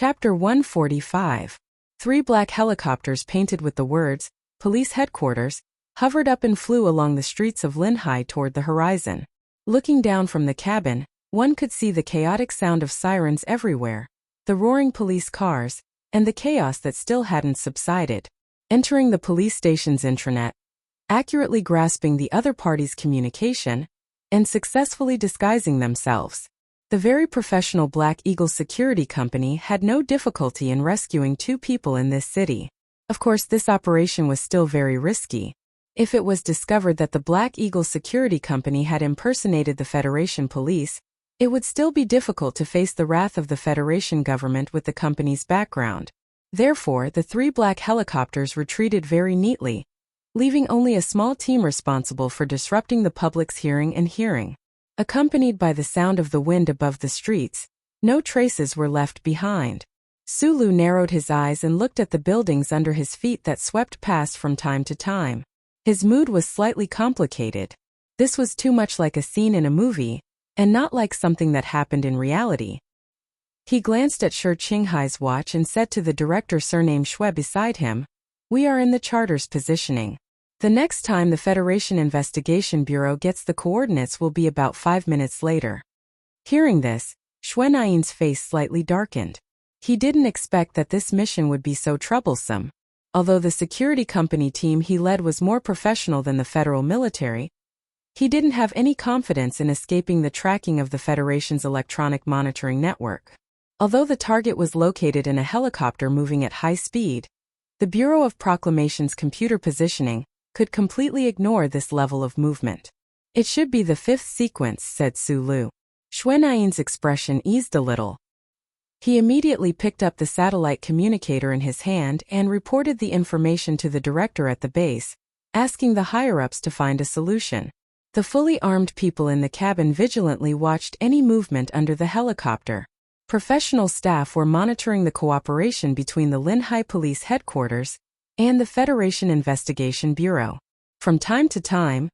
Chapter 145. Three black helicopters painted with the words, Police Headquarters, hovered up and flew along the streets of Linhai toward the horizon. Looking down from the cabin, one could see the chaotic sound of sirens everywhere, the roaring police cars, and the chaos that still hadn't subsided. Entering the police station's intranet, accurately grasping the other party's communication, and successfully disguising themselves. The very professional Black Eagle security company had no difficulty in rescuing two people in this city. Of course, this operation was still very risky. If it was discovered that the Black Eagle security company had impersonated the Federation police, it would still be difficult to face the wrath of the Federation government with the company's background. Therefore, the three black helicopters retreated very neatly, leaving only a small team responsible for disrupting the public's hearing and hearing. Accompanied by the sound of the wind above the streets, no traces were left behind. Sulu narrowed his eyes and looked at the buildings under his feet that swept past from time to time. His mood was slightly complicated. This was too much like a scene in a movie, and not like something that happened in reality. He glanced at Shi Qinghai's watch and said to the director surnamed Shui beside him, "We are in the charter's positioning. The next time the Federation Investigation Bureau gets the coordinates will be about 5 minutes later." Hearing this, Xuanayin's face slightly darkened. He didn't expect that this mission would be so troublesome. Although the security company team he led was more professional than the federal military, he didn't have any confidence in escaping the tracking of the Federation's electronic monitoring network. Although the target was located in a helicopter moving at high speed, the Bureau of Proclamation's computer positioning could completely ignore this level of movement. "It should be the fifth sequence," said Sulu. Xuanayin's expression eased a little. He immediately picked up the satellite communicator in his hand and reported the information to the director at the base, asking the higher-ups to find a solution. The fully armed people in the cabin vigilantly watched any movement under the helicopter. Professional staff were monitoring the cooperation between the Linhai Police Headquarters and the Federation Investigation Bureau. From time to time,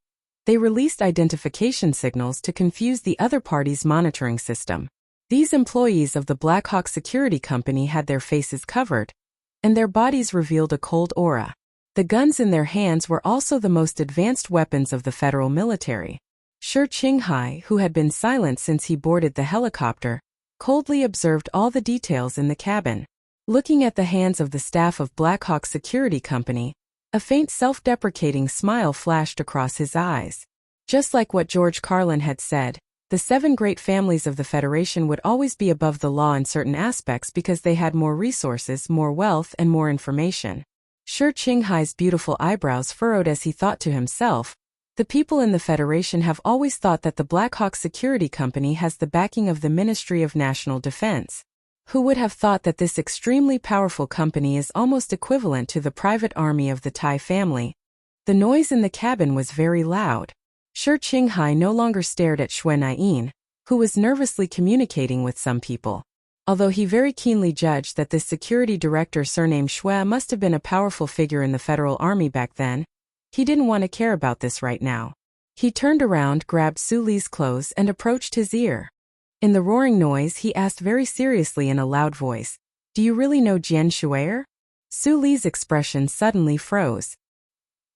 they released identification signals to confuse the other party's monitoring system. These employees of the Black Hawk Security Company had their faces covered, and their bodies revealed a cold aura. The guns in their hands were also the most advanced weapons of the federal military. Shi Qinghai, who had been silent since he boarded the helicopter, coldly observed all the details in the cabin. Looking at the hands of the staff of Black Hawk Security Company, a faint self-deprecating smile flashed across his eyes. Just like what George Carlin had said, the 7 great families of the Federation would always be above the law in certain aspects because they had more resources, more wealth, and more information. Shi Qinghai's beautiful eyebrows furrowed as he thought to himself, "The people in the Federation have always thought that the Black Hawk Security Company has the backing of the Ministry of National Defense. Who would have thought that this extremely powerful company is almost equivalent to the private army of the Tai family?" The noise in the cabin was very loud. Shi Qinghai no longer stared at Xuanayin, who was nervously communicating with some people. Although he very keenly judged that this security director surnamed Shui must have been a powerful figure in the federal army back then, he didn't want to care about this right now. He turned around, grabbed Suli's clothes, and approached his ear. In the roaring noise, he asked very seriously in a loud voice, "Do you really know Jian Shuier?" Suli's expression suddenly froze.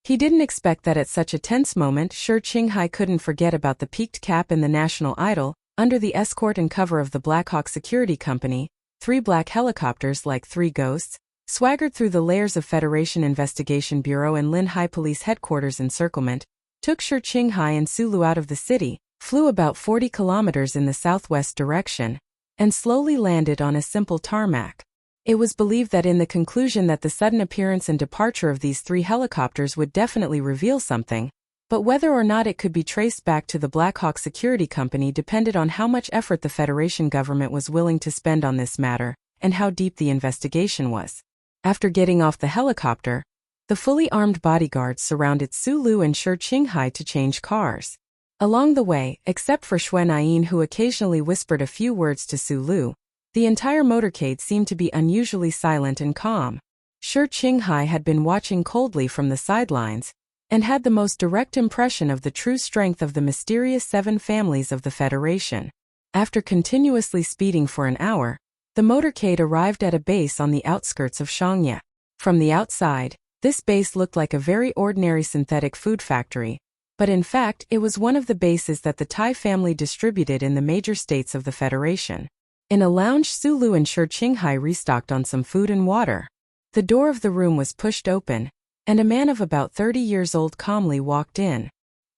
He didn't expect that at such a tense moment Shi Qinghai couldn't forget about the peaked cap and the national idol. Under the escort and cover of the Black Hawk Security Company, 3 black helicopters like 3 ghosts swaggered through the layers of Federation Investigation Bureau and Linhai Police Headquarters encirclement, took Shi Qinghai and Sulu out of the city, flew about 40 kilometers in the southwest direction, and slowly landed on a simple tarmac. It was believed that in the conclusion that the sudden appearance and departure of these 3 helicopters would definitely reveal something, but whether or not it could be traced back to the Black Hawk Security Company depended on how much effort the Federation government was willing to spend on this matter, and how deep the investigation was. After getting off the helicopter, the fully armed bodyguards surrounded Sulu and Shi Qinghai to change cars. Along the way, except for Xuanayin who occasionally whispered a few words to Sulu, the entire motorcade seemed to be unusually silent and calm. Shi Qinghai had been watching coldly from the sidelines, and had the most direct impression of the true strength of the mysterious 7 families of the Federation. After continuously speeding for an hour, The motorcade arrived at a base on the outskirts of Shangye. From the outside, this base looked like a very ordinary synthetic food factory, but in fact it was one of the bases that the Tai family distributed in the major states of the Federation. In a lounge, Sulu and Shi Qinghai restocked on some food and water. The door of the room was pushed open, and a man of about 30 years old calmly walked in.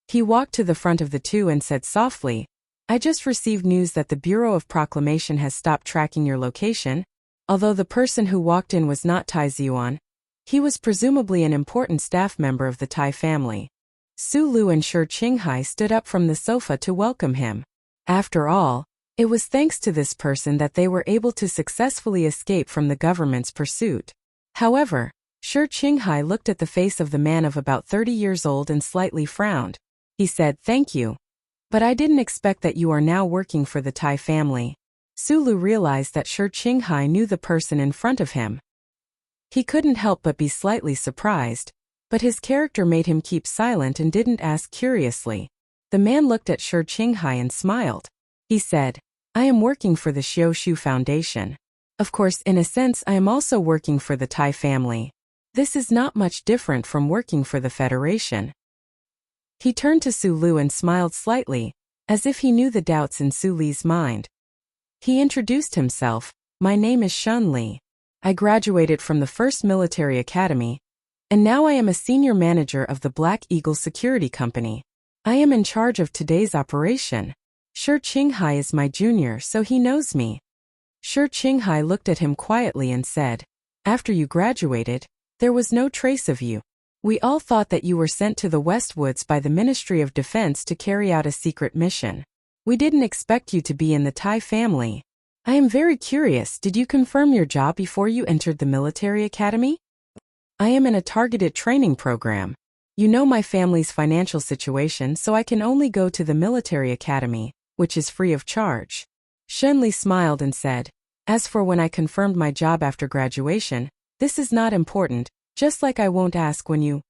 He walked to the front of the two and said softly, "I just received news that the Bureau of Proclamation has stopped tracking your location." Although the person who walked in was not Tai Ziyuan, he was presumably an important staff member of the Tai family. Sulu and Shi Qinghai stood up from the sofa to welcome him. After all, it was thanks to this person that they were able to successfully escape from the government's pursuit. However, Shi Qinghai looked at the face of the man of about 30 years old and slightly frowned. He said, "Thank you. But I didn't expect that you are now working for the Tai family." Sulu realized that Shi Qinghai knew the person in front of him. He couldn't help but be slightly surprised, but his character made him keep silent and didn't ask curiously. The man looked at Shi Qinghai and smiled. He said, "I am working for the Xiaoshu Foundation. Of course, in a sense I am also working for the Tai family. This is not much different from working for the Federation." He turned to Sulu and smiled slightly, as if he knew the doubts in Suli's mind. He introduced himself, "My name is Shun Li. I graduated from the First Military Academy, and now I am a senior manager of the Black Eagle Security Company. I am in charge of today's operation. Shi Qinghai is my junior, so he knows me." Shi Qinghai looked at him quietly and said, "After you graduated, there was no trace of you. We all thought that you were sent to the Westwoods by the Ministry of Defense to carry out a secret mission. We didn't expect you to be in the Tai family. I am very curious, did you confirm your job before you entered the military academy?" "I am in a targeted training program. You know my family's financial situation, so I can only go to the military academy, which is free of charge." Shenli smiled and said, "As for when I confirmed my job after graduation, this is not important, just like I won't ask when you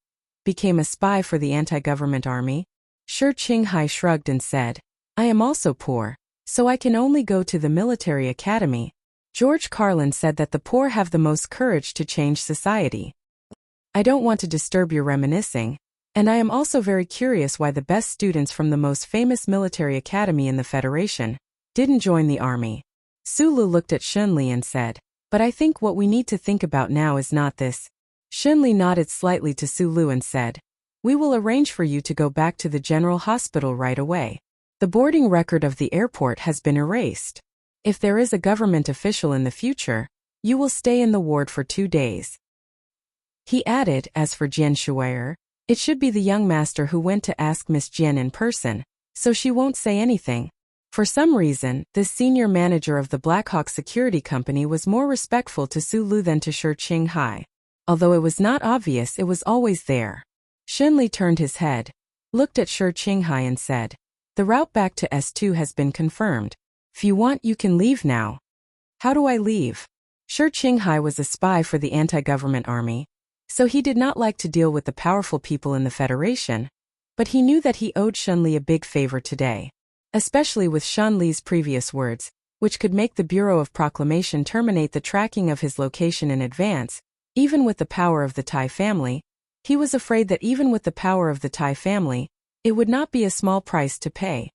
became a spy for the anti-government army." Shi Qinghai shrugged and said, "I am also poor, so I can only go to the military academy. George Carlin said that the poor have the most courage to change society. I don't want to disturb your reminiscing, and I am also very curious why the best students from the most famous military academy in the Federation didn't join the army." Sulu looked at Shunli and said, "But I think what we need to think about now is not this." Shunli nodded slightly to Sulu and said, "We will arrange for you to go back to the general hospital right away. The boarding record of the airport has been erased. If there is a government official in the future, you will stay in the ward for 2 days." He added, "As for Jian Shuier, it should be the young master who went to ask Miss Jian in person, so she won't say anything." For some reason, this senior manager of the Blackhawk Security Company was more respectful to Sulu than to Shi Qinghai. Although it was not obvious, it was always there. Shenli turned his head, looked at Shi Qinghai and said, "The route back to S2 has been confirmed. If you want, you can leave now." "How do I leave?" Shi Qinghai was a spy for the anti-government army, so he did not like to deal with the powerful people in the Federation, but he knew that he owed Shunli a big favor today, especially with Shunli's previous words, which could make the Bureau of Proclamation terminate the tracking of his location in advance. Even with the power of the Tai family, he was afraid that even with the power of the Tai family, it would not be a small price to pay.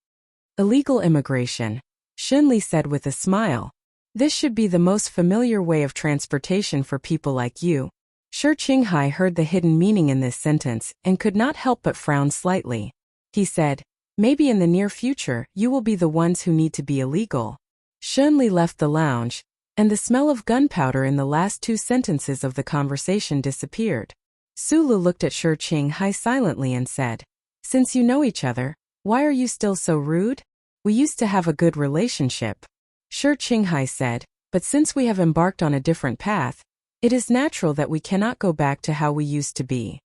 "Illegal immigration," Shunli said with a smile. "This should be the most familiar way of transportation for people like you." Shi Qinghai heard the hidden meaning in this sentence and could not help but frown slightly. He said, "Maybe in the near future you will be the ones who need to be illegal." Shunli left the lounge, and the smell of gunpowder in the last 2 sentences of the conversation disappeared. Sulu looked at Shi Qinghai silently and said, "Since you know each other, why are you still so rude? We used to have a good relationship." Shi Qinghai said, "But since we have embarked on a different path, it is natural that we cannot go back to how we used to be.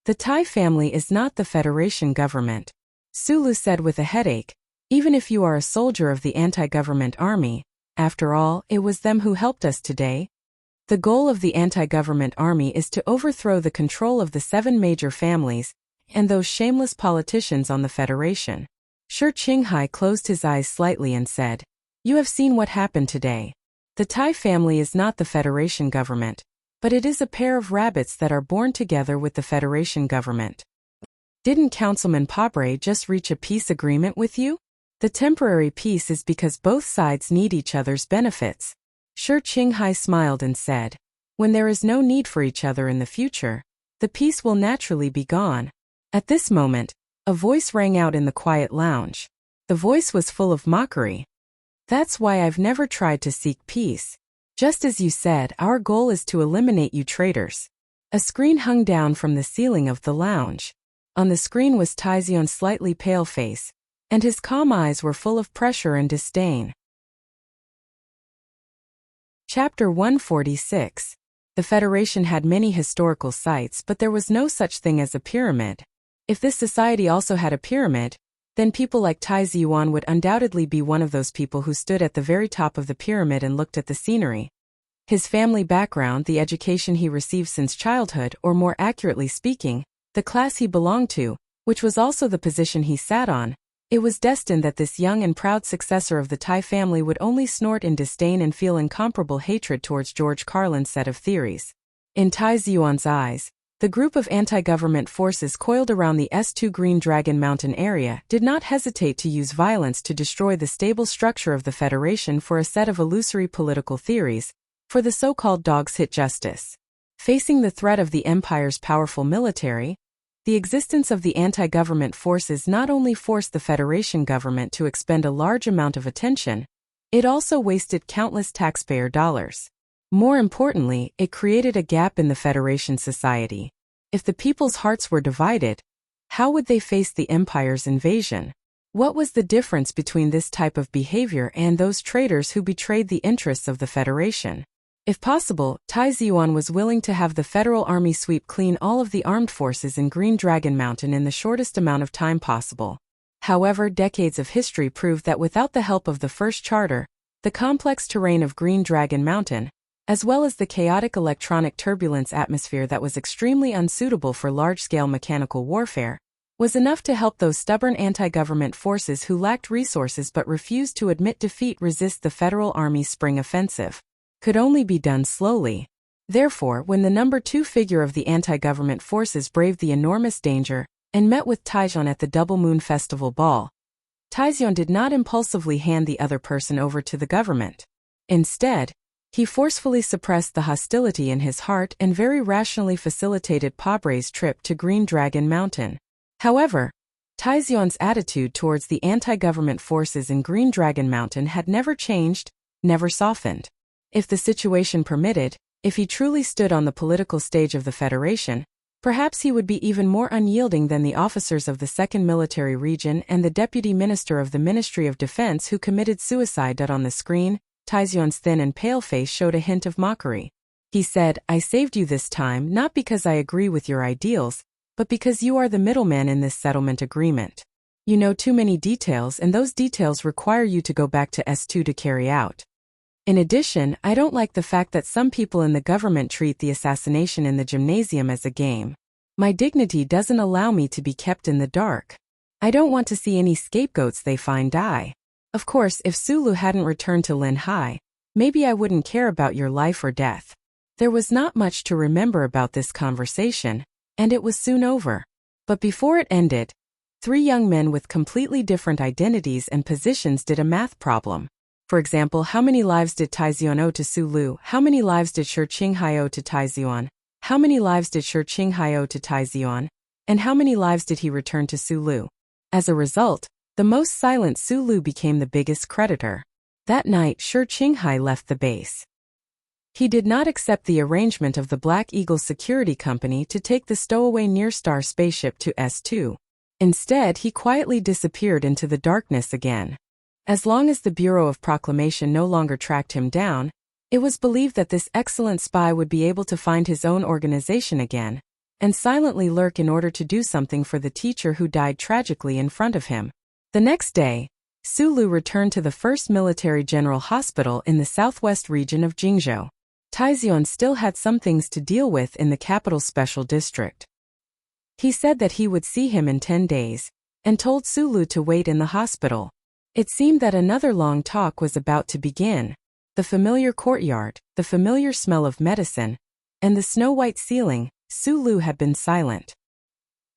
The Tai family is not the Federation government." Sulu said with a headache, "Even if you are a soldier of the anti-government army, after all, it was them who helped us today. The goal of the anti-government army is to overthrow the control of the 7 major families and those shameless politicians on the Federation." Shi Qinghai closed his eyes slightly and said, "You have seen what happened today. The Tai family is not the Federation government, but it is a pair of rabbits that are born together with the Federation government. Didn't Councilman Pabre just reach a peace agreement with you? The temporary peace is because both sides need each other's benefits. Shi Qinghai smiled and said, when there is no need for each other in the future, the peace will naturally be gone. At this moment, a voice rang out in the quiet lounge. The voice was full of mockery. That's why I've never tried to seek peace. Just as you said, our goal is to eliminate you traitors. A screen hung down from the ceiling of the lounge. On the screen was Taizion's slightly pale face, and his calm eyes were full of pressure and disdain. Chapter 146. The Federation had many historical sites, but there was no such thing as a pyramid. If this society also had a pyramid, then people like Taiziyuan would undoubtedly be one of those people who stood at the very top of the pyramid and looked at the scenery. His family background, the education he received since childhood, or more accurately speaking, the class he belonged to, which was also the position he sat on, it was destined that this young and proud successor of the Tai family would only snort in disdain and feel incomparable hatred towards George Carlin's set of theories. In Taiziyuan's eyes, the group of anti-government forces coiled around the S2 Green Dragon Mountain area did not hesitate to use violence to destroy the stable structure of the Federation for a set of illusory political theories, for the so-called dogs hit justice. Facing the threat of the Empire's powerful military, the existence of the anti-government forces not only forced the Federation government to expend a large amount of attention, it also wasted countless taxpayer dollars. More importantly, it created a gap in the Federation society. If the people's hearts were divided, how would they face the Empire's invasion? What was the difference between this type of behavior and those traitors who betrayed the interests of the Federation? If possible, Taiziyuan was willing to have the Federal Army sweep clean all of the armed forces in Green Dragon Mountain in the shortest amount of time possible. However, decades of history proved that without the help of the First Charter, the complex terrain of Green Dragon Mountain, as well as the chaotic electronic turbulence atmosphere that was extremely unsuitable for large-scale mechanical warfare, was enough to help those stubborn anti-government forces who lacked resources but refused to admit defeat resist the Federal Army's spring offensive. Could only be done slowly. Therefore, when the number 2 figure of the anti-government forces braved the enormous danger and met with Taijian at the Double Moon Festival Ball, Taijian did not impulsively hand the other person over to the government. Instead, he forcefully suppressed the hostility in his heart and very rationally facilitated Pabre's trip to Green Dragon Mountain. However, Taijian's attitude towards the anti-government forces in Green Dragon Mountain had never changed, never softened. If the situation permitted, if he truly stood on the political stage of the Federation, perhaps he would be even more unyielding than the officers of the 2nd Military Region and the Deputy Minister of the Ministry of Defense who committed suicide. On the screen, Taijian's thin and pale face showed a hint of mockery. He said, I saved you this time not because I agree with your ideals, but because you are the middleman in this settlement agreement. You know too many details and those details require you to go back to S2 to carry out. In addition, I don't like the fact that some people in the government treat the assassination in the gymnasium as a game. My dignity doesn't allow me to be kept in the dark. I don't want to see any scapegoats they find die. Of course, if Sulu hadn't returned to Linhai, maybe I wouldn't care about your life or death. There was not much to remember about this conversation, and it was soon over. But before it ended, 3 young men with completely different identities and positions did a math problem. For example, how many lives did Taijian owe to Sulu? How many lives did Shi Qinghai owe to Taijian? How many lives did Shi Qinghai owe to Taijian? And how many lives did he return to Sulu? As a result, the most silent Sulu became the biggest creditor. That night, Shi Qinghai left the base. He did not accept the arrangement of the Black Eagle Security Company to take the stowaway Nearstar spaceship to S2. Instead, he quietly disappeared into the darkness again. As long as the Bureau of Proclamation no longer tracked him down, it was believed that this excellent spy would be able to find his own organization again, and silently lurk in order to do something for the teacher who died tragically in front of him. The next day, Sulu returned to the 1st Military General Hospital in the southwest region of Jingzhou. Taijian still had some things to deal with in the capital special district. He said that he would see him in 10 days, and told Sulu to wait in the hospital. It seemed that another long talk was about to begin. The familiar courtyard, the familiar smell of medicine, and the snow-white ceiling, Sulu had been silent.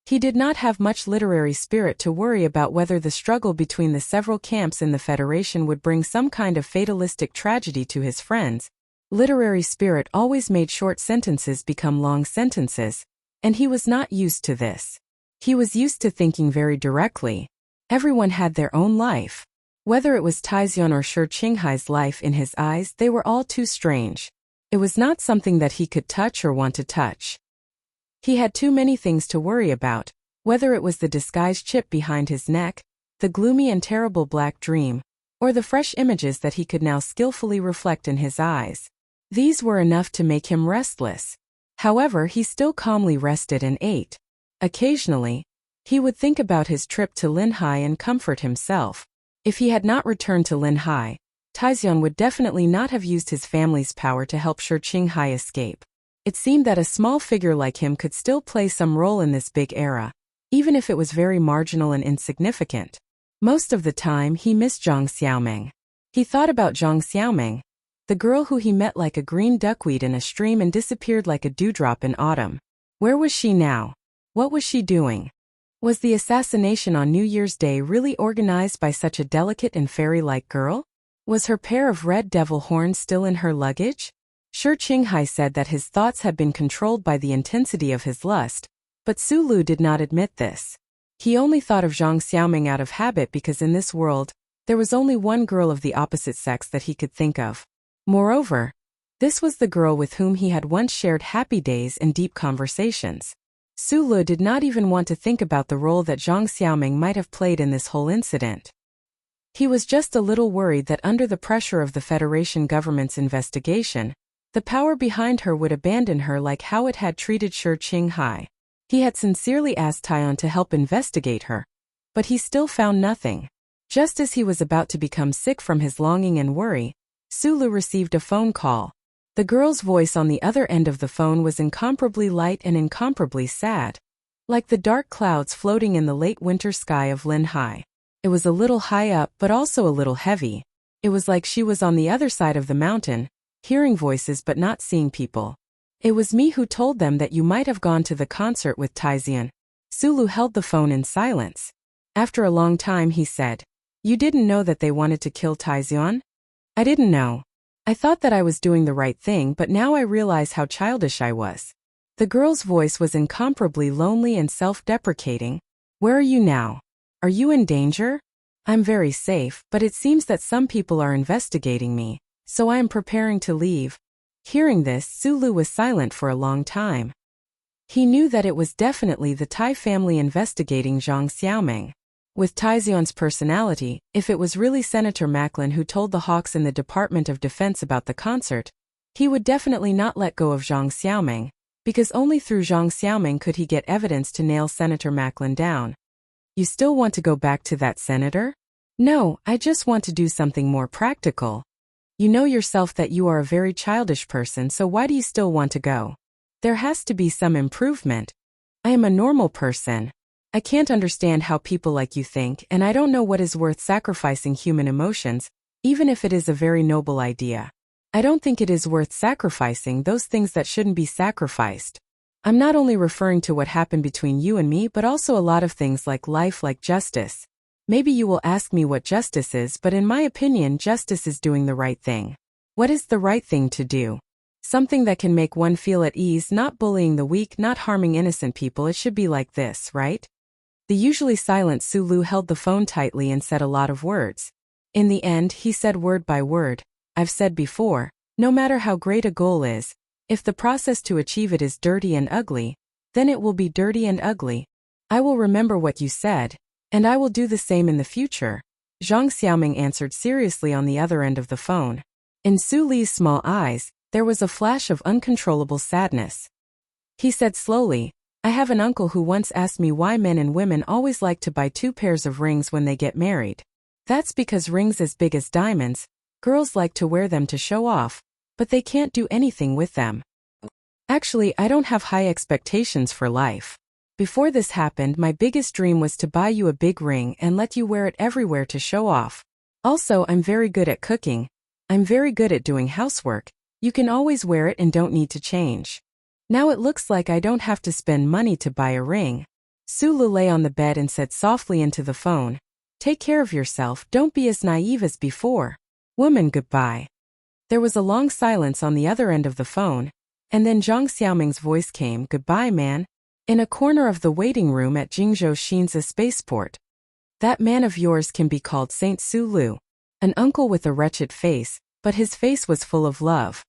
He did not have much literary spirit to worry about whether the struggle between the several camps in the Federation would bring some kind of fatalistic tragedy to his friends. Literary spirit always made short sentences become long sentences, and he was not used to this. He was used to thinking very directly. Everyone had their own life. Whether it was Taizian or Shi Qinghai's life, in his eyes they were all too strange. It was not something that he could touch or want to touch. He had too many things to worry about, whether it was the disguised chip behind his neck, the gloomy and terrible black dream, or the fresh images that he could now skillfully reflect in his eyes. These were enough to make him restless. However, he still calmly rested and ate. Occasionally, he would think about his trip to Linhai and comfort himself. If he had not returned to Linhai, Taizian would definitely not have used his family's power to help Shi Qinghai escape. It seemed that a small figure like him could still play some role in this big era, even if it was very marginal and insignificant. Most of the time he missed Zhang Xiaoming. He thought about Zhang Xiaoming, the girl who he met like a green duckweed in a stream and disappeared like a dewdrop in autumn. Where was she now? What was she doing? Was the assassination on New Year's Day really organized by such a delicate and fairy-like girl? Was her pair of red devil horns still in her luggage? Shi Qinghai said that his thoughts had been controlled by the intensity of his lust, but Sulu did not admit this. He only thought of Zhang Xiaoming out of habit because in this world, there was only one girl of the opposite sex that he could think of. Moreover, this was the girl with whom he had once shared happy days and deep conversations. Sulu did not even want to think about the role that Zhang Xiaoming might have played in this whole incident. He was just a little worried that under the pressure of the Federation government's investigation, the power behind her would abandon her like how it had treated Shi Qinghai. He had sincerely asked Taiyan to help investigate her, but he still found nothing. Just as he was about to become sick from his longing and worry, Sulu received a phone call. The girl's voice on the other end of the phone was incomparably light and incomparably sad, like the dark clouds floating in the late winter sky of Linhai. It was a little high up but also a little heavy. It was like she was on the other side of the mountain, hearing voices but not seeing people. It was me who told them that you might have gone to the concert with Taizian. Sulu held the phone in silence. After a long time he said, "You didn't know that they wanted to kill Taizian?" "I didn't know. I thought that I was doing the right thing, but now I realize how childish I was." The girl's voice was incomparably lonely and self-deprecating. "Where are you now? Are you in danger?" "I'm very safe, but it seems that some people are investigating me, so I am preparing to leave." Hearing this, Sulu was silent for a long time. He knew that it was definitely the Tai family investigating Zhang Xiaoming. With Taizian's personality, if it was really Senator Macklin who told the hawks in the Department of Defense about the concert, he would definitely not let go of Zhang Xiaoming, because only through Zhang Xiaoming could he get evidence to nail Senator Macklin down. "You still want to go back to that senator?" "No, I just want to do something more practical." "You know yourself that you are a very childish person, so why do you still want to go?" "There has to be some improvement. I am a normal person. I can't understand how people like you think, and I don't know what is worth sacrificing human emotions, even if it is a very noble idea. I don't think it is worth sacrificing those things that shouldn't be sacrificed. I'm not only referring to what happened between you and me, but also a lot of things like life, like justice. Maybe you will ask me what justice is, but in my opinion, justice is doing the right thing." "What is the right thing to do?" "Something that can make one feel at ease, not bullying the weak, not harming innocent people. It should be like this, right?" The usually silent Sulu held the phone tightly and said a lot of words. In the end, he said word by word, "I've said before, no matter how great a goal is, if the process to achieve it is dirty and ugly, then it will be dirty and ugly. I will remember what you said, and I will do the same in the future." Zhang Xiaoming answered seriously on the other end of the phone. In Sulu's small eyes, there was a flash of uncontrollable sadness. He said slowly, "I have an uncle who once asked me why men and women always like to buy 2 pairs of rings when they get married. That's because rings as big as diamonds, girls like to wear them to show off, but they can't do anything with them. Actually, I don't have high expectations for life. Before this happened, my biggest dream was to buy you a big ring and let you wear it everywhere to show off. Also, I'm very good at cooking. I'm very good at doing housework. You can always wear it and don't need to change. Now it looks like I don't have to spend money to buy a ring. Sulu lay on the bed and said softly into the phone, "Take care of yourself, don't be as naive as before. Woman, goodbye." There was a long silence on the other end of the phone, and then Zhang Xiaoming's voice came, "Goodbye, man." In a corner of the waiting room at Jingzhou Xinza spaceport. "That man of yours can be called Saint Sulu." An uncle with a wretched face, but his face was full of love.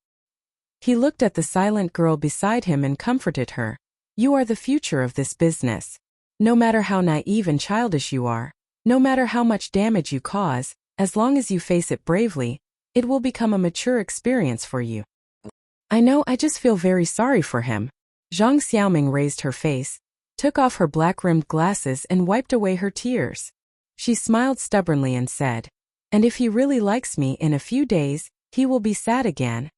He looked at the silent girl beside him and comforted her. "You are the future of this business. No matter how naive and childish you are, no matter how much damage you cause, as long as you face it bravely, it will become a mature experience for you." "I know, I just feel very sorry for him." Zhang Xiaoming raised her face, took off her black-rimmed glasses and wiped away her tears. She smiled stubbornly and said, "And if he really likes me in a few days, he will be sad again.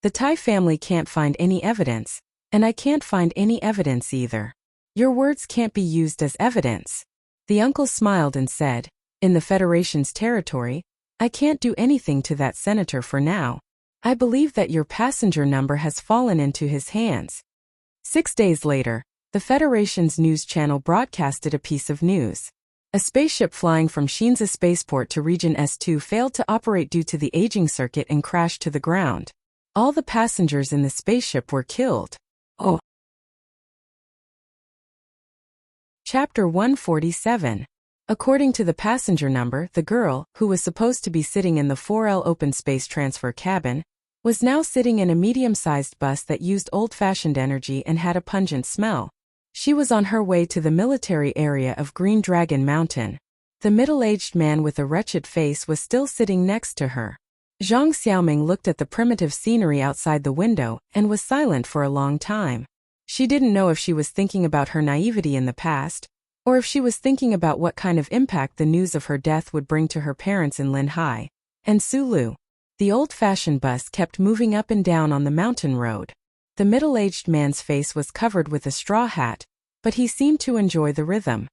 The Tai family can't find any evidence, and I can't find any evidence either. Your words can't be used as evidence." The uncle smiled and said, "In the Federation's territory, I can't do anything to that senator for now. I believe that your passenger number has fallen into his hands." 6 days later, the Federation's news channel broadcasted a piece of news. A spaceship flying from Xinza spaceport to Region S2 failed to operate due to the aging circuit and crashed to the ground. All the passengers in the spaceship were killed. Oh. Chapter 147. According to the passenger number, the girl, who was supposed to be sitting in the 4L open space transfer cabin, was now sitting in a medium-sized bus that used old-fashioned energy and had a pungent smell. She was on her way to the military area of Green Dragon Mountain. The middle-aged man with a wretched face was still sitting next to her. Zhang Xiaoming looked at the primitive scenery outside the window and was silent for a long time. She didn't know if she was thinking about her naivety in the past, or if she was thinking about what kind of impact the news of her death would bring to her parents in Linhai and Sulu. The old-fashioned bus kept moving up and down on the mountain road. The middle-aged man's face was covered with a straw hat, but he seemed to enjoy the rhythm.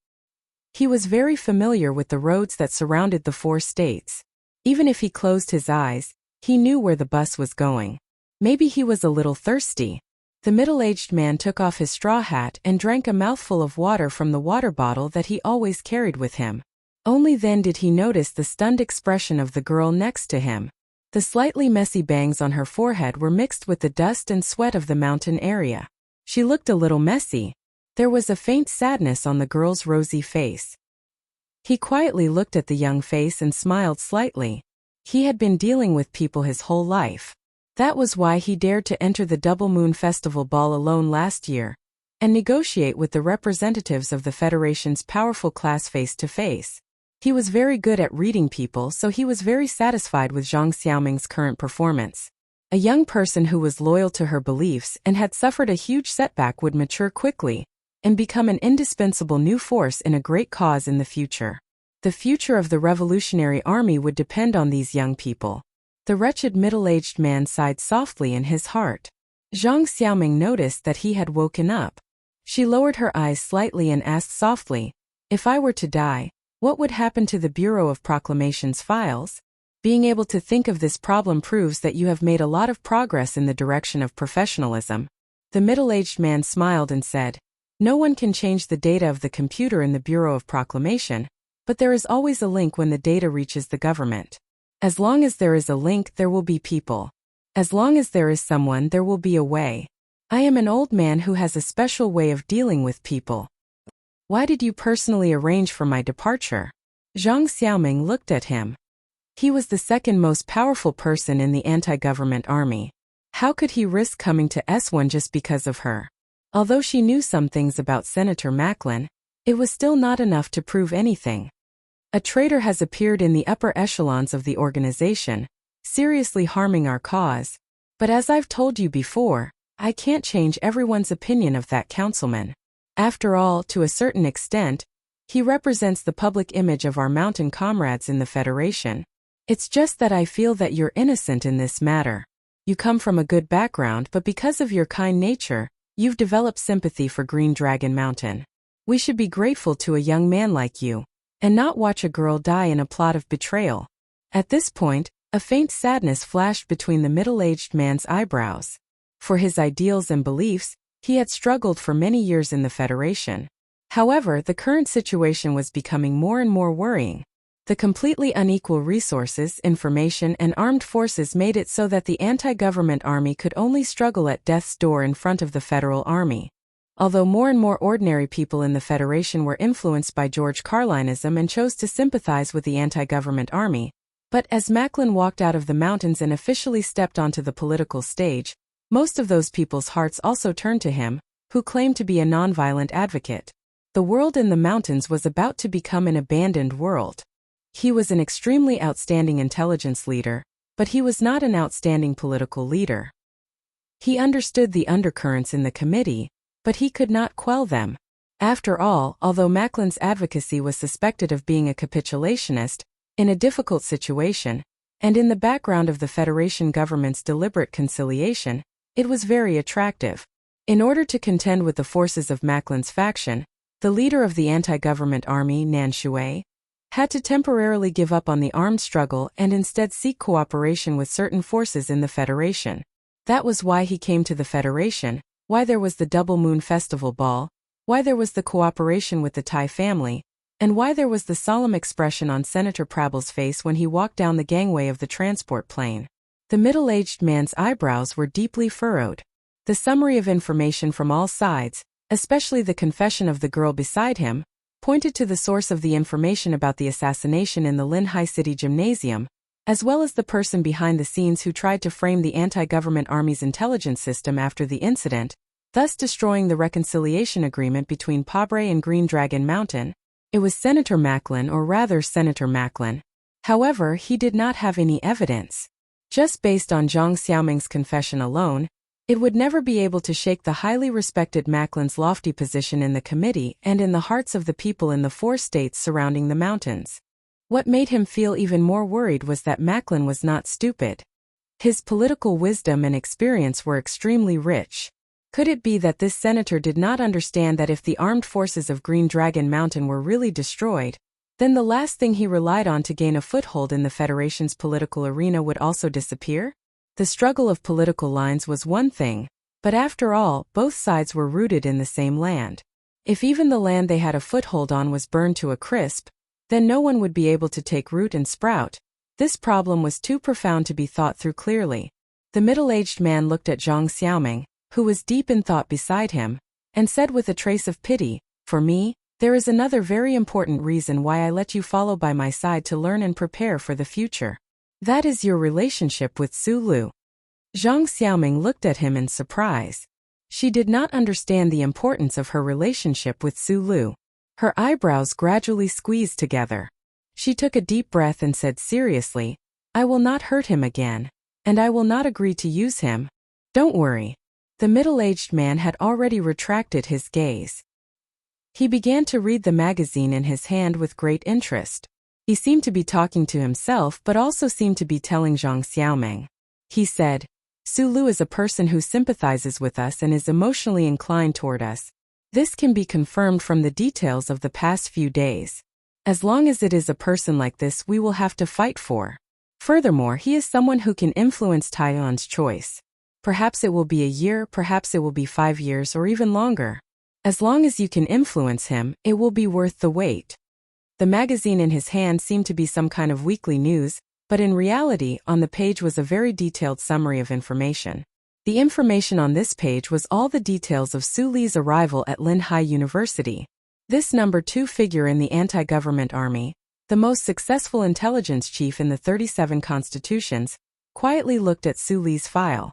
He was very familiar with the roads that surrounded the 4 states. Even if he closed his eyes, he knew where the bus was going. Maybe he was a little thirsty. The middle-aged man took off his straw hat and drank a mouthful of water from the water bottle that he always carried with him. Only then did he notice the stunned expression of the girl next to him. The slightly messy bangs on her forehead were mixed with the dust and sweat of the mountain area. She looked a little messy. There was a faint sadness on the girl's rosy face. He quietly looked at the young face and smiled slightly. He had been dealing with people his whole life. That was why he dared to enter the Double Moon Festival ball alone last year and negotiate with the representatives of the Federation's powerful class face to face. He was very good at reading people, so he was very satisfied with Zhang Xiaoming's current performance. A young person who was loyal to her beliefs and had suffered a huge setback would mature quickly and become an indispensable new force in a great cause in the future. The future of the Revolutionary Army would depend on these young people. The wretched middle-aged man sighed softly in his heart. Zhang Xiaoming noticed that he had woken up. She lowered her eyes slightly and asked softly, "If I were to die, what would happen to the Bureau of Proclamations files?" Being able to think of this problem proves that you have made a lot of progress in the direction of professionalism. The middle-aged man smiled and said, "No one can change the data of the computer in the Bureau of Proclamation, but there is always a link when the data reaches the government. As long as there is a link, there will be people. As long as there is someone, there will be a way. I am an old man who has a special way of dealing with people. Why did you personally arrange for my departure?" Zhang Xiaoming looked at him. He was the second most powerful person in the anti-government army. How could he risk coming to S1 just because of her? Although she knew some things about Senator Macklin, it was still not enough to prove anything. A traitor has appeared in the upper echelons of the organization, seriously harming our cause. But as I've told you before, I can't change everyone's opinion of that councilman. After all, to a certain extent, he represents the public image of our mountain comrades in the Federation. It's just that I feel that you're innocent in this matter. You come from a good background, but because of your kind nature, you've developed sympathy for Green Dragon Mountain. We should be grateful to a young man like you, and not watch a girl die in a plot of betrayal." At this point, A faint sadness flashed between the middle-aged man's eyebrows. For his ideals and beliefs, he had struggled for many years in the Federation. However, the current situation was becoming more and more worrying. The completely unequal resources, information, and armed forces made it so that the anti-government army could only struggle at death's door in front of the Federal Army. Although more and more ordinary people in the Federation were influenced by George Carlinism and chose to sympathize with the anti-government army, but as Macklin walked out of the mountains and officially stepped onto the political stage, most of those people's hearts also turned to him, who claimed to be a nonviolent advocate. The world in the mountains was about to become an abandoned world. He was an extremely outstanding intelligence leader, but he was not an outstanding political leader. He understood the undercurrents in the committee, but he could not quell them. After all, although Macklin's advocacy was suspected of being a capitulationist, in a difficult situation, and in the background of the Federation government's deliberate conciliation, it was very attractive. In order to contend with the forces of Macklin's faction, the leader of the anti-government army, Nan Shui, had to temporarily give up on the armed struggle and instead seek cooperation with certain forces in the Federation. That was why he came to the Federation, why there was the Double Moon Festival Ball, why there was the cooperation with the Tai family, and why there was the solemn expression on Senator Prabble's face when he walked down the gangway of the transport plane. The middle-aged man's eyebrows were deeply furrowed. The summary of information from all sides, especially the confession of the girl beside him, pointed to the source of the information about the assassination in the Linhai City Gymnasium, as well as the person behind the scenes who tried to frame the anti-government army's intelligence system after the incident, thus destroying the reconciliation agreement between Pabre and Green Dragon Mountain. It was Senator Macklin, or rather Senator Macklin. However, he did not have any evidence. Just based on Zhang Xiaoming's confession alone, it would never be able to shake the highly respected Macklin's lofty position in the committee and in the hearts of the people in the 4 states surrounding the mountains. What made him feel even more worried was that Macklin was not stupid. His political wisdom and experience were extremely rich. Could it be that this senator did not understand that if the armed forces of Green Dragon Mountain were really destroyed, then the last thing he relied on to gain a foothold in the Federation's political arena would also disappear? The struggle of political lines was one thing, but after all, both sides were rooted in the same land. If even the land they had a foothold on was burned to a crisp, then no one would be able to take root and sprout. This problem was too profound to be thought through clearly. The middle-aged man looked at Zhang Xiaoming, who was deep in thought beside him, and said with a trace of pity, "For me, there is another very important reason why I let you follow by my side to learn and prepare for the future. That is your relationship with Su Lu." Zhang Xiaoming looked at him in surprise. She did not understand the importance of her relationship with Su Lu. Her eyebrows gradually squeezed together. She took a deep breath and said seriously, "I will not hurt him again, and I will not agree to use him. Don't worry." The middle-aged man had already retracted his gaze. He began to read the magazine in his hand with great interest. He seemed to be talking to himself but also seemed to be telling Zhang Xiaoming. He said, "Su Lu is a person who sympathizes with us and is emotionally inclined toward us. This can be confirmed from the details of the past few days. As long as it is a person like this we will have to fight for. Furthermore, he is someone who can influence Taiyuan's choice. Perhaps it will be a year, perhaps it will be 5 years or even longer. As long as you can influence him, it will be worth the wait." The magazine in his hand seemed to be some kind of weekly news, but in reality, on the page was a very detailed summary of information. The information on this page was all the details of Su Li's arrival at Linhai University. This number 2 figure in the anti-government army, the most successful intelligence chief in the 37 constitutions, quietly looked at Su Li's file.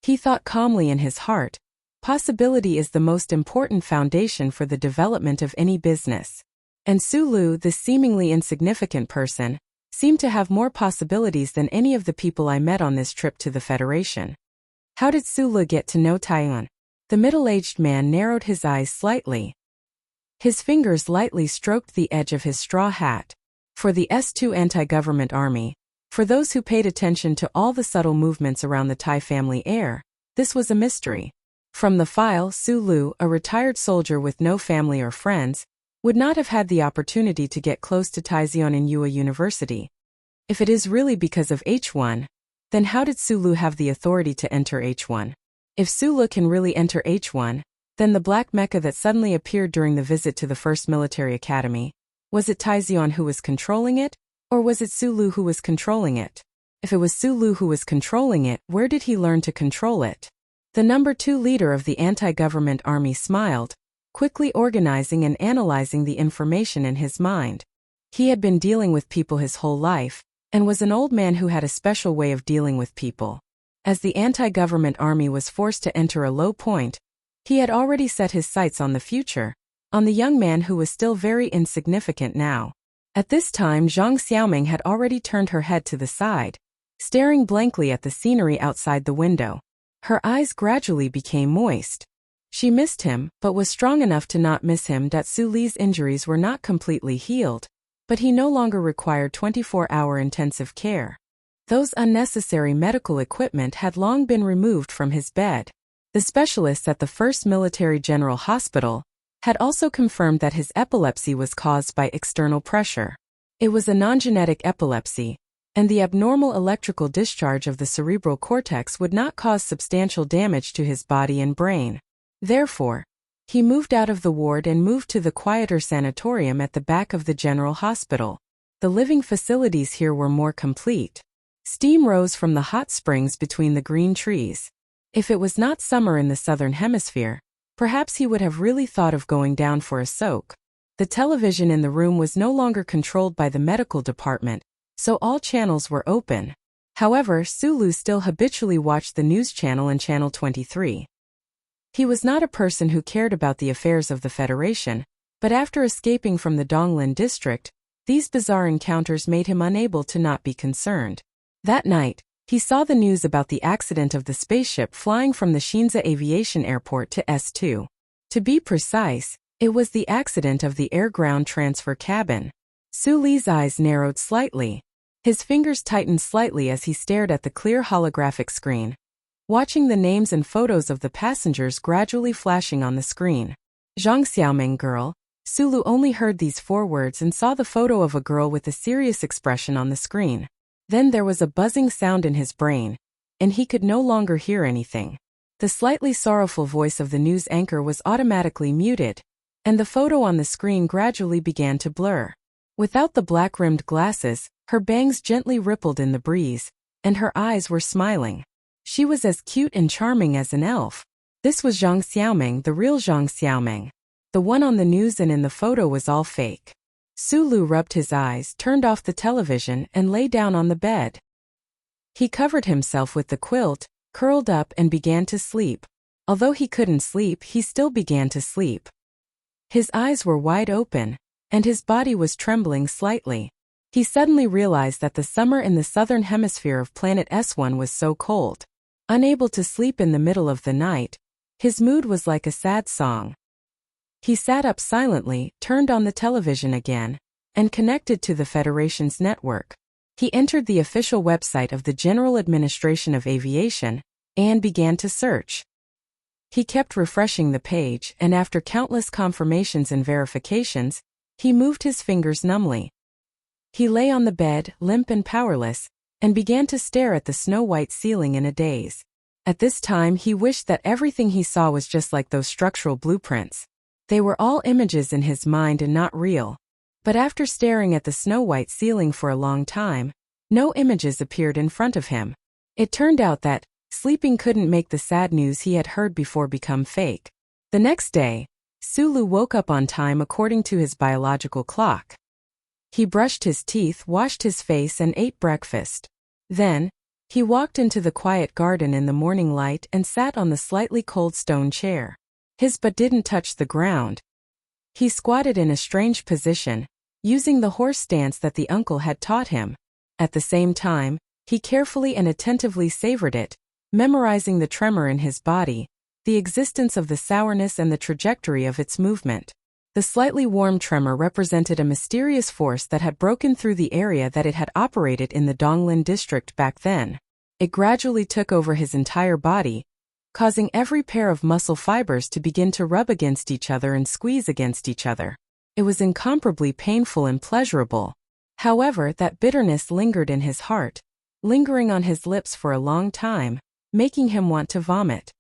He thought calmly in his heart, possibility is the most important foundation for the development of any business. And Su Lu, this seemingly insignificant person, seemed to have more possibilities than any of the people I met on this trip to the Federation. How did Su Lu get to know Taiyuan? The middle-aged man narrowed his eyes slightly. His fingers lightly stroked the edge of his straw hat. For the S2 anti-government army, for those who paid attention to all the subtle movements around the Tai family heir, this was a mystery. From the file, Su Lu, a retired soldier with no family or friends, would not have had the opportunity to get close to Taizion in Yue University. If it is really because of H1, then how did Sulu have the authority to enter H1? If Sulu can really enter H1, then the black mecha that suddenly appeared during the visit to the first military academy, was it Taizion who was controlling it, or was it Sulu who was controlling it? If it was Sulu who was controlling it, where did he learn to control it? The number 2 leader of the anti-government army smiled, quickly organizing and analyzing the information in his mind. He had been dealing with people his whole life, and was an old man who had a special way of dealing with people. As the anti-government army was forced to enter a low point, he had already set his sights on the future, on the young man who was still very insignificant now. At this time Zhang Xiaoming had already turned her head to the side, staring blankly at the scenery outside the window. Her eyes gradually became moist. She missed him, but was strong enough to not miss him that Su Li's injuries were not completely healed, but he no longer required 24-hour intensive care. Those unnecessary medical equipment had long been removed from his bed. The specialists at the First Military General Hospital had also confirmed that his epilepsy was caused by external pressure. It was a non-genetic epilepsy, and the abnormal electrical discharge of the cerebral cortex would not cause substantial damage to his body and brain. Therefore, he moved out of the ward and moved to the quieter sanatorium at the back of the general hospital. The living facilities here were more complete. Steam rose from the hot springs between the green trees. If it was not summer in the southern hemisphere, perhaps he would have really thought of going down for a soak. The television in the room was no longer controlled by the medical department, so all channels were open. However, Sulu still habitually watched the news channel and Channel 23. He was not a person who cared about the affairs of the Federation, but after escaping from the Donglin district, these bizarre encounters made him unable to not be concerned. That night, he saw the news about the accident of the spaceship flying from the Shinza Aviation Airport to S2. To be precise, it was the accident of the air-ground transfer cabin. Su Li's eyes narrowed slightly. His fingers tightened slightly as he stared at the clear holographic screen, watching the names and photos of the passengers gradually flashing on the screen. Zhang Xiaoming girl. Sulu only heard these 4 words and saw the photo of a girl with a serious expression on the screen. Then there was a buzzing sound in his brain, and he could no longer hear anything. The slightly sorrowful voice of the news anchor was automatically muted, and the photo on the screen gradually began to blur. Without the black-rimmed glasses, her bangs gently rippled in the breeze, and her eyes were smiling. She was as cute and charming as an elf. This was Zhang Xiaoming, the real Zhang Xiaoming. The one on the news and in the photo was all fake. Sulu rubbed his eyes, turned off the television, and lay down on the bed. He covered himself with the quilt, curled up and began to sleep. Although he couldn't sleep, he still began to sleep. His eyes were wide open, and his body was trembling slightly. He suddenly realized that the summer in the southern hemisphere of planet S1 was so cold. Unable to sleep in the middle of the night, his mood was like a sad song. He sat up silently, turned on the television again, and connected to the Federation's network. He entered the official website of the General Administration of Aviation, and began to search. He kept refreshing the page, and after countless confirmations and verifications, he moved his fingers numbly. He lay on the bed, limp and powerless, and began to stare at the snow-white ceiling in a daze. At this time he wished that everything he saw was just like those structural blueprints. They were all images in his mind and not real. But after staring at the snow-white ceiling for a long time, no images appeared in front of him. It turned out that sleeping couldn't make the sad news he had heard before become fake. The next day, Sulu woke up on time according to his biological clock. He brushed his teeth, washed his face, and ate breakfast. Then, he walked into the quiet garden in the morning light and sat on the slightly cold stone chair. His butt didn't touch the ground. He squatted in a strange position, using the horse stance that the uncle had taught him. At the same time, he carefully and attentively savored it, memorizing the tremor in his body, the existence of the sourness and the trajectory of its movement. The slightly warm tremor represented a mysterious force that had broken through the area that it had operated in the Donglin district back then. It gradually took over his entire body, causing every pair of muscle fibers to begin to rub against each other and squeeze against each other. It was incomparably painful and pleasurable. However, that bitterness lingered in his heart, lingering on his lips for a long time, making him want to vomit.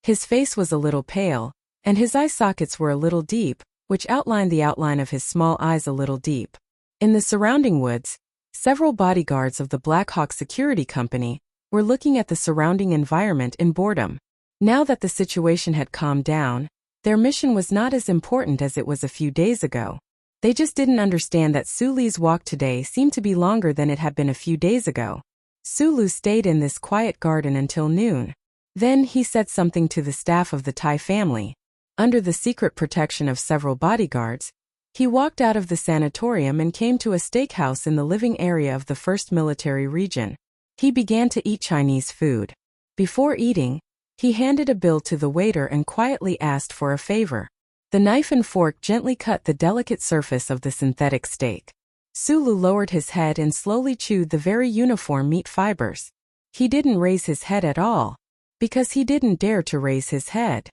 His face was a little pale, and his eye sockets were a little deep, which outlined the outline of his small eyes a little deep. In the surrounding woods, several bodyguards of the Black Hawk Security Company were looking at the surrounding environment in boredom. Now that the situation had calmed down, their mission was not as important as it was a few days ago. They just didn't understand that Su Li's walk today seemed to be longer than it had been a few days ago. Su Lu stayed in this quiet garden until noon. Then he said something to the staff of the Tai family. Under the secret protection of several bodyguards, he walked out of the sanatorium and came to a steakhouse in the living area of the 1st Military Region. He began to eat Chinese food. Before eating, he handed a bill to the waiter and quietly asked for a favor. The knife and fork gently cut the delicate surface of the synthetic steak. Su Lu lowered his head and slowly chewed the very uniform meat fibers. He didn't raise his head at all, because he didn't dare to raise his head.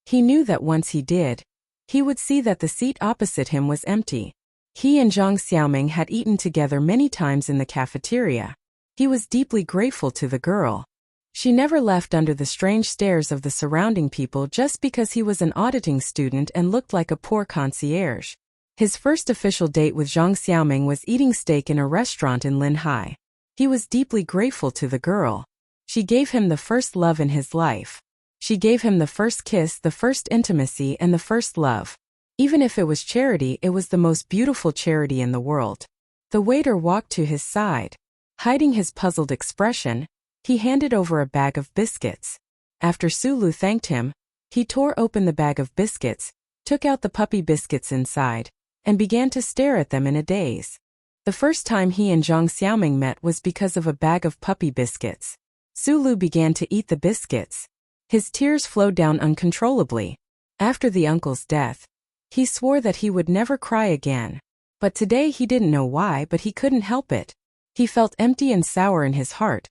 He knew that once he did, he would see that the seat opposite him was empty. He and Zhang Xiaoming had eaten together many times in the cafeteria. He was deeply grateful to the girl. She never left under the strange stares of the surrounding people just because he was an auditing student and looked like a poor concierge. His first official date with Zhang Xiaoming was eating steak in a restaurant in Linhai. He was deeply grateful to the girl. She gave him the first love in his life. She gave him the first kiss, the first intimacy, and the first love. Even if it was charity, it was the most beautiful charity in the world. The waiter walked to his side. Hiding his puzzled expression, he handed over a bag of biscuits. After Su Lu thanked him, he tore open the bag of biscuits, took out the puppy biscuits inside, and began to stare at them in a daze. The first time he and Zhang Xiaoming met was because of a bag of puppy biscuits. Su Lu began to eat the biscuits. His tears flowed down uncontrollably. After the uncle's death, he swore that he would never cry again. But today he didn't know why, but he couldn't help it. He felt empty and sour in his heart,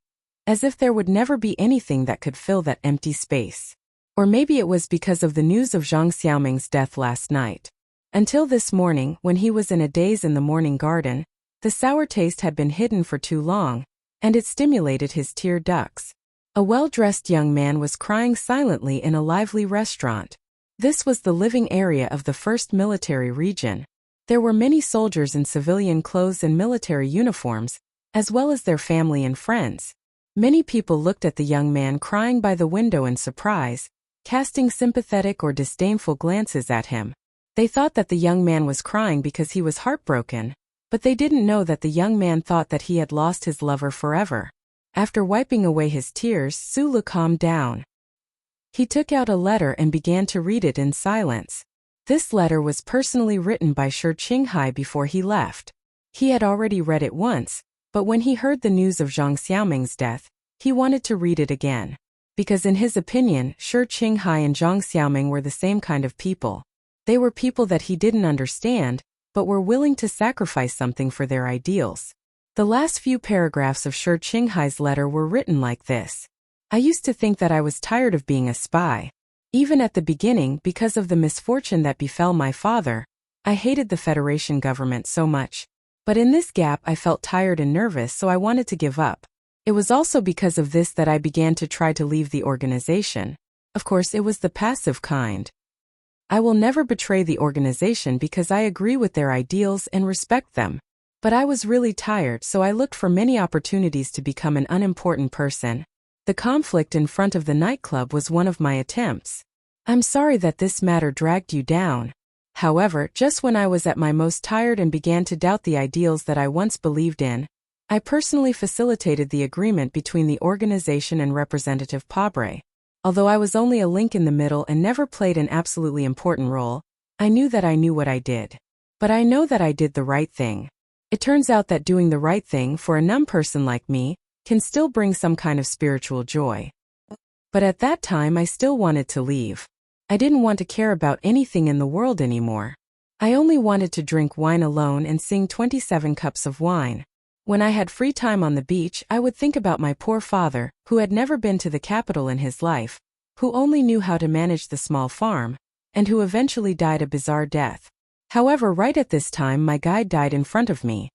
as if there would never be anything that could fill that empty space. Or maybe it was because of the news of Zhang Xiaoming's death last night. Until this morning, when he was in a daze in the morning garden, the sour taste had been hidden for too long, and it stimulated his tear ducts. A well-dressed young man was crying silently in a lively restaurant. This was the living area of the 1st Military Region. There were many soldiers in civilian clothes and military uniforms, as well as their family and friends. Many people looked at the young man crying by the window in surprise, casting sympathetic or disdainful glances at him. They thought that the young man was crying because he was heartbroken, but they didn't know that the young man thought that he had lost his lover forever. After wiping away his tears, Su Lu calmed down. He took out a letter and began to read it in silence. This letter was personally written by Shi Qinghai before he left. He had already read it once, but when he heard the news of Zhang Xiaoming's death, he wanted to read it again. Because in his opinion, Shi Qinghai and Zhang Xiaoming were the same kind of people. They were people that he didn't understand, but were willing to sacrifice something for their ideals. The last few paragraphs of Shi Qinghai's letter were written like this. I used to think that I was tired of being a spy. Even at the beginning, because of the misfortune that befell my father, I hated the Federation government so much. But in this gap I felt tired and nervous, so I wanted to give up. It was also because of this that I began to try to leave the organization. Of course, it was the passive kind. I will never betray the organization because I agree with their ideals and respect them. But I was really tired, so I looked for many opportunities to become an unimportant person. The conflict in front of the nightclub was one of my attempts. I'm sorry that this matter dragged you down. However, just when I was at my most tired and began to doubt the ideals that I once believed in, I personally facilitated the agreement between the organization and Representative Pabre. Although I was only a link in the middle and never played an absolutely important role, I knew that I knew what I did. But I know that I did the right thing. It turns out that doing the right thing for a numb person like me can still bring some kind of spiritual joy. But at that time I still wanted to leave. I didn't want to care about anything in the world anymore. I only wanted to drink wine alone and sing 27 cups of wine. When I had free time on the beach, I would think about my poor father, who had never been to the capital in his life, who only knew how to manage the small farm, and who eventually died a bizarre death. However, right at this time my guide died in front of me.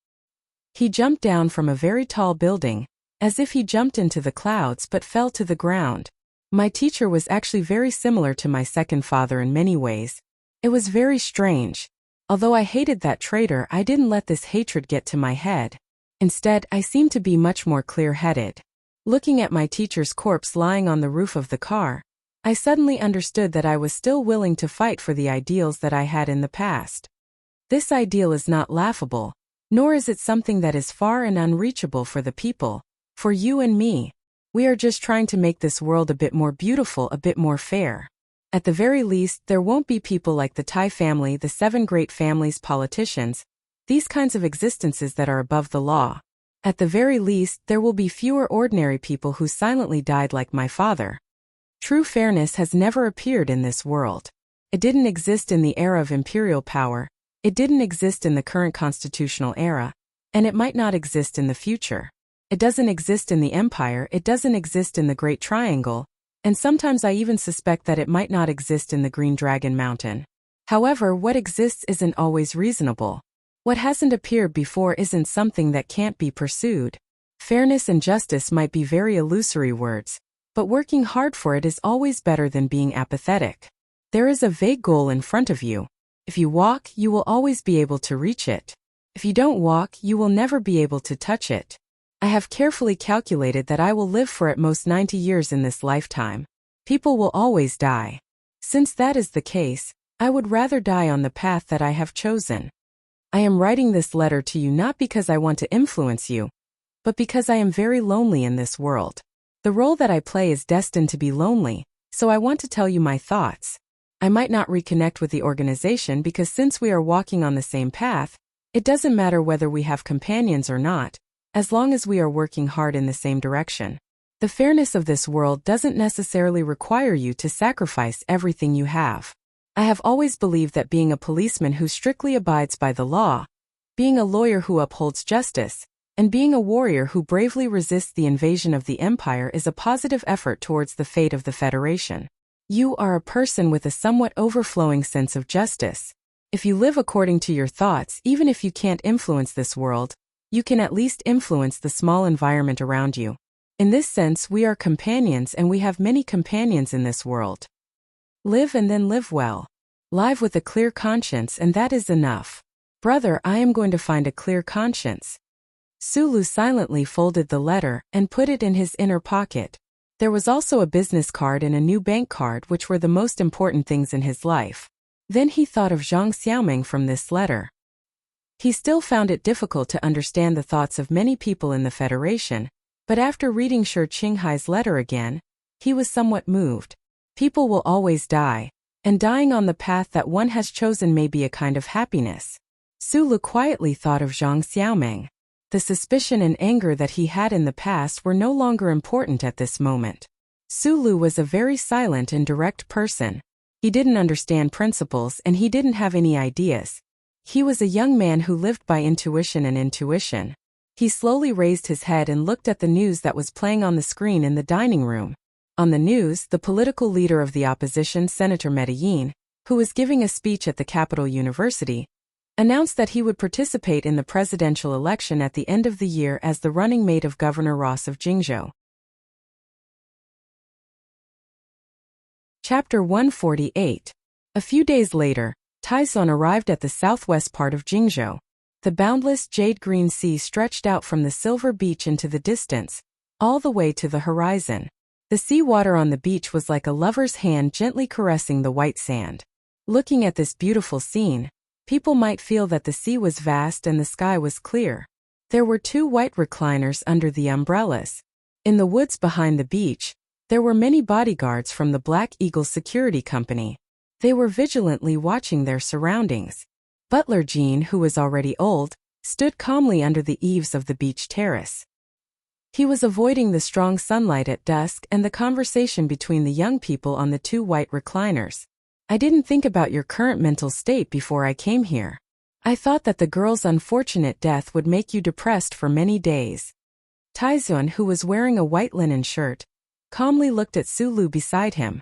He jumped down from a very tall building, as if he jumped into the clouds but fell to the ground. My teacher was actually very similar to my second father in many ways. It was very strange. Although I hated that traitor, I didn't let this hatred get to my head. Instead, I seemed to be much more clear-headed. Looking at my teacher's corpse lying on the roof of the car, I suddenly understood that I was still willing to fight for the ideals that I had in the past. This ideal is not laughable, nor is it something that is far and unreachable for the people, for you and me. We are just trying to make this world a bit more beautiful, a bit more fair. At the very least, there won't be people like the Tai family, the 7 great families, politicians, these kinds of existences that are above the law. At the very least, there will be fewer ordinary people who silently died like my father. True fairness has never appeared in this world. It didn't exist in the era of imperial power, it didn't exist in the current constitutional era, and it might not exist in the future. It doesn't exist in the empire, it doesn't exist in the Great Triangle, and sometimes I even suspect that it might not exist in the Green Dragon Mountain. However, what exists isn't always reasonable. What hasn't appeared before isn't something that can't be pursued. Fairness and justice might be very illusory words, but working hard for it is always better than being apathetic. There is a vague goal in front of you. If you walk, you will always be able to reach it. If you don't walk, you will never be able to touch it. I have carefully calculated that I will live for at most 90 years in this lifetime. People will always die. Since that is the case, I would rather die on the path that I have chosen. I am writing this letter to you not because I want to influence you, but because I am very lonely in this world. The role that I play is destined to be lonely, so I want to tell you my thoughts. I might not reconnect with the organization because since we are walking on the same path, it doesn't matter whether we have companions or not, as long as we are working hard in the same direction. The fairness of this world doesn't necessarily require you to sacrifice everything you have. I have always believed that being a policeman who strictly abides by the law, being a lawyer who upholds justice, and being a warrior who bravely resists the invasion of the empire is a positive effort towards the fate of the Federation. You are a person with a somewhat overflowing sense of justice. If you live according to your thoughts, even if you can't influence this world, you can at least influence the small environment around you. In this sense, we are companions and we have many companions in this world. Live and then live well. Live with a clear conscience, and that is enough. Brother, I am going to find a clear conscience. Sulu silently folded the letter and put it in his inner pocket. There was also a business card and a new bank card, which were the most important things in his life. Then he thought of Zhang Xiaoming from this letter. He still found it difficult to understand the thoughts of many people in the Federation, but after reading Shi Qinghai's letter again, he was somewhat moved. People will always die, and dying on the path that one has chosen may be a kind of happiness. Sulu quietly thought of Zhang Xiaoming. The suspicion and anger that he had in the past were no longer important at this moment. Sulu was a very silent and direct person. He didn't understand principles and he didn't have any ideas. He was a young man who lived by intuition and intuition. He slowly raised his head and looked at the news that was playing on the screen in the dining room. On the news, the political leader of the opposition, Senator Medellin, who was giving a speech at the Capital University, announced that he would participate in the presidential election at the end of the year as the running mate of Governor Ross of Jingzhou. Chapter 148. A few days later, Taizong arrived at the southwest part of Jingzhou. The boundless jade-green sea stretched out from the silver beach into the distance, all the way to the horizon. The sea water on the beach was like a lover's hand gently caressing the white sand. Looking at this beautiful scene, people might feel that the sea was vast and the sky was clear. There were 2 white recliners under the umbrellas. In the woods behind the beach, there were many bodyguards from the Black Eagle Security Company. They were vigilantly watching their surroundings. Butler Jean, who was already old, stood calmly under the eaves of the beach terrace. He was avoiding the strong sunlight at dusk and the conversation between the young people on the 2 white recliners. I didn't think about your current mental state before I came here. I thought that the girl's unfortunate death would make you depressed for many days. Taizong, who was wearing a white linen shirt, calmly looked at Sulu beside him.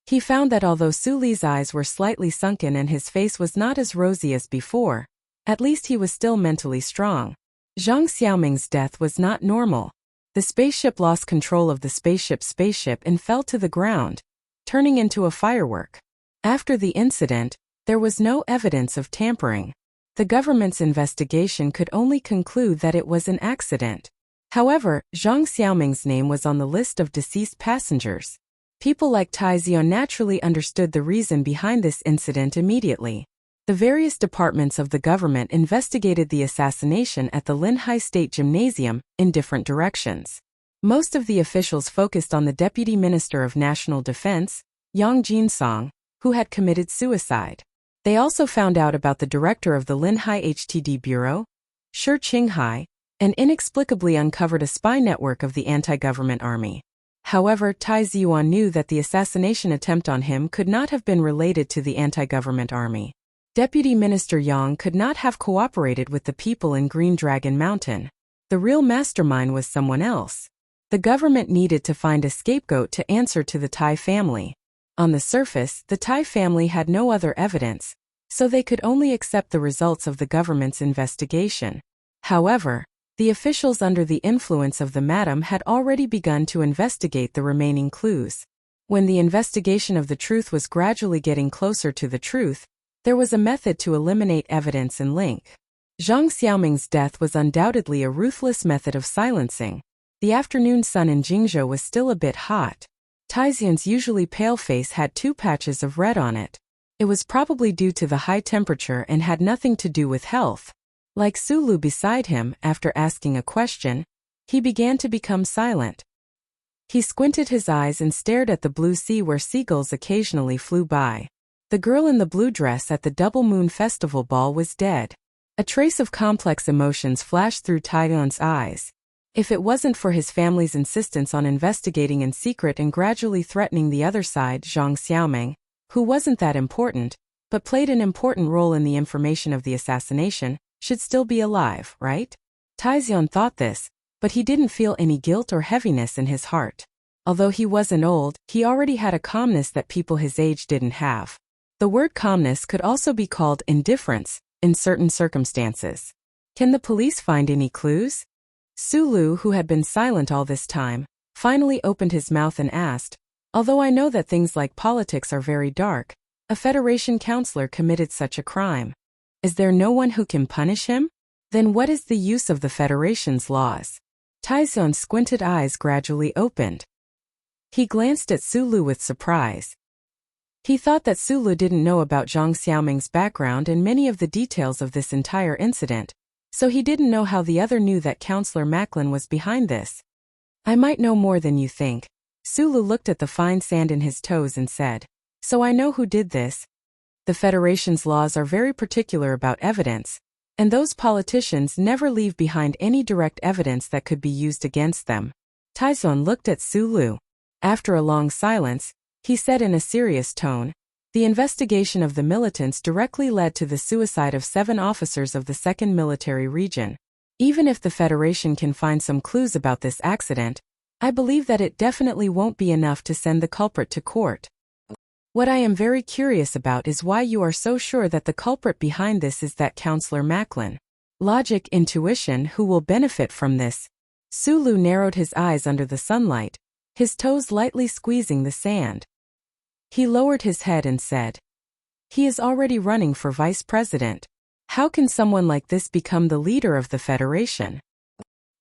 He found that although Sulu's eyes were slightly sunken and his face was not as rosy as before, at least he was still mentally strong. Zhang Xiaoming's death was not normal. The spaceship lost control of the spaceship and fell to the ground, turning into a firework. After the incident, there was no evidence of tampering. The government's investigation could only conclude that it was an accident. However, Zhang Xiaoming's name was on the list of deceased passengers. People like Tai Zion naturally understood the reason behind this incident immediately. The various departments of the government investigated the assassination at the Linhai State Gymnasium in different directions. Most of the officials focused on the Deputy Minister of National Defense, Yang Jinsong, who had committed suicide. They also found out about the director of the Linhai HTD Bureau, Shi Qinghai, and inexplicably uncovered a spy network of the anti-government army. However, Tai Ziyuan knew that the assassination attempt on him could not have been related to the anti-government army. Deputy Minister Yang could not have cooperated with the people in Green Dragon Mountain. The real mastermind was someone else. The government needed to find a scapegoat to answer to the Tai family. On the surface, the Tai family had no other evidence, so they could only accept the results of the government's investigation. However, the officials under the influence of the madam had already begun to investigate the remaining clues. When the investigation of the truth was gradually getting closer to the truth, there was a method to eliminate evidence and link. Zhang Xiaoming's death was undoubtedly a ruthless method of silencing. The afternoon sun in Jingzhou was still a bit hot. Taixian's usually pale face had 2 patches of red on it. It was probably due to the high temperature and had nothing to do with health. Like Sulu beside him, after asking a question, he began to become silent. He squinted his eyes and stared at the blue sea where seagulls occasionally flew by. The girl in the blue dress at the Double Moon Festival ball was dead. A trace of complex emotions flashed through Taiyuan's eyes. If it wasn't for his family's insistence on investigating in secret and gradually threatening the other side, Zhang Xiaoming, who wasn't that important, but played an important role in the information of the assassination, should still be alive, right? Taixian thought this, but he didn't feel any guilt or heaviness in his heart. Although he wasn't old, he already had a calmness that people his age didn't have. The word calmness could also be called indifference, in certain circumstances. Can the police find any clues? Sulu, who had been silent all this time, finally opened his mouth and asked, although I know that things like politics are very dark, a Federation councillor committed such a crime. Is there no one who can punish him? Then what is the use of the Federation's laws? Taizon's squinted eyes gradually opened. He glanced at Sulu with surprise. He thought that Sulu didn't know about Zhang Xiaoming's background and many of the details of this entire incident, so he didn't know how the other knew that Councillor Macklin was behind this. I might know more than you think. Sulu looked at the fine sand in his toes and said, so I know who did this. The Federation's laws are very particular about evidence, and those politicians never leave behind any direct evidence that could be used against them. Taizon looked at Sulu. After a long silence, he said in a serious tone, the investigation of the militants directly led to the suicide of 7 officers of the 2nd Military Region. Even if the Federation can find some clues about this accident, I believe that it definitely won't be enough to send the culprit to court. What I am very curious about is why you are so sure that the culprit behind this is that Councillor Macklin. Logic, intuition, who will benefit from this? Sulu narrowed his eyes under the sunlight, his toes lightly squeezing the sand. He lowered his head and said, he is already running for vice president. How can someone like this become the leader of the Federation?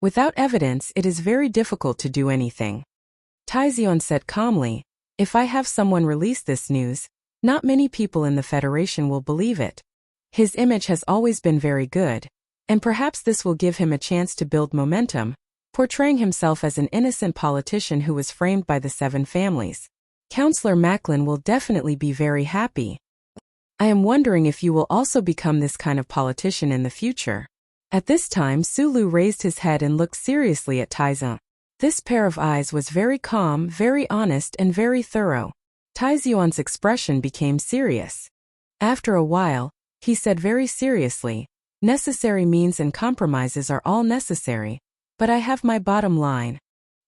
Without evidence, it is very difficult to do anything. Taizion said calmly, if I have someone release this news, not many people in the Federation will believe it. His image has always been very good, and perhaps this will give him a chance to build momentum, portraying himself as an innocent politician who was framed by the 7 families. Councillor Macklin will definitely be very happy. I am wondering if you will also become this kind of politician in the future. At this time, Sulu raised his head and looked seriously at Taizan. This pair of eyes was very calm, very honest, and very thorough. Taizion's expression became serious. After a while, he said very seriously, necessary means and compromises are all necessary, but I have my bottom line.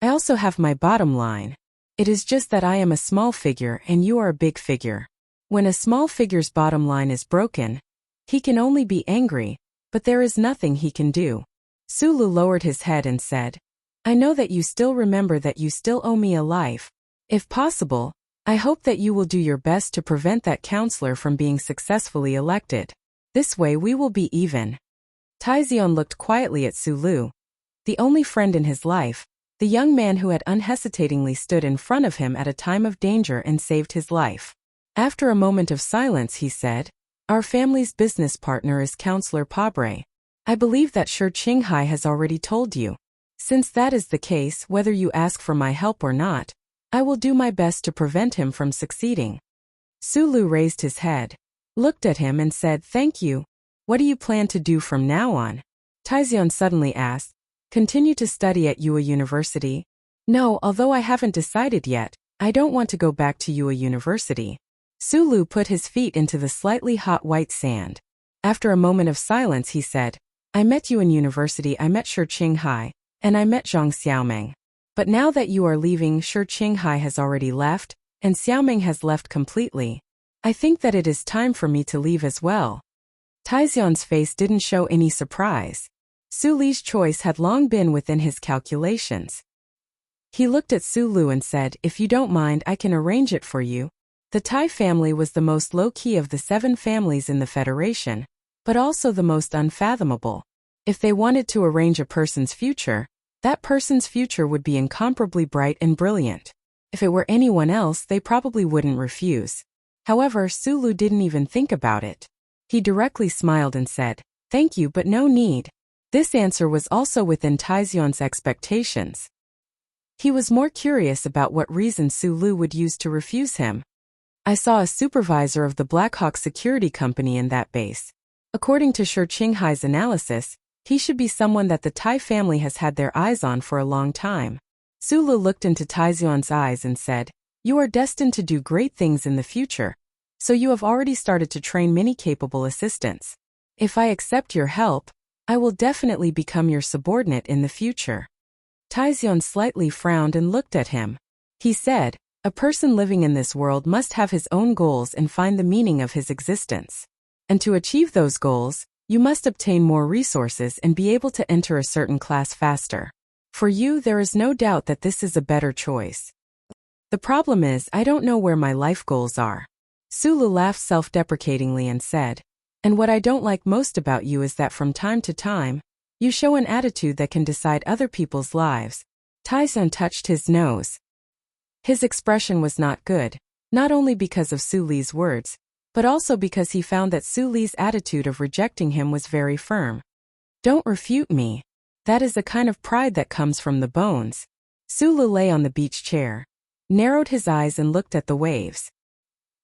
I also have my bottom line. It is just that I am a small figure and you are a big figure. When a small figure's bottom line is broken, he can only be angry, but there is nothing he can do. Sulu lowered his head and said, I know that you still remember that you still owe me a life. If possible, I hope that you will do your best to prevent that counselor from being successfully elected. This way we will be even. Taizion looked quietly at Sulu, the only friend in his life, the young man who had unhesitatingly stood in front of him at a time of danger and saved his life. After a moment of silence he said, Our family's business partner is Counselor Pabre. I believe that Shi Qinghai has already told you. Since that is the case, whether you ask for my help or not, I will do my best to prevent him from succeeding. Sulu raised his head, looked at him and said, Thank you. What do you plan to do from now on? Taizion suddenly asked, Continue to study at Yue University? No, although I haven't decided yet, I don't want to go back to Yue University. Sulu put his feet into the slightly hot white sand. After a moment of silence he said, I met you in university, I met Shi Qinghai, and I met Zhang Xiaoming. But now that you are leaving, Shi Qinghai has already left, and Xiaoming has left completely. I think that it is time for me to leave as well. Taizion's face didn't show any surprise. Suli's choice had long been within his calculations. He looked at Sulu and said, If you don't mind, I can arrange it for you. The Tai family was the most low-key of the 7 families in the Federation, but also the most unfathomable. If they wanted to arrange a person's future, that person's future would be incomparably bright and brilliant. If it were anyone else, they probably wouldn't refuse. However, Sulu didn't even think about it. He directly smiled and said, Thank you, but no need. This answer was also within Taizion's expectations. He was more curious about what reason Sulu would use to refuse him. I saw a supervisor of the Blackhawk security company in that base. According to Shi Qinghai's analysis, he should be someone that the Tai family has had their eyes on for a long time. Sulu looked into Taizion's eyes and said, You are destined to do great things in the future. So you have already started to train many capable assistants. If I accept your help, I will definitely become your subordinate in the future. Taizion slightly frowned and looked at him. He said, A person living in this world must have his own goals and find the meaning of his existence. And to achieve those goals, you must obtain more resources and be able to enter a certain class faster. For you, there is no doubt that this is a better choice. The problem is, I don't know where my life goals are. Sulu laughed self-deprecatingly and said, And what I don't like most about you is that from time to time, you show an attitude that can decide other people's lives. Taizon touched his nose. His expression was not good, not only because of Suli's words, but also because he found that Suli's attitude of rejecting him was very firm. Don't refute me. That is a kind of pride that comes from the bones. Sulu lay on the beach chair, narrowed his eyes and looked at the waves.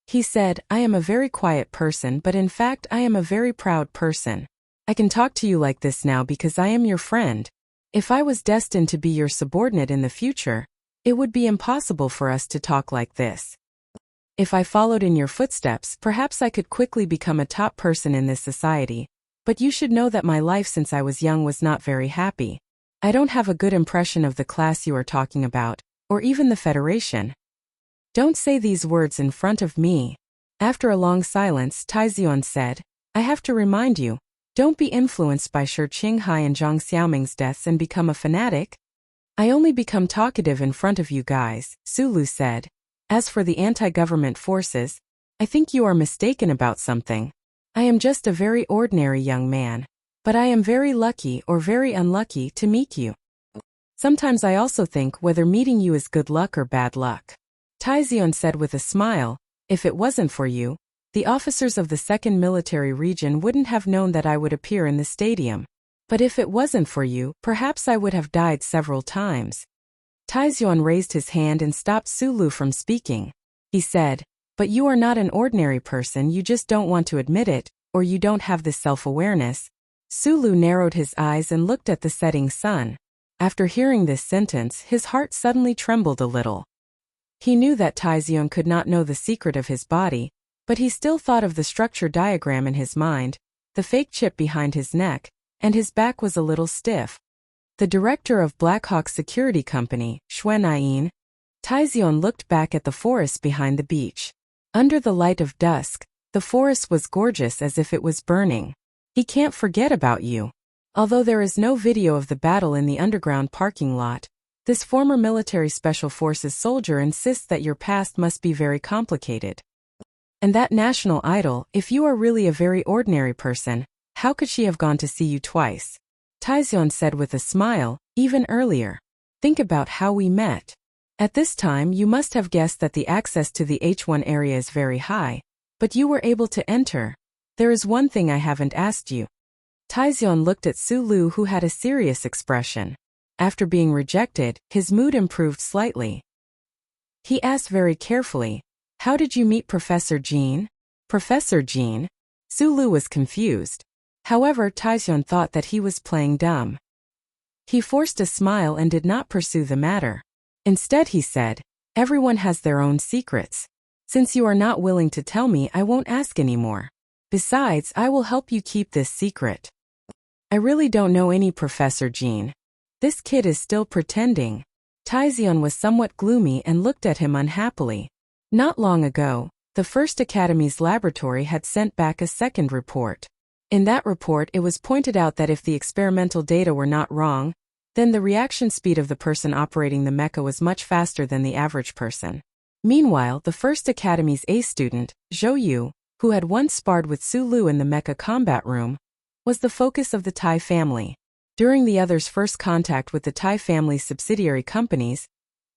He said, I am a very quiet person, but in fact I am a very proud person. I can talk to you like this now because I am your friend. If I was destined to be your subordinate in the future, it would be impossible for us to talk like this. If I followed in your footsteps, perhaps I could quickly become a top person in this society, but you should know that my life since I was young was not very happy. I don't have a good impression of the class you are talking about, or even the Federation. Don't say these words in front of me. After a long silence, Taizion said, I have to remind you, don't be influenced by Shi Qinghai and Zhang Xiaoming's deaths and become a fanatic. I only become talkative in front of you guys, Sulu said. As for the anti-government forces, I think you are mistaken about something. I am just a very ordinary young man, but I am very lucky or very unlucky to meet you. Sometimes I also think whether meeting you is good luck or bad luck. Taizion said with a smile, If it wasn't for you, the officers of the 2nd Military Region wouldn't have known that I would appear in the stadium. But if it wasn't for you, perhaps I would have died several times. Taizion raised his hand and stopped Sulu from speaking. He said, But you are not an ordinary person, you just don't want to admit it, or you don't have this self-awareness. Sulu narrowed his eyes and looked at the setting sun. After hearing this sentence, his heart suddenly trembled a little. He knew that Taizion could not know the secret of his body, but he still thought of the structure diagram in his mind, the fake chip behind his neck, and his back was a little stiff. The director of Blackhawk Security Company, Xuan. Taizion looked back at the forest behind the beach. Under the light of dusk, the forest was gorgeous as if it was burning. He can't forget about you. Although there is no video of the battle in the underground parking lot, this former military special forces soldier insists that your past must be very complicated. And that national idol, if you are really a very ordinary person, how could she have gone to see you twice? Taizion said with a smile, even earlier. Think about how we met. At this time you must have guessed that the access to the H1 area is very high, but you were able to enter. There is one thing I haven't asked you. Taizion looked at Sulu, who had a serious expression. After being rejected, his mood improved slightly. He asked very carefully, "How did you meet Professor Jean?" Professor Jean? Sulu was confused. However, Taizion thought that he was playing dumb. He forced a smile and did not pursue the matter. Instead he said, "Everyone has their own secrets. Since you are not willing to tell me, I won't ask anymore. Besides, I will help you keep this secret. I really don't know any Professor Jean. This kid is still pretending." Taizion was somewhat gloomy and looked at him unhappily. Not long ago, the First Academy's laboratory had sent back a second report. In that report it was pointed out that if the experimental data were not wrong, then the reaction speed of the person operating the mecha was much faster than the average person. Meanwhile, the First Academy's A student, Zhou Yu, who had once sparred with Sulu in the mecha combat room, was the focus of the Tai family. During the other's first contact with the Tai family's subsidiary companies,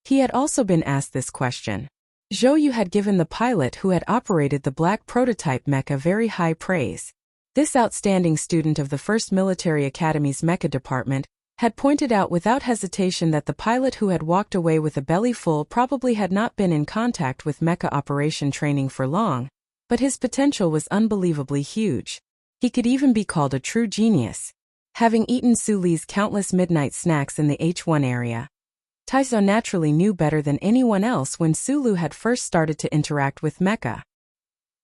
he had also been asked this question. Zhou Yu had given the pilot who had operated the black prototype mecha very high praise. This outstanding student of the First Military Academy's mecha department had pointed out without hesitation that the pilot who had walked away with a belly full probably had not been in contact with mecha operation training for long, but his potential was unbelievably huge. He could even be called a true genius. Having eaten Su Li's countless midnight snacks in the H1 area, Taizo naturally knew better than anyone else when Sulu had first started to interact with mecha.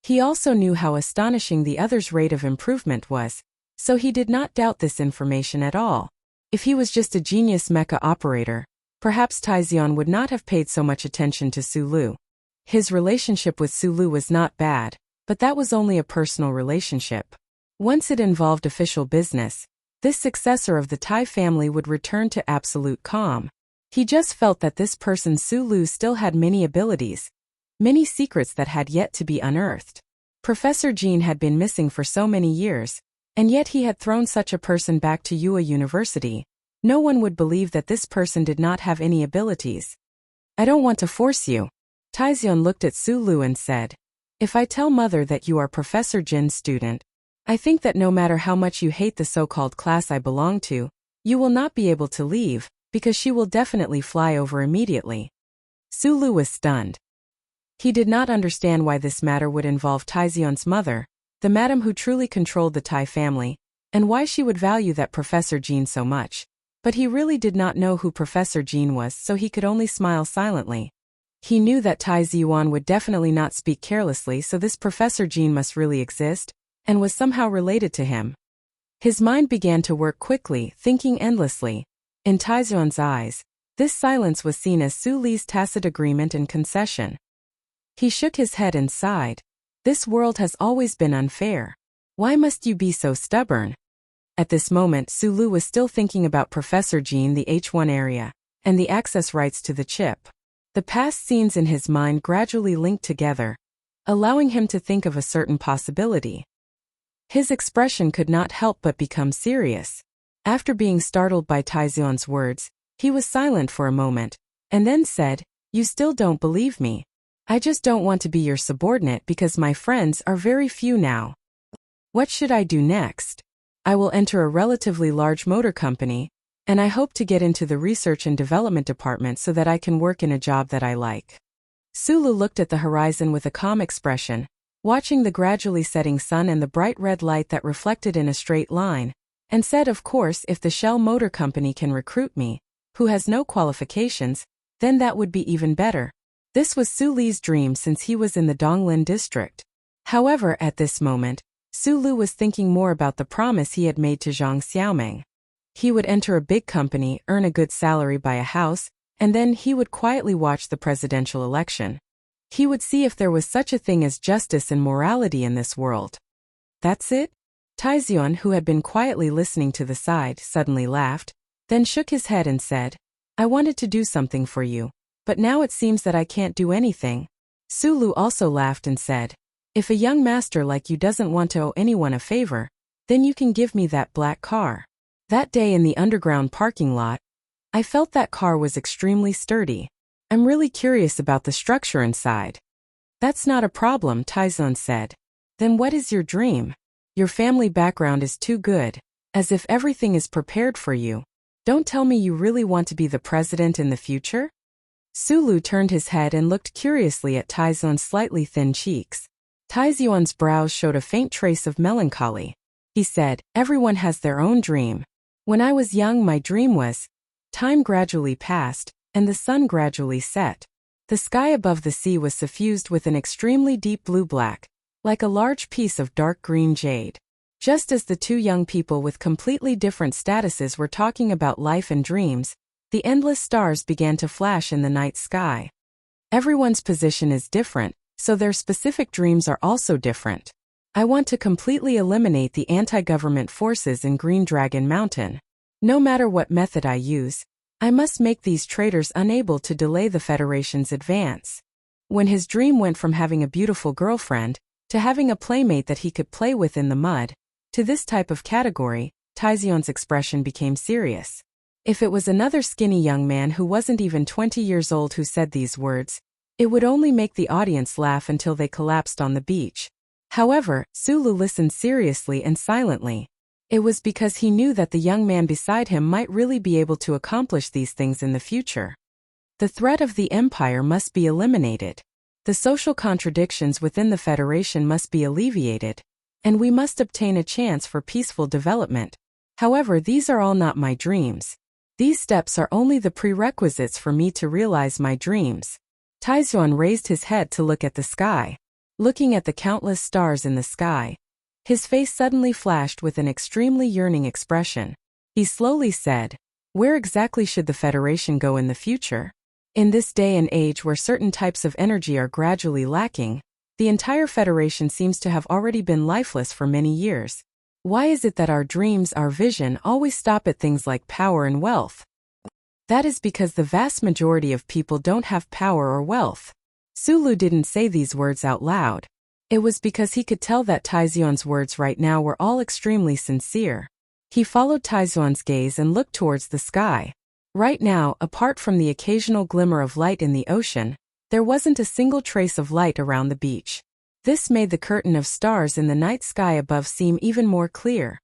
He also knew how astonishing the other's rate of improvement was, so he did not doubt this information at all. If he was just a genius mecha operator, perhaps Taizion would not have paid so much attention to Sulu. His relationship with Sulu was not bad, but that was only a personal relationship. Once it involved official business, this successor of the Tai family would return to absolute calm. He just felt that this person Sulu still had many abilities, many secrets that had yet to be unearthed. Professor Jean had been missing for so many years, and yet he had thrown such a person back to Yua University. No one would believe that this person did not have any abilities. "I don't want to force you." Taizion looked at Sulu and said, "If I tell mother that you are Professor Jin's student, I think that no matter how much you hate the so-called class I belong to, you will not be able to leave, because she will definitely fly over immediately." Sulu was stunned. He did not understand why this matter would involve Taizion's mother, the madam who truly controlled the Tai family, and why she would value that Professor Jean so much. But he really did not know who Professor Jean was, so he could only smile silently. He knew that Tai Ziyuan would definitely not speak carelessly, so this Professor Jean must really exist, and was somehow related to him. His mind began to work quickly, thinking endlessly. In Taizion's eyes, this silence was seen as Su Li's tacit agreement and concession. He shook his head and sighed. This world has always been unfair. Why must you be so stubborn? At this moment, Sulu was still thinking about Professor Jean, the H1 area, and the access rights to the chip. The past scenes in his mind gradually linked together, allowing him to think of a certain possibility. His expression could not help but become serious. After being startled by Taizion's words, he was silent for a moment, and then said, "You still don't believe me. I just don't want to be your subordinate because my friends are very few now. What should I do next? I will enter a relatively large motor company, and I hope to get into the research and development department so that I can work in a job that I like." Sulu looked at the horizon with a calm expression, watching the gradually setting sun and the bright red light that reflected in a straight line, and said, "Of course, if the Shell Motor Company can recruit me, who has no qualifications, then that would be even better." This was Su Li's dream since he was in the Donglin district. However, at this moment, Sulu was thinking more about the promise he had made to Zhang Xiaomeng. He would enter a big company, earn a good salary, buy a house, and then he would quietly watch the presidential election. He would see if there was such a thing as justice and morality in this world. That's it? Taizion, who had been quietly listening to the side, suddenly laughed, then shook his head and said, I wanted to do something for you, but now it seems that I can't do anything. Sulu also laughed and said, if a young master like you doesn't want to owe anyone a favor, then you can give me that black car. That day in the underground parking lot, I felt that car was extremely sturdy. I'm really curious about the structure inside. That's not a problem, Taizion said. Then what is your dream? Your family background is too good, as if everything is prepared for you. Don't tell me you really want to be the president in the future? Sulu turned his head and looked curiously at Taizion's slightly thin cheeks. Taizion's brows showed a faint trace of melancholy. He said, everyone has their own dream. When I was young, my dream was, time gradually passed, and the sun gradually set. The sky above the sea was suffused with an extremely deep blue-black, like a large piece of dark green jade. Just as the two young people with completely different statuses were talking about life and dreams, the endless stars began to flash in the night sky. Everyone's position is different, so their specific dreams are also different. I want to completely eliminate the anti-government forces in Green Dragon Mountain. No matter what method I use, I must make these traitors unable to delay the Federation's advance. When his dream went from having a beautiful girlfriend, to having a playmate that he could play with in the mud, to this type of category, Taizion's expression became serious. If it was another skinny young man who wasn't even 20 years old who said these words, it would only make the audience laugh until they collapsed on the beach. However, Sulu listened seriously and silently. It was because he knew that the young man beside him might really be able to accomplish these things in the future. The threat of the Empire must be eliminated. The social contradictions within the Federation must be alleviated, and we must obtain a chance for peaceful development. However, these are all not my dreams. These steps are only the prerequisites for me to realize my dreams. Taizion raised his head to look at the sky. Looking at the countless stars in the sky, his face suddenly flashed with an extremely yearning expression. He slowly said, where exactly should the Federation go in the future? In this day and age where certain types of energy are gradually lacking, the entire Federation seems to have already been lifeless for many years. Why is it that our dreams, our vision, always stop at things like power and wealth? That is because the vast majority of people don't have power or wealth. Sulu didn't say these words out loud. It was because he could tell that Taizion's words right now were all extremely sincere. He followed Taizion's gaze and looked towards the sky. Right now, apart from the occasional glimmer of light in the ocean, there wasn't a single trace of light around the beach. This made the curtain of stars in the night sky above seem even more clear.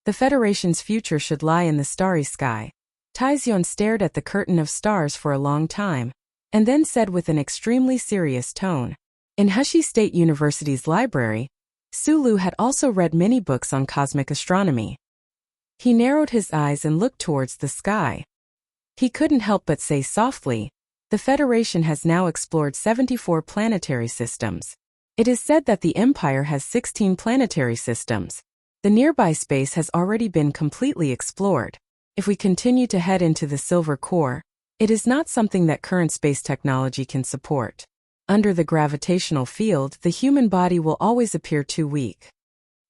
The Federation's future should lie in the starry sky. Taizion stared at the curtain of stars for a long time, and then said with an extremely serious tone. In Hushi State University's library, Sulu had also read many books on cosmic astronomy. He narrowed his eyes and looked towards the sky. He couldn't help but say softly, the Federation has now explored 74 planetary systems. It is said that the Empire has 16 planetary systems. The nearby space has already been completely explored. If we continue to head into the Silver Core, it is not something that current space technology can support. Under the gravitational field, the human body will always appear too weak.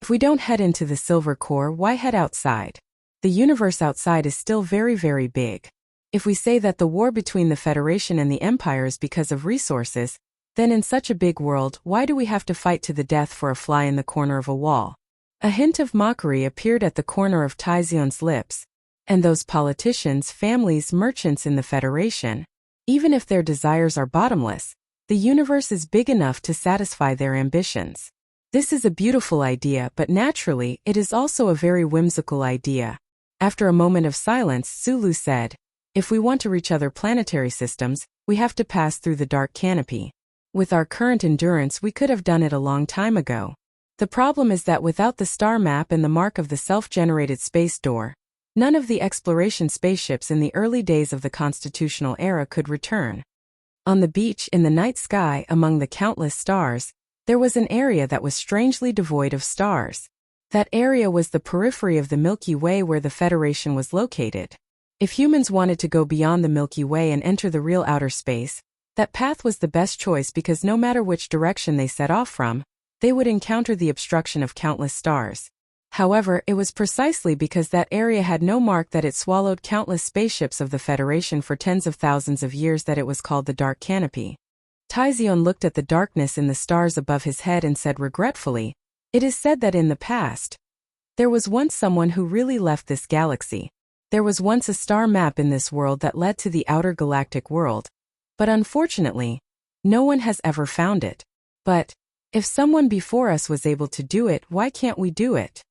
If we don't head into the Silver Core, why head outside? The universe outside is still very, very big. If we say that the war between the Federation and the Empire is because of resources, then in such a big world, why do we have to fight to the death for a fly in the corner of a wall? A hint of mockery appeared at the corner of Taizion's lips. And those politicians, families, merchants in the Federation, even if their desires are bottomless, the universe is big enough to satisfy their ambitions. This is a beautiful idea, but naturally, it is also a very whimsical idea. After a moment of silence, Sulu said, if we want to reach other planetary systems, we have to pass through the dark canopy. With our current endurance, we could have done it a long time ago. The problem is that without the star map and the mark of the self-generated space door, none of the exploration spaceships in the early days of the constitutional era could return. On the beach in the night sky among the countless stars, there was an area that was strangely devoid of stars. That area was the periphery of the Milky Way where the Federation was located. If humans wanted to go beyond the Milky Way and enter the real outer space, that path was the best choice because no matter which direction they set off from, they would encounter the obstruction of countless stars. However, it was precisely because that area had no mark that it swallowed countless spaceships of the Federation for tens of thousands of years that it was called the Dark Canopy. Taizion looked at the darkness in the stars above his head and said regretfully, "It is said that in the past, there was once someone who really left this galaxy. There was once a star map in this world that led to the outer galactic world. But unfortunately, no one has ever found it. But if someone before us was able to do it, why can't we do it?"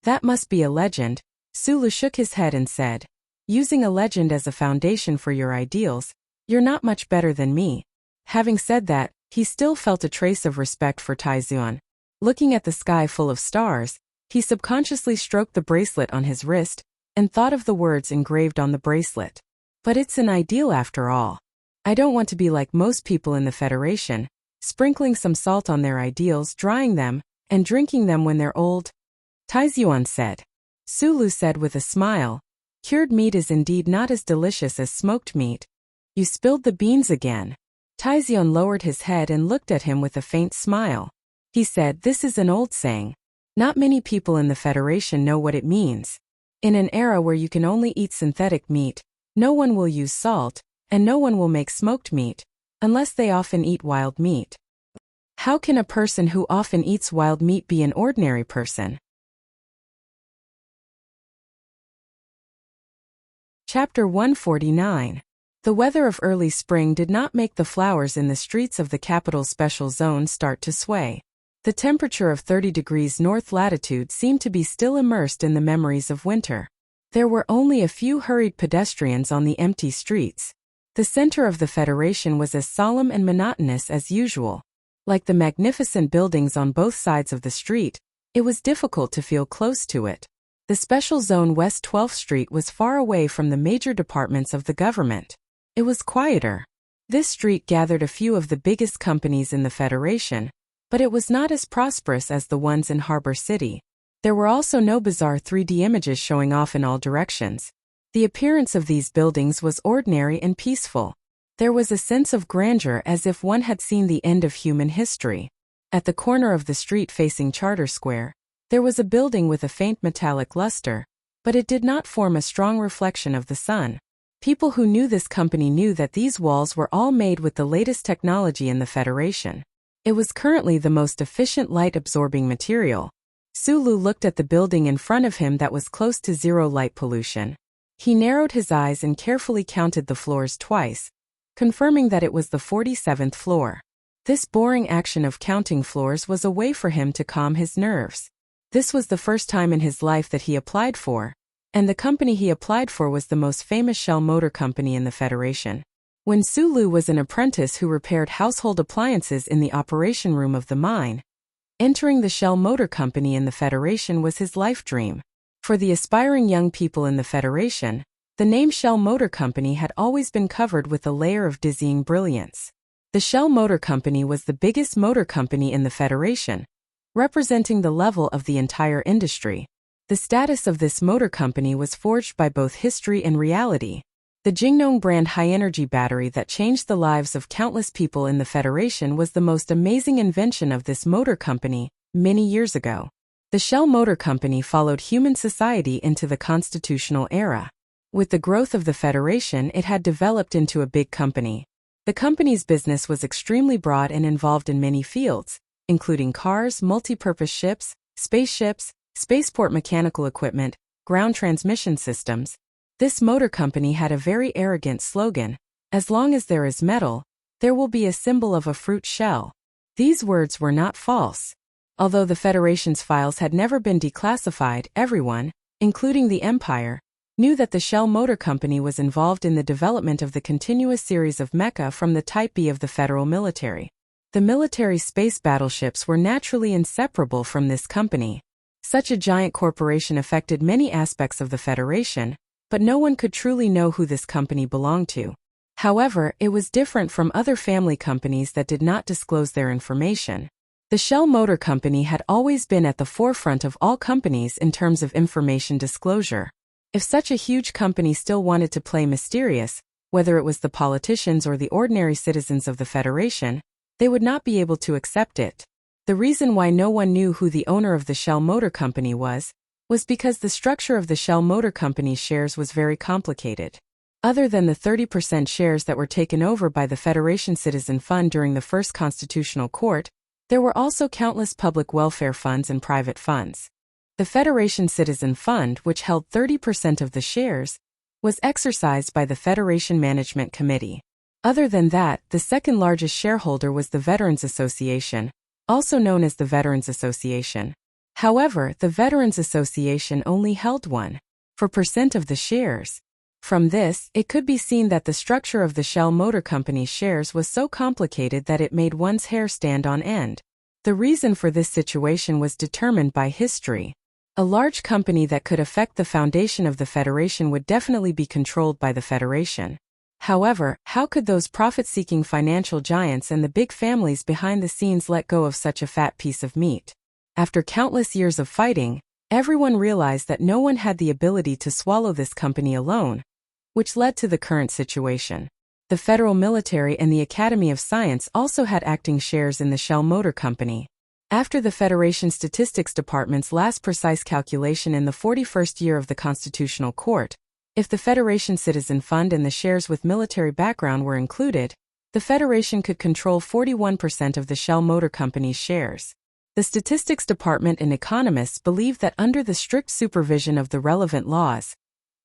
"That must be a legend." Sulu shook his head and said, "Using a legend as a foundation for your ideals, you're not much better than me." Having said that, he still felt a trace of respect for Taizion. Looking at the sky full of stars, he subconsciously stroked the bracelet on his wrist and thought of the words engraved on the bracelet. "But it's an ideal after all. I don't want to be like most people in the Federation, sprinkling some salt on their ideals, drying them, and drinking them when they're old," Taizion said. Sulu said with a smile, "Cured meat is indeed not as delicious as smoked meat." "You spilled the beans again." Taizion lowered his head and looked at him with a faint smile. He said, "This is an old saying. Not many people in the Federation know what it means. In an era where you can only eat synthetic meat, no one will use salt, and no one will make smoked meat, unless they often eat wild meat. How can a person who often eats wild meat be an ordinary person?" Chapter 149. The weather of early spring did not make the flowers in the streets of the capital's special zone start to sway. The temperature of 30 degrees north latitude seemed to be still immersed in the memories of winter. There were only a few hurried pedestrians on the empty streets. The center of the Federation was as solemn and monotonous as usual. Like the magnificent buildings on both sides of the street, it was difficult to feel close to it. The special zone West 12th Street was far away from the major departments of the government. It was quieter. This street gathered a few of the biggest companies in the Federation, but it was not as prosperous as the ones in Harbor City. There were also no bizarre 3D images showing off in all directions. The appearance of these buildings was ordinary and peaceful. There was a sense of grandeur as if one had seen the end of human history. At the corner of the street facing Charter Square, there was a building with a faint metallic luster, but it did not form a strong reflection of the sun. People who knew this company knew that these walls were all made with the latest technology in the Federation. It was currently the most efficient light-absorbing material. Sulu looked at the building in front of him that was close to zero light pollution. He narrowed his eyes and carefully counted the floors twice, confirming that it was the 47th floor. This boring action of counting floors was a way for him to calm his nerves. This was the first time in his life that he applied for, and the company he applied for was the most famous Shell Motor Company in the Federation. When Sulu was an apprentice who repaired household appliances in the operation room of the mine, entering the Shell Motor Company in the Federation was his life dream. For the aspiring young people in the Federation, the name Shell Motor Company had always been covered with a layer of dizzying brilliance. The Shell Motor Company was the biggest motor company in the Federation, representing the level of the entire industry. The status of this motor company was forged by both history and reality. The Jingnong brand high-energy battery that changed the lives of countless people in the Federation was the most amazing invention of this motor company, many years ago. The Shell Motor Company followed human society into the constitutional era. With the growth of the Federation, it had developed into a big company. The company's business was extremely broad and involved in many fields, including cars, multi-purpose ships, spaceships, spaceport mechanical equipment, ground transmission systems. This motor company had a very arrogant slogan: "As long as there is metal, there will be a symbol of a fruit shell." These words were not false. Although the Federation's files had never been declassified, everyone, including the Empire, knew that the Shell Motor Company was involved in the development of the continuous series of mecha from the Type B of the federal military. The military space battleships were naturally inseparable from this company. Such a giant corporation affected many aspects of the Federation, but no one could truly know who this company belonged to. However, it was different from other family companies that did not disclose their information. The Shell Motor Company had always been at the forefront of all companies in terms of information disclosure. If such a huge company still wanted to play mysterious, whether it was the politicians or the ordinary citizens of the Federation, they would not be able to accept it. The reason why no one knew who the owner of the Shell Motor Company was was because the structure of the Shell Motor Company's shares was very complicated. Other than the 30% shares that were taken over by the Federation Citizen Fund during the First Constitutional Court, there were also countless public welfare funds and private funds. The Federation Citizen Fund, which held 30% of the shares, was exercised by the Federation Management Committee. Other than that, the second largest shareholder was the Veterans Association, also known as the Veterans Association. However, the Veterans Association only held 1% of the shares. From this, it could be seen that the structure of the Shell Motor Company's shares was so complicated that it made one's hair stand on end. The reason for this situation was determined by history. A large company that could affect the foundation of the Federation would definitely be controlled by the Federation. However, how could those profit-seeking financial giants and the big families behind the scenes let go of such a fat piece of meat? After countless years of fighting, everyone realized that no one had the ability to swallow this company alone, which led to the current situation. The federal military and the Academy of Science also had acting shares in the Shell Motor Company. After the Federation Statistics Department's last precise calculation in the 41st year of the Constitutional Court, if the Federation Citizen Fund and the shares with military background were included, the Federation could control 41% of the Shell Motor Company's shares. The Statistics Department and economists believe that under the strict supervision of the relevant laws,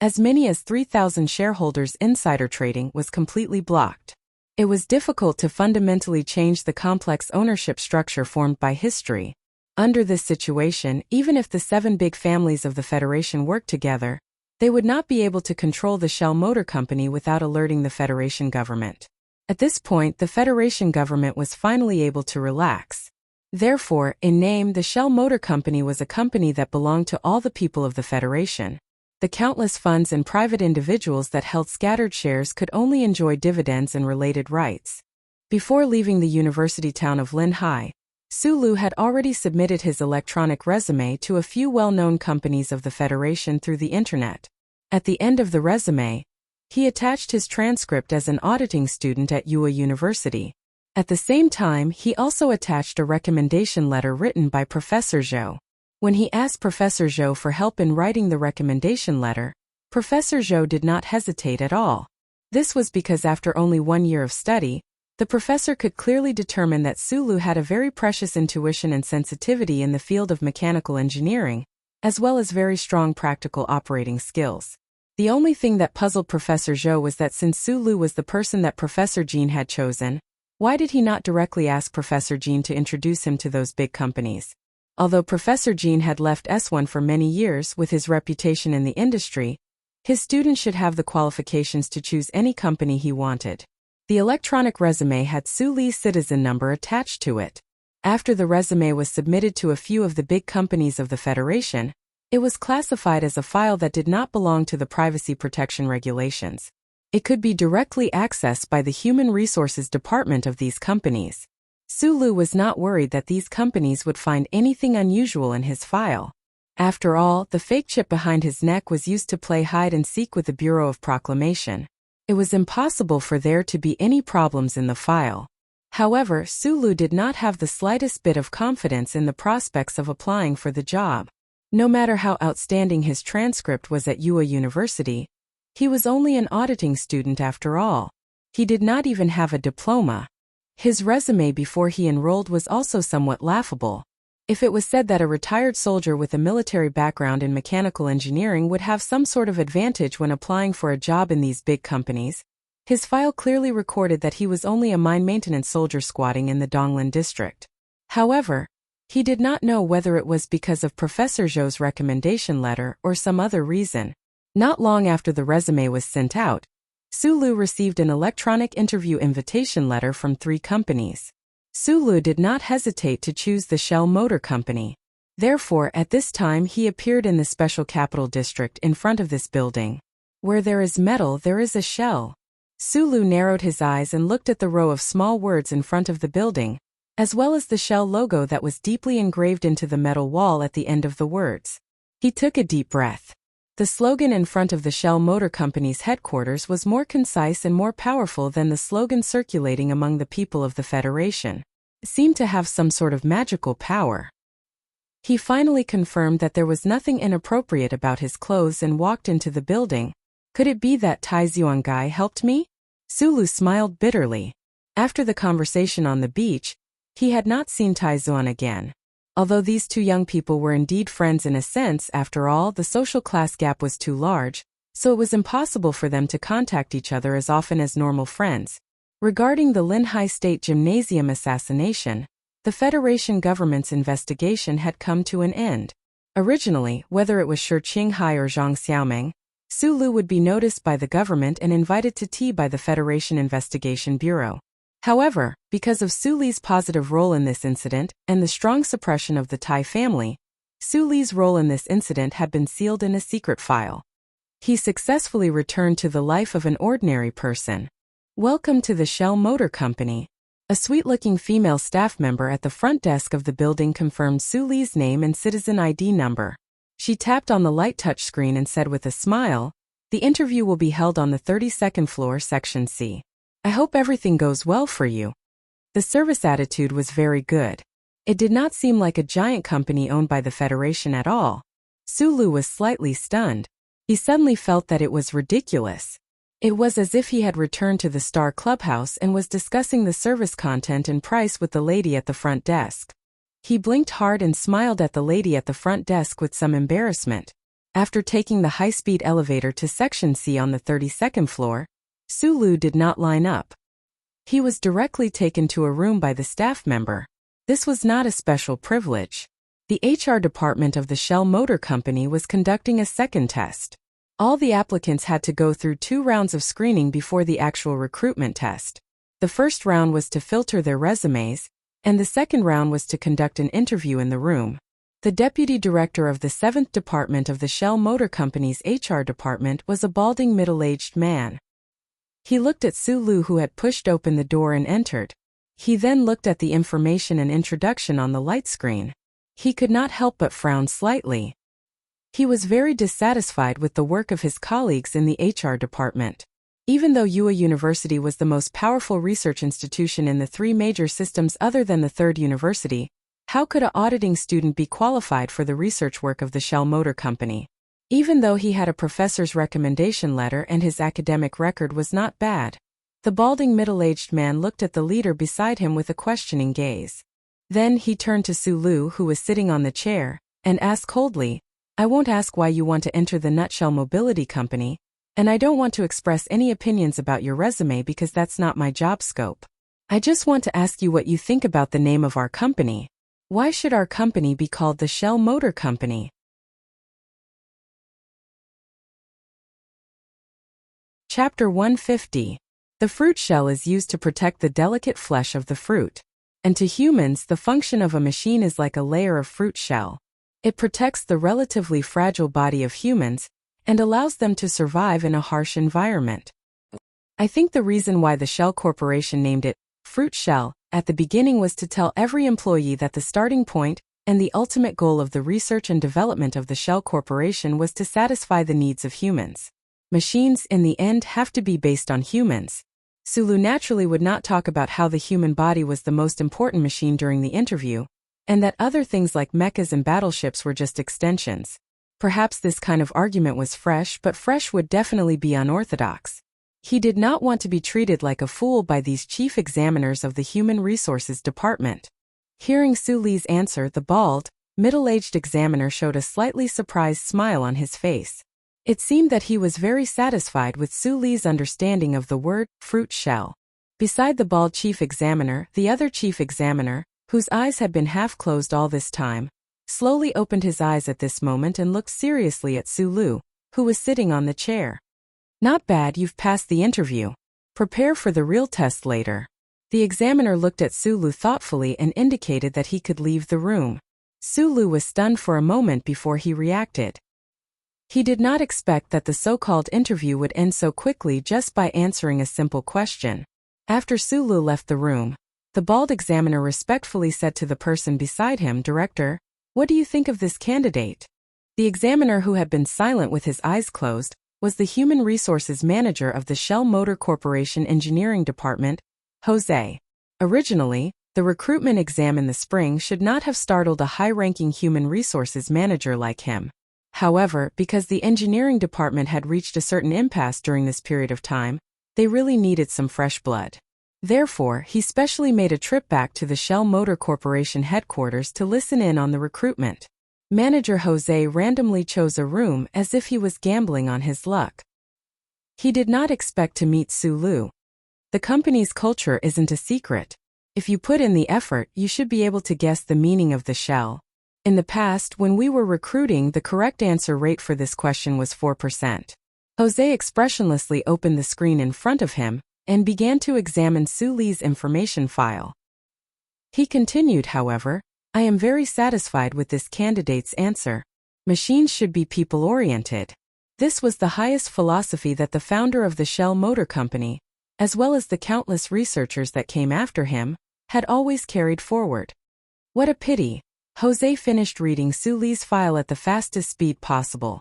as many as 3,000 shareholders' insider trading was completely blocked. It was difficult to fundamentally change the complex ownership structure formed by history. Under this situation, even if the 7 big families of the Federation worked together, they would not be able to control the Shell Motor Company without alerting the Federation government. At this point, the Federation government was finally able to relax. Therefore, in name, the Shell Motor Company was a company that belonged to all the people of the Federation. The countless funds and private individuals that held scattered shares could only enjoy dividends and related rights. Before leaving the university town of Linhai, Su Lu had already submitted his electronic resume to a few well-known companies of the Federation through the internet. At the end of the resume, he attached his transcript as an auditing student at Wuxia University. At the same time, he also attached a recommendation letter written by Professor Zhou. When he asked Professor Zhou for help in writing the recommendation letter, Professor Zhou did not hesitate at all. This was because after only 1 year of study, the professor could clearly determine that Su Lu had a very precious intuition and sensitivity in the field of mechanical engineering, as well as very strong practical operating skills. The only thing that puzzled Professor Zhou was that since Su Lu was the person that Professor Jean had chosen, why did he not directly ask Professor Jean to introduce him to those big companies? Although Professor Jean had left S1 for many years with his reputation in the industry, his student should have the qualifications to choose any company he wanted. The electronic resume had Su Li's citizen number attached to it. After the resume was submitted to a few of the big companies of the Federation, it was classified as a file that did not belong to the privacy protection regulations. It could be directly accessed by the Human Resources Department of these companies. Su Lu was not worried that these companies would find anything unusual in his file. After all, the fake chip behind his neck was used to play hide and seek with the Bureau of Proclamation. It was impossible for there to be any problems in the file. However, Su Lu did not have the slightest bit of confidence in the prospects of applying for the job. No matter how outstanding his transcript was at Wuxia University, he was only an auditing student after all. He did not even have a diploma. His resume before he enrolled was also somewhat laughable. If it was said that a retired soldier with a military background in mechanical engineering would have some sort of advantage when applying for a job in these big companies, his file clearly recorded that he was only a mine maintenance soldier squatting in the Donglin district. However, he did not know whether it was because of Professor Zhou's recommendation letter or some other reason. Not long after the resume was sent out, Su Lu received an electronic interview invitation letter from 3 companies. Su Lu did not hesitate to choose the Shell Motor Company. Therefore, at this time he appeared in the Special Capital District in front of this building. Where there is metal, there is a shell. Su Lu narrowed his eyes and looked at the row of small words in front of the building, as well as the Shell logo that was deeply engraved into the metal wall at the end of the words. He took a deep breath. The slogan in front of the Shell Motor Company's headquarters was more concise and more powerful than the slogan circulating among the people of the Federation. It seemed to have some sort of magical power. He finally confirmed that there was nothing inappropriate about his clothes and walked into the building. Could it be that Tai Zhuanggai helped me? Sulu smiled bitterly. After the conversation on the beach, he had not seen Tai Zhuan again. Although these two young people were indeed friends in a sense, after all, the social class gap was too large, so it was impossible for them to contact each other as often as normal friends. Regarding the Linhai State Gymnasium assassination, the Federation government's investigation had come to an end. Originally, whether it was Shi Qinghai or Zhang Xiaoming, Sulu would be noticed by the government and invited to tea by the Federation Investigation Bureau. However, because of Su Li's positive role in this incident and the strong suppression of the Tai family, Su Li's role in this incident had been sealed in a secret file. He successfully returned to the life of an ordinary person. Welcome to the Shell Motor Company. A sweet-looking female staff member at the front desk of the building confirmed Su Li's name and citizen ID number. She tapped on the light touchscreen and said with a smile, "The interview will be held on the 32nd floor, Section C. I hope everything goes well for you." The service attitude was very good. It did not seem like a giant company owned by the Federation at all. Sulu was slightly stunned. He suddenly felt that it was ridiculous. It was as if he had returned to the Star Clubhouse and was discussing the service content and price with the lady at the front desk. He blinked hard and smiled at the lady at the front desk with some embarrassment. After taking the high-speed elevator to Section C on the 32nd floor, Sulu did not line up. He was directly taken to a room by the staff member. This was not a special privilege. The HR department of the Shell Motor Company was conducting a second test. All the applicants had to go through 2 rounds of screening before the actual recruitment test. The first round was to filter their resumes, and the second round was to conduct an interview in the room. The deputy director of the 7th department of the Shell Motor Company's HR department was a balding middle-aged man. He looked at Sulu, who had pushed open the door and entered. He then looked at the information and introduction on the light screen. He could not help but frown slightly. He was very dissatisfied with the work of his colleagues in the HR department. Even though Yue University was the most powerful research institution in the 3 major systems other than the 3rd university, how could an auditing student be qualified for the research work of the Shell Motor Company? Even though he had a professor's recommendation letter and his academic record was not bad. The balding middle-aged man looked at the leader beside him with a questioning gaze. Then he turned to Sulu, who was sitting on the chair, and asked coldly, "I won't ask why you want to enter the Nutshell Mobility Company, and I don't want to express any opinions about your resume because that's not my job scope. I just want to ask you what you think about the name of our company. Why should our company be called the Shell Motor Company?" Chapter 150. The fruit shell is used to protect the delicate flesh of the fruit. And to humans, the function of a machine is like a layer of fruit shell. It protects the relatively fragile body of humans and allows them to survive in a harsh environment. I think the reason why the Shell Corporation named it Fruit Shell at the beginning was to tell every employee that the starting point and the ultimate goal of the research and development of the Shell Corporation was to satisfy the needs of humans. Machines, in the end, have to be based on humans. Sulu naturally would not talk about how the human body was the most important machine during the interview, and that other things like mechas and battleships were just extensions. Perhaps this kind of argument was fresh, but fresh would definitely be unorthodox. He did not want to be treated like a fool by these chief examiners of the Human Resources Department. Hearing Su Li's answer, the bald, middle-aged examiner showed a slightly surprised smile on his face. It seemed that he was very satisfied with Su Li's understanding of the word fruit shell. Beside the bald chief examiner, the other chief examiner, whose eyes had been half closed all this time, slowly opened his eyes at this moment and looked seriously at Sulu, who was sitting on the chair. "Not bad, you've passed the interview. Prepare for the real test later." The examiner looked at Sulu thoughtfully and indicated that he could leave the room. Sulu was stunned for a moment before he reacted. He did not expect that the so-called interview would end so quickly just by answering a simple question. After Sulu left the room, the bald examiner respectfully said to the person beside him, "Director, what do you think of this candidate?" The examiner, who had been silent with his eyes closed, was the Human Resources Manager of the Shell Motor Corporation Engineering Department, Jose. Originally, The recruitment exam in the spring should not have startled a high-ranking human resources manager like him. However, because the engineering department had reached a certain impasse during this period of time, they really needed some fresh blood. Therefore, he specially made a trip back to the Shell Motor Corporation headquarters to listen in on the recruitment. Manager Jose randomly chose a room as if he was gambling on his luck. He did not expect to meet Sulu. The company's culture isn't a secret. If you put in the effort, you should be able to guess the meaning of the shell. In the past, when we were recruiting, the correct answer rate for this question was 4%. Jose expressionlessly opened the screen in front of him and began to examine Suli's information file. He continued, however, "I am very satisfied with this candidate's answer. Machines should be people-oriented." This was the highest philosophy that the founder of the Shell Motor Company, as well as the countless researchers that came after him, had always carried forward. What a pity. Jose finished reading Suli's file at the fastest speed possible.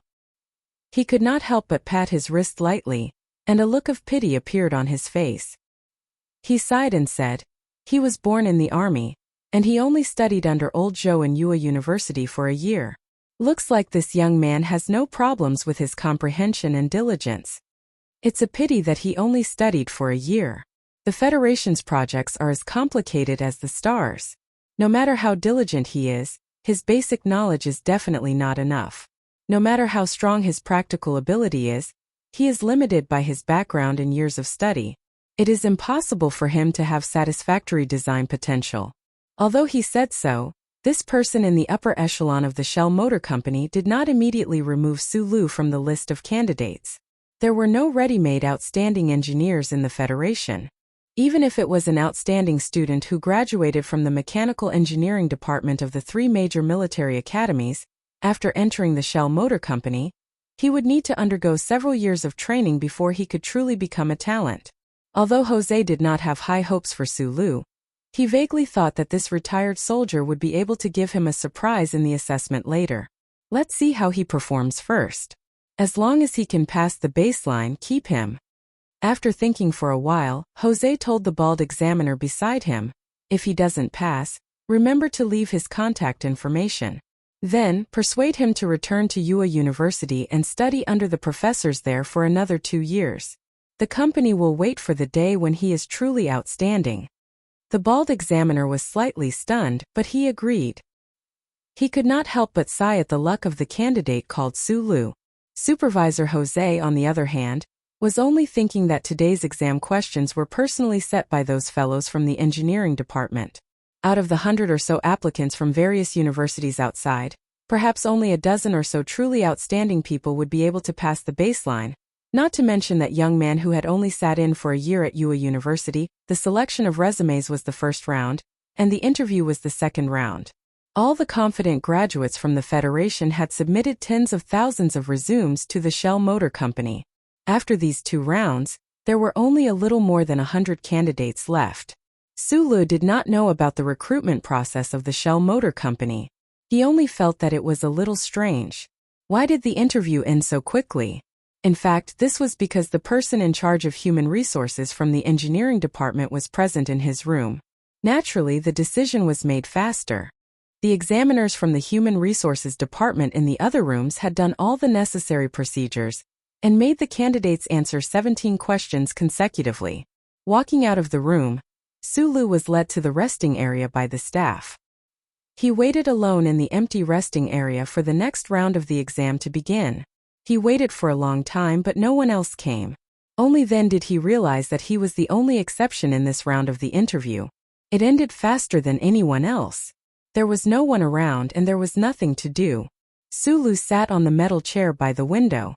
He could not help but pat his wrist lightly, and a look of pity appeared on his face. He sighed and said, "He was born in the army, and he only studied under old Joe in Ua University for a year. Looks like this young man has no problems with his comprehension and diligence. It's a pity that he only studied for a year. The Federation's projects are as complicated as the stars. No matter how diligent he is, his basic knowledge is definitely not enough. No matter how strong his practical ability is, he is limited by his background and years of study. It is impossible for him to have satisfactory design potential." Although he said so, this person in the upper echelon of the Shell Motor Company did not immediately remove Sulu from the list of candidates. There were no ready-made outstanding engineers in the Federation. Even if it was an outstanding student who graduated from the mechanical engineering department of the 3 major military academies, after entering the Shell Motor Company, he would need to undergo several years of training before he could truly become a talent. Although Jose did not have high hopes for Sulu, he vaguely thought that this retired soldier would be able to give him a surprise in the assessment later. Let's see how he performs first. As long as he can pass the baseline, keep him. After thinking for a while, Jose told the bald examiner beside him, "If he doesn't pass, remember to leave his contact information. Then, persuade him to return to Ua University and study under the professors there for another 2 years. The company will wait for the day when he is truly outstanding." The bald examiner was slightly stunned, but he agreed. He could not help but sigh at the luck of the candidate called Sulu. Supervisor Jose, on the other hand, was only thinking that today's exam questions were personally set by those fellows from the engineering department. Out of the 100 or so applicants from various universities outside, perhaps only a dozen or so truly outstanding people would be able to pass the baseline. Not to mention that young man who had only sat in for a year at Ua University. The selection of resumes was the first round, and the interview was the second round. All the confident graduates from the Federation had submitted tens of thousands of resumes to the Shell Motor Company. After these 2 rounds, there were only a little more than 100 candidates left. Sulu did not know about the recruitment process of the Shell Motor Company. He only felt that it was a little strange. Why did the interview end so quickly? In fact, this was because the person in charge of human resources from the engineering department was present in his room. Naturally, the decision was made faster. The examiners from the human resources department in the other rooms had done all the necessary procedures and made the candidates answer 17 questions consecutively. Walking out of the room, Sulu was led to the resting area by the staff. He waited alone in the empty resting area for the next round of the exam to begin. He waited for a long time, but no one else came. Only then did he realize that he was the only exception in this round of the interview. It ended faster than anyone else. There was no one around and there was nothing to do. Sulu sat on the metal chair by the window.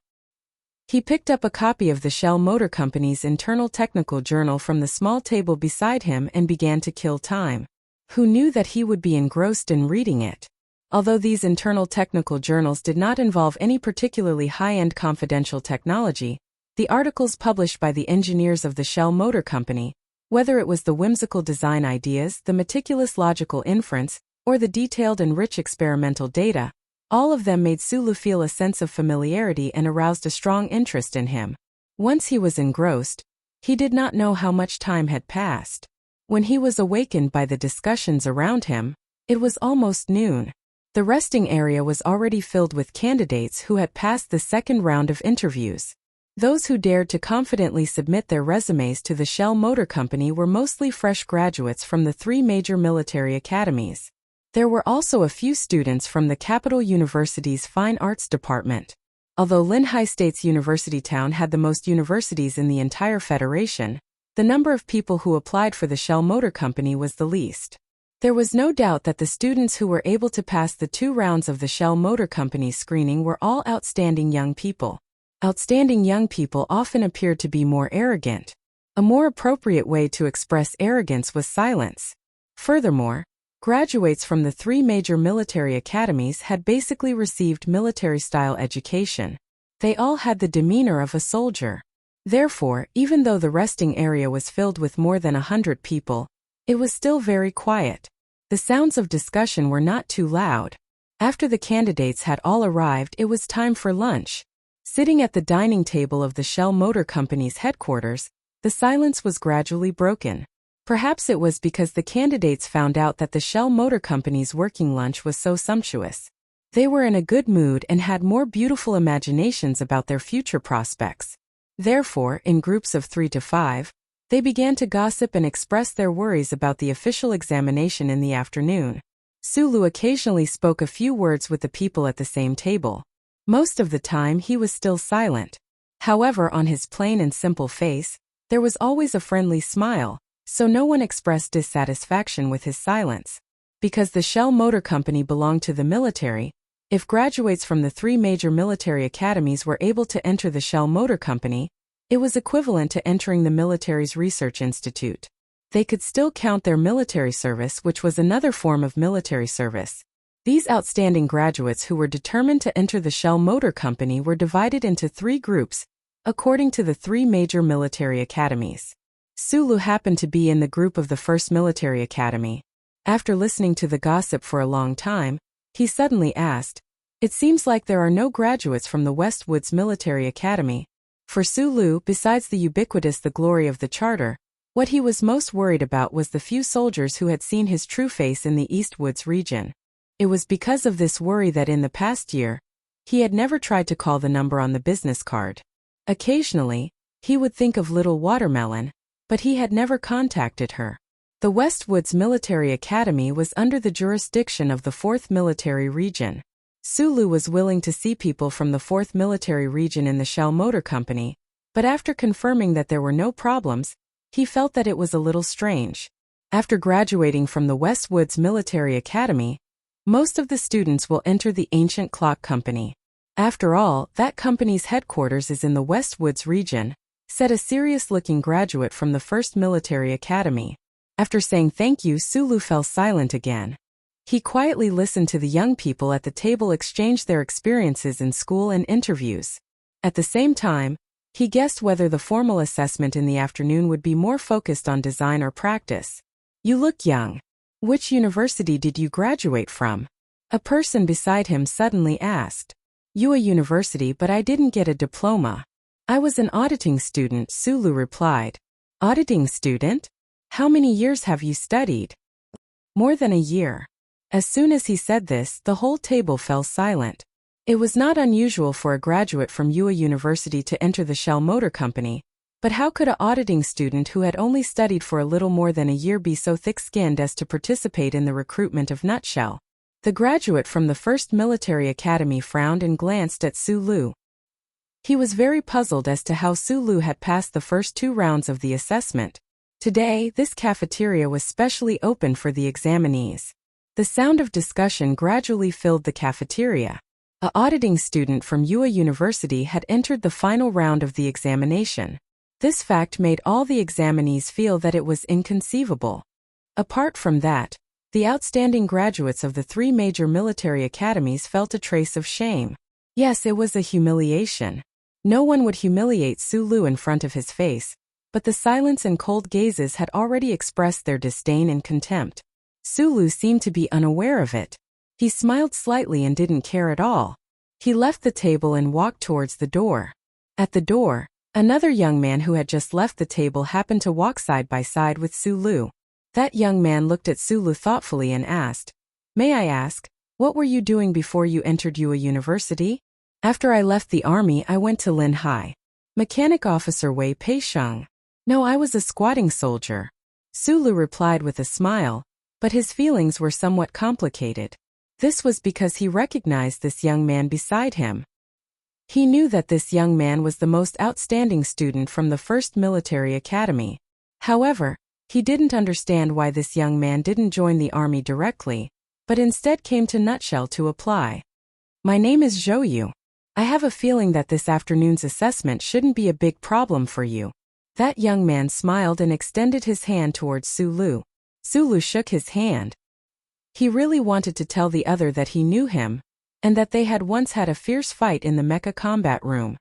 He picked up a copy of the Shell Motor Company's internal technical journal from the small table beside him and began to kill time. Who knew that he would be engrossed in reading it? Although these internal technical journals did not involve any particularly high-end confidential technology, the articles published by the engineers of the Shell Motor Company, whether it was the whimsical design ideas, the meticulous logical inference, or the detailed and rich experimental data, all of them made Sulu feel a sense of familiarity and aroused a strong interest in him. Once he was engrossed, he did not know how much time had passed. When he was awakened by the discussions around him, it was almost noon. The resting area was already filled with candidates who had passed the second round of interviews. Those who dared to confidently submit their resumes to the Shell Motor Company were mostly fresh graduates from the 3 major military academies. There were also a few students from the Capital University's Fine Arts Department. Although Linhai State's university town had the most universities in the entire federation, the number of people who applied for the Shell Motor Company was the least. There was no doubt that the students who were able to pass the 2 rounds of the Shell Motor Company screening were all outstanding young people. Outstanding young people often appeared to be more arrogant. A more appropriate way to express arrogance was silence. Furthermore, graduates from the 3 major military academies had basically received military-style education. They all had the demeanor of a soldier. Therefore, even though the resting area was filled with more than 100 people, it was still very quiet. The sounds of discussion were not too loud. After the candidates had all arrived, it was time for lunch. Sitting at the dining table of the Shell Motor Company's headquarters, the silence was gradually broken. Perhaps it was because the candidates found out that the Shell Motor Company's working lunch was so sumptuous. They were in a good mood and had more beautiful imaginations about their future prospects. Therefore, in groups of 3 to 5, they began to gossip and express their worries about the official examination in the afternoon. Sulu occasionally spoke a few words with the people at the same table. Most of the time he was still silent. However, on his plain and simple face, there was always a friendly smile, so no one expressed dissatisfaction with his silence. Because the Shell Motor Company belonged to the military, if graduates from the 3 major military academies were able to enter the Shell Motor Company, it was equivalent to entering the military's research institute. They could still count their military service, which was another form of military service. These outstanding graduates who were determined to enter the Shell Motor Company were divided into 3 groups, according to the 3 major military academies. Sulu happened to be in the group of the first military academy. After listening to the gossip for a long time, he suddenly asked, "It seems like there are no graduates from the Westwoods Military Academy." For Sulu, besides the ubiquitous the glory of the charter, what he was most worried about was the few soldiers who had seen his true face in the Eastwoods region. It was because of this worry that in the past year, he had never tried to call the number on the business card. Occasionally, he would think of Little Watermelon, but he had never contacted her. The Westwoods Military Academy was under the jurisdiction of the 4th Military Region. Sulu was willing to see people from the 4th Military Region in the Shell Motor Company, but after confirming that there were no problems, he felt that it was a little strange. After graduating from the Westwoods Military Academy, most of the students will enter the Ancient Clock Company. After all, that company's headquarters is in the Westwoods region, said a serious-looking graduate from the 1st Military Academy. After saying thank you, Sulu fell silent again. He quietly listened to the young people at the table exchange their experiences in school and interviews. At the same time, he guessed whether the formal assessment in the afternoon would be more focused on design or practice. "You look young. Which university did you graduate from?" A person beside him suddenly asked. "UA University, but I didn't get a diploma. I was an auditing student," Sulu replied. "Auditing student? How many years have you studied?" "More than a year." As soon as he said this, the whole table fell silent. It was not unusual for a graduate from UA University to enter the Shell Motor Company, but how could an auditing student who had only studied for a little more than a year be so thick-skinned as to participate in the recruitment of Nutshell? The graduate from the 1st Military Academy frowned and glanced at Sulu. He was very puzzled as to how Sulu had passed the first 2 rounds of the assessment. Today, this cafeteria was specially open for the examinees. The sound of discussion gradually filled the cafeteria. An auditing student from UA University had entered the final round of the examination. This fact made all the examinees feel that it was inconceivable. Apart from that, the outstanding graduates of the 3 major military academies felt a trace of shame. Yes, it was a humiliation. No one would humiliate Sulu in front of his face, but the silence and cold gazes had already expressed their disdain and contempt. Sulu seemed to be unaware of it. He smiled slightly and didn't care at all. He left the table and walked towards the door. At the door, another young man who had just left the table happened to walk side by side with Sulu. That young man looked at Sulu thoughtfully and asked, "May I ask, what were you doing before you entered Yue University?" "After I left the army, I went to Lin Hai. Mechanic Officer Wei Peixiang." "No, I was a squatting soldier," Sulu replied with a smile, but his feelings were somewhat complicated. This was because he recognized this young man beside him. He knew that this young man was the most outstanding student from the first military academy. However, he didn't understand why this young man didn't join the army directly, but instead came to Nutshell to apply. "My name is Zhou Yu. I have a feeling that this afternoon's assessment shouldn't be a big problem for you." That young man smiled and extended his hand towards Sulu. Sulu shook his hand. He really wanted to tell the other that he knew him, and that they had once had a fierce fight in the mecha combat room.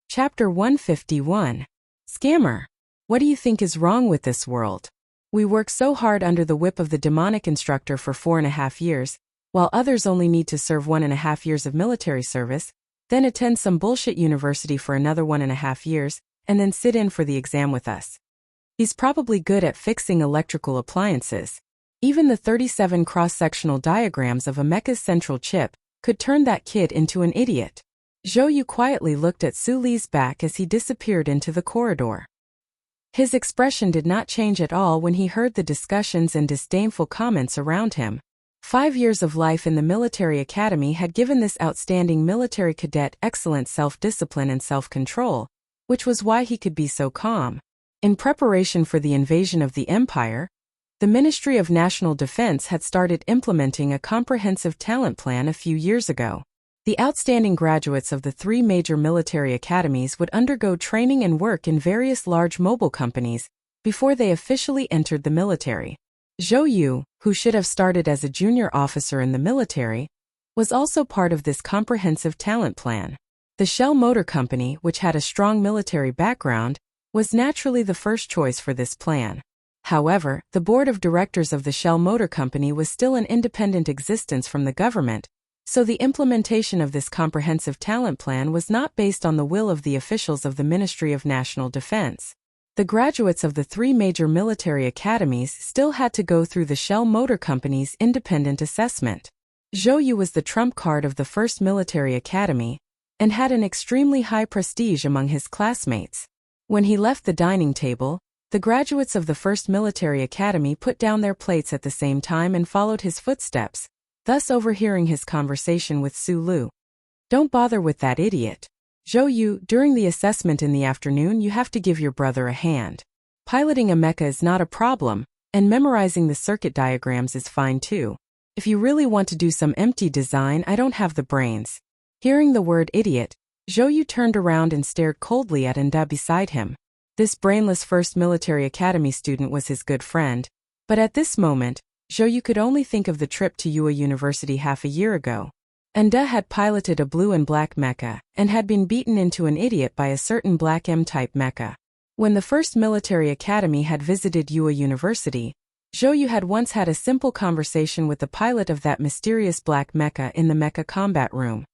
Chapter 151. Scammer. What do you think is wrong with this world? We work so hard under the whip of the demonic instructor for 4.5 years, while others only need to serve 1.5 years of military service, then attend some bullshit university for another 1.5 years, and then sit in for the exam with us. He's probably good at fixing electrical appliances. Even the 37 cross-sectional diagrams of a mecha's central chip could turn that kid into an idiot. Zhou Yu quietly looked at Su Li's back as he disappeared into the corridor. His expression did not change at all when he heard the discussions and disdainful comments around him. 5 years of life in the military academy had given this outstanding military cadet excellent self-discipline and self-control, which was why he could be so calm. In preparation for the invasion of the empire, the Ministry of National Defense had started implementing a comprehensive talent plan a few years ago. The outstanding graduates of the 3 major military academies would undergo training and work in various large mobile companies before they officially entered the military. Zhou Yu, who should have started as a junior officer in the military, was also part of this comprehensive talent plan. The Shell Motor Company, which had a strong military background, was naturally the first choice for this plan. However, the board of directors of the Shell Motor Company was still an independent existence from the government, so the implementation of this comprehensive talent plan was not based on the will of the officials of the Ministry of National Defense. The graduates of the 3 major military academies still had to go through the Shell Motor Company's independent assessment. Zhou Yu was the trump card of the first military academy, and had an extremely high prestige among his classmates. When he left the dining table, the graduates of the first military academy put down their plates at the same time and followed his footsteps, thus overhearing his conversation with Su Lu. "Don't bother with that idiot. Zhou Yu, during the assessment in the afternoon you have to give your brother a hand. Piloting a mecha is not a problem, and memorizing the circuit diagrams is fine too. If you really want to do some empty design, I don't have the brains." Hearing the word idiot, Zhou Yu turned around and stared coldly at Nda beside him. This brainless first military academy student was his good friend, but at this moment, Zhou Yu could only think of the trip to Yue University half a year ago. Nda had piloted a blue and black mecha, and had been beaten into an idiot by a certain black M-type mecha. When the first military academy had visited Yue University, Zhou Yu had once had a simple conversation with the pilot of that mysterious black mecha in the mecha combat room.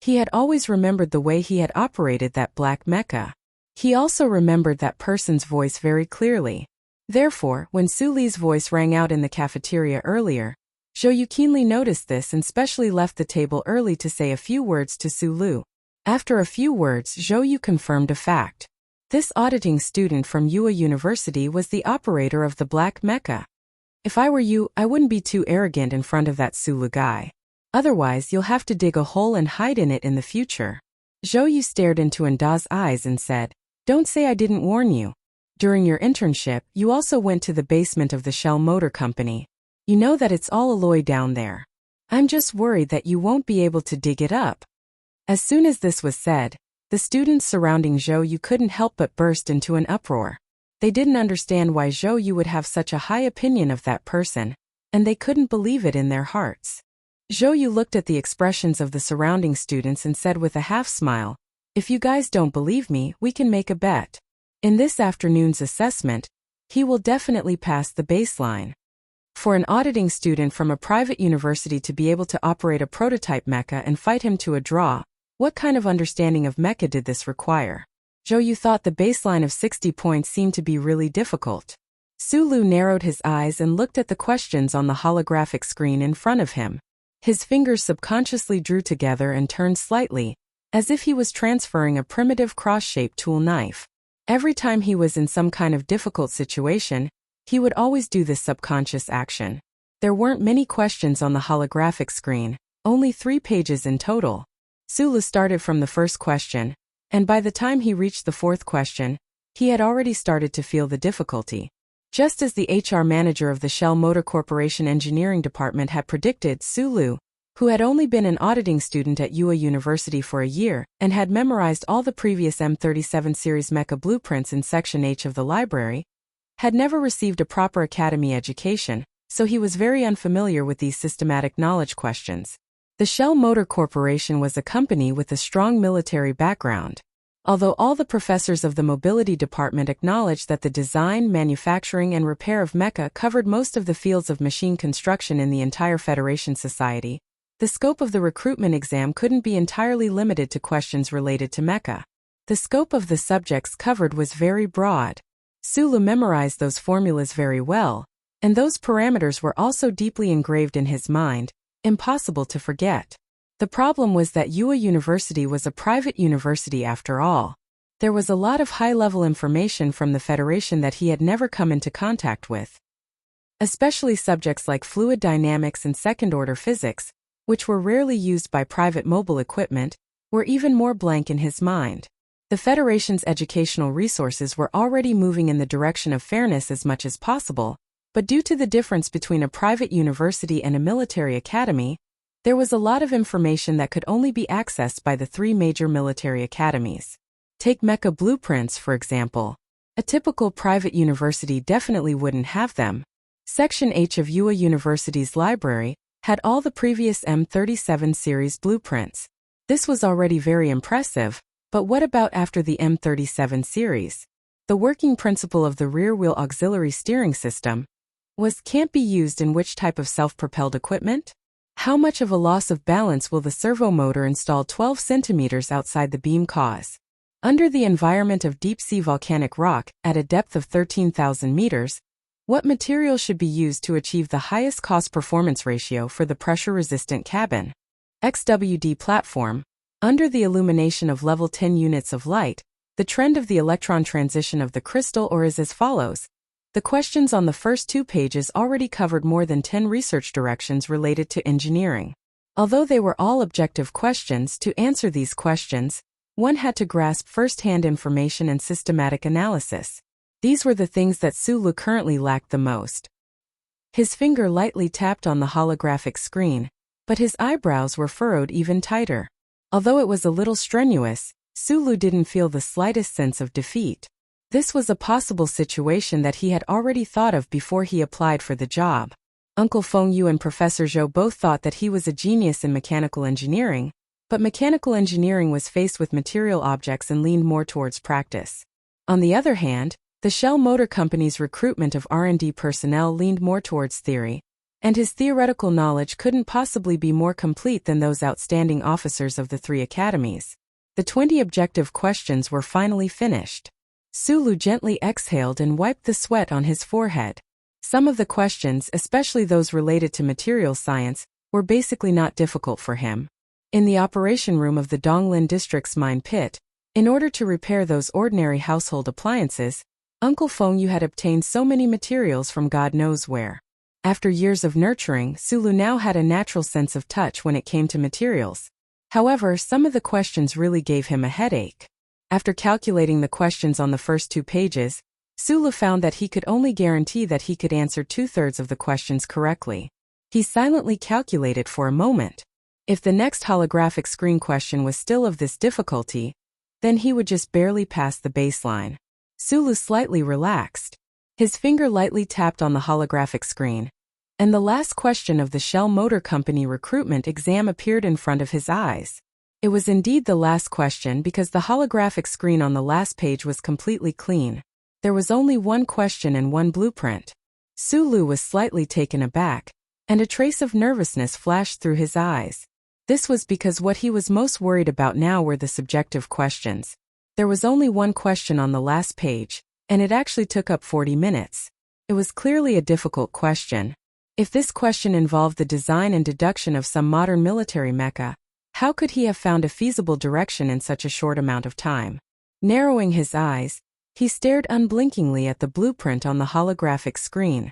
He had always remembered the way he had operated that black mecha. He also remembered that person's voice very clearly. Therefore, when Su Li's voice rang out in the cafeteria earlier, Zhou Yu keenly noticed this and specially left the table early to say a few words to Su Lu. After a few words, Zhou Yu confirmed a fact. This auditing student from Yue University was the operator of the black mecha. "If I were you, I wouldn't be too arrogant in front of that Su Lu guy. Otherwise, you'll have to dig a hole and hide in it in the future." Zhou Yu stared into Nda's eyes and said, "Don't say I didn't warn you. During your internship, you also went to the basement of the Shell Motor Company. You know that it's all alloy down there. I'm just worried that you won't be able to dig it up." As soon as this was said, the students surrounding Zhou Yu couldn't help but burst into an uproar. They didn't understand why Zhou Yu would have such a high opinion of that person, and they couldn't believe it in their hearts. Zhou Yu looked at the expressions of the surrounding students and said with a half-smile, "If you guys don't believe me, we can make a bet. In this afternoon's assessment, he will definitely pass the baseline." For an auditing student from a private university to be able to operate a prototype mecha and fight him to a draw, what kind of understanding of mecha did this require? Zhou thought the baseline of 60 points seemed to be really difficult. Sulu narrowed his eyes and looked at the questions on the holographic screen in front of him. His fingers subconsciously drew together and turned slightly, as if he was transferring a primitive cross-shaped tool knife. Every time he was in some kind of difficult situation, he would always do this subconscious action. There weren't many questions on the holographic screen, only 3 pages in total. Sulu started from the first question, and by the time he reached the 4th question, he had already started to feel the difficulty. Just as the HR manager of the Shell Motor Corporation engineering department had predicted, Sulu, who had only been an auditing student at UA University for a year and had memorized all the previous M37 series mecha blueprints in Section H of the library, had never received a proper academy education, so he was very unfamiliar with these systematic knowledge questions. The Shell Motor Corporation was a company with a strong military background. Although all the professors of the mobility department acknowledged that the design, manufacturing, and repair of mecha covered most of the fields of machine construction in the entire Federation society, the scope of the recruitment exam couldn't be entirely limited to questions related to mecha. The scope of the subjects covered was very broad. Sulu memorized those formulas very well, and those parameters were also deeply engraved in his mind, impossible to forget. The problem was that UA University was a private university after all. There was a lot of high-level information from the Federation that he had never come into contact with. Especially subjects like fluid dynamics and second-order physics, which were rarely used by private mobile equipment, were even more blank in his mind. The Federation's educational resources were already moving in the direction of fairness as much as possible, but due to the difference between a private university and a military academy, there was a lot of information that could only be accessed by the 3 major military academies. Take mecha blueprints, for example. A typical private university definitely wouldn't have them. Section H of UA University's library had all the previous M37 series blueprints. This was already very impressive, but what about after the M37 series? The working principle of the rear-wheel auxiliary steering system can't be used in which type of self-propelled equipment? How much of a loss of balance will the servo motor installed 12 centimeters outside the beam cause? Under the environment of deep-sea volcanic rock, at a depth of 13,000 meters, what material should be used to achieve the highest cost-performance ratio for the pressure-resistant cabin? XWD platform. Under the illumination of level 10 units of light, the trend of the electron transition of the crystal ore is as follows. The questions on the first 2 pages already covered more than 10 research directions related to engineering. Although they were all objective questions, to answer these questions, one had to grasp first-hand information and systematic analysis. These were the things that Sulu currently lacked the most. His finger lightly tapped on the holographic screen, but his eyebrows were furrowed even tighter. Although it was a little strenuous, Sulu didn't feel the slightest sense of defeat. This was a possible situation that he had already thought of before he applied for the job. Uncle Feng Yu and Professor Zhou both thought that he was a genius in mechanical engineering, but mechanical engineering was faced with material objects and leaned more towards practice. On the other hand, the Shell Motor Company's recruitment of R&D personnel leaned more towards theory, and his theoretical knowledge couldn't possibly be more complete than those outstanding officers of the 3 academies. The 20 objective questions were finally finished. Sulu gently exhaled and wiped the sweat on his forehead. Some of the questions, especially those related to material science, were basically not difficult for him. In the operation room of the Donglin District's mine pit, in order to repair those ordinary household appliances, Uncle Feng Yu had obtained so many materials from God knows where. After years of nurturing, Sulu now had a natural sense of touch when it came to materials. However, some of the questions really gave him a headache. After calculating the questions on the first 2 pages, Sulu found that he could only guarantee that he could answer 2/3 of the questions correctly. He silently calculated for a moment. If the next holographic screen question was still of this difficulty, then he would just barely pass the baseline. Sulu slightly relaxed. His finger lightly tapped on the holographic screen, and the last question of the Shell Motor Company recruitment exam appeared in front of his eyes. It was indeed the last question because the holographic screen on the last page was completely clean. There was only 1 question and 1 blueprint. Sulu was slightly taken aback, and a trace of nervousness flashed through his eyes. This was because what he was most worried about now were the subjective questions. There was only one question on the last page, and it actually took up 40 minutes. It was clearly a difficult question. If this question involved the design and deduction of some modern military mecha, how could he have found a feasible direction in such a short amount of time? Narrowing his eyes, he stared unblinkingly at the blueprint on the holographic screen.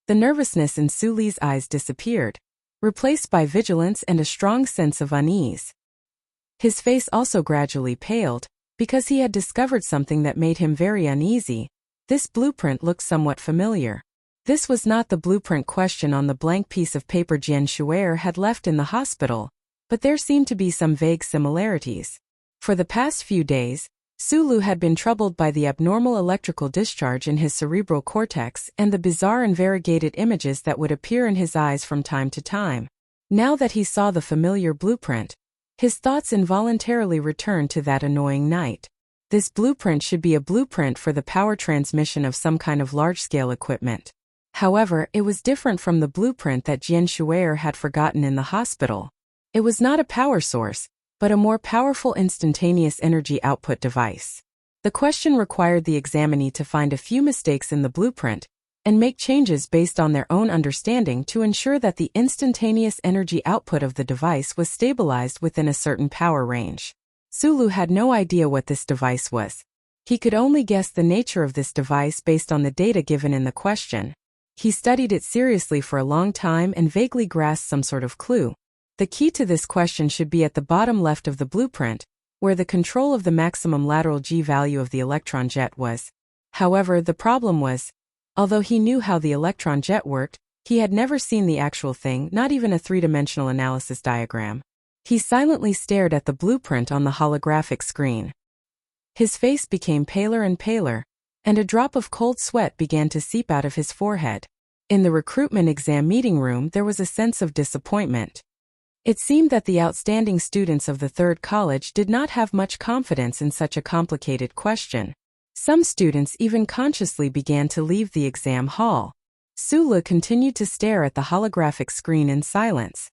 The nervousness in Su Li's eyes disappeared, replaced by vigilance and a strong sense of unease. His face also gradually paled, because he had discovered something that made him very uneasy. This blueprint looked somewhat familiar. This was not the blueprint question on the blank piece of paper Jian Shuer had left in the hospital, but there seemed to be some vague similarities. For the past few days, Su Lu had been troubled by the abnormal electrical discharge in his cerebral cortex and the bizarre and variegated images that would appear in his eyes from time to time. Now that he saw the familiar blueprint, his thoughts involuntarily returned to that annoying night. This blueprint should be a blueprint for the power transmission of some kind of large-scale equipment. However, it was different from the blueprint that Jian Shuer had forgotten in the hospital. It was not a power source, but a more powerful instantaneous energy output device. The question required the examinee to find a few mistakes in the blueprint and make changes based on their own understanding to ensure that the instantaneous energy output of the device was stabilized within a certain power range. Su Lu had no idea what this device was. He could only guess the nature of this device based on the data given in the question. He studied it seriously for a long time and vaguely grasped some sort of clue. The key to this question should be at the bottom left of the blueprint, where the control of the maximum lateral G value of the electron jet was. However, the problem was, although he knew how the electron jet worked, he had never seen the actual thing, not even a three-dimensional analysis diagram. He silently stared at the blueprint on the holographic screen. His face became paler and paler, and a drop of cold sweat began to seep out of his forehead. In the recruitment exam meeting room, there was a sense of disappointment. It seemed that the outstanding students of the third college did not have much confidence in such a complicated question. Some students even consciously began to leave the exam hall. Su Lu continued to stare at the holographic screen in silence.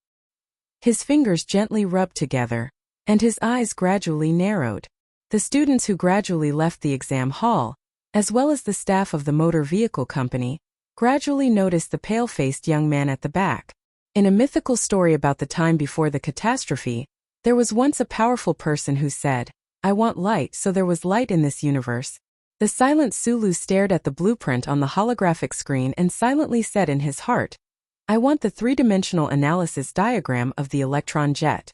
His fingers gently rubbed together, and his eyes gradually narrowed. The students who gradually left the exam hall, as well as the staff of the motor vehicle company, gradually noticed the pale-faced young man at the back. In a mythical story about the time before the catastrophe, there was once a powerful person who said, "I want light, so there was light in this universe." The silent Su Lu stared at the blueprint on the holographic screen and silently said in his heart, "I want the three-dimensional analysis diagram of the electron jet."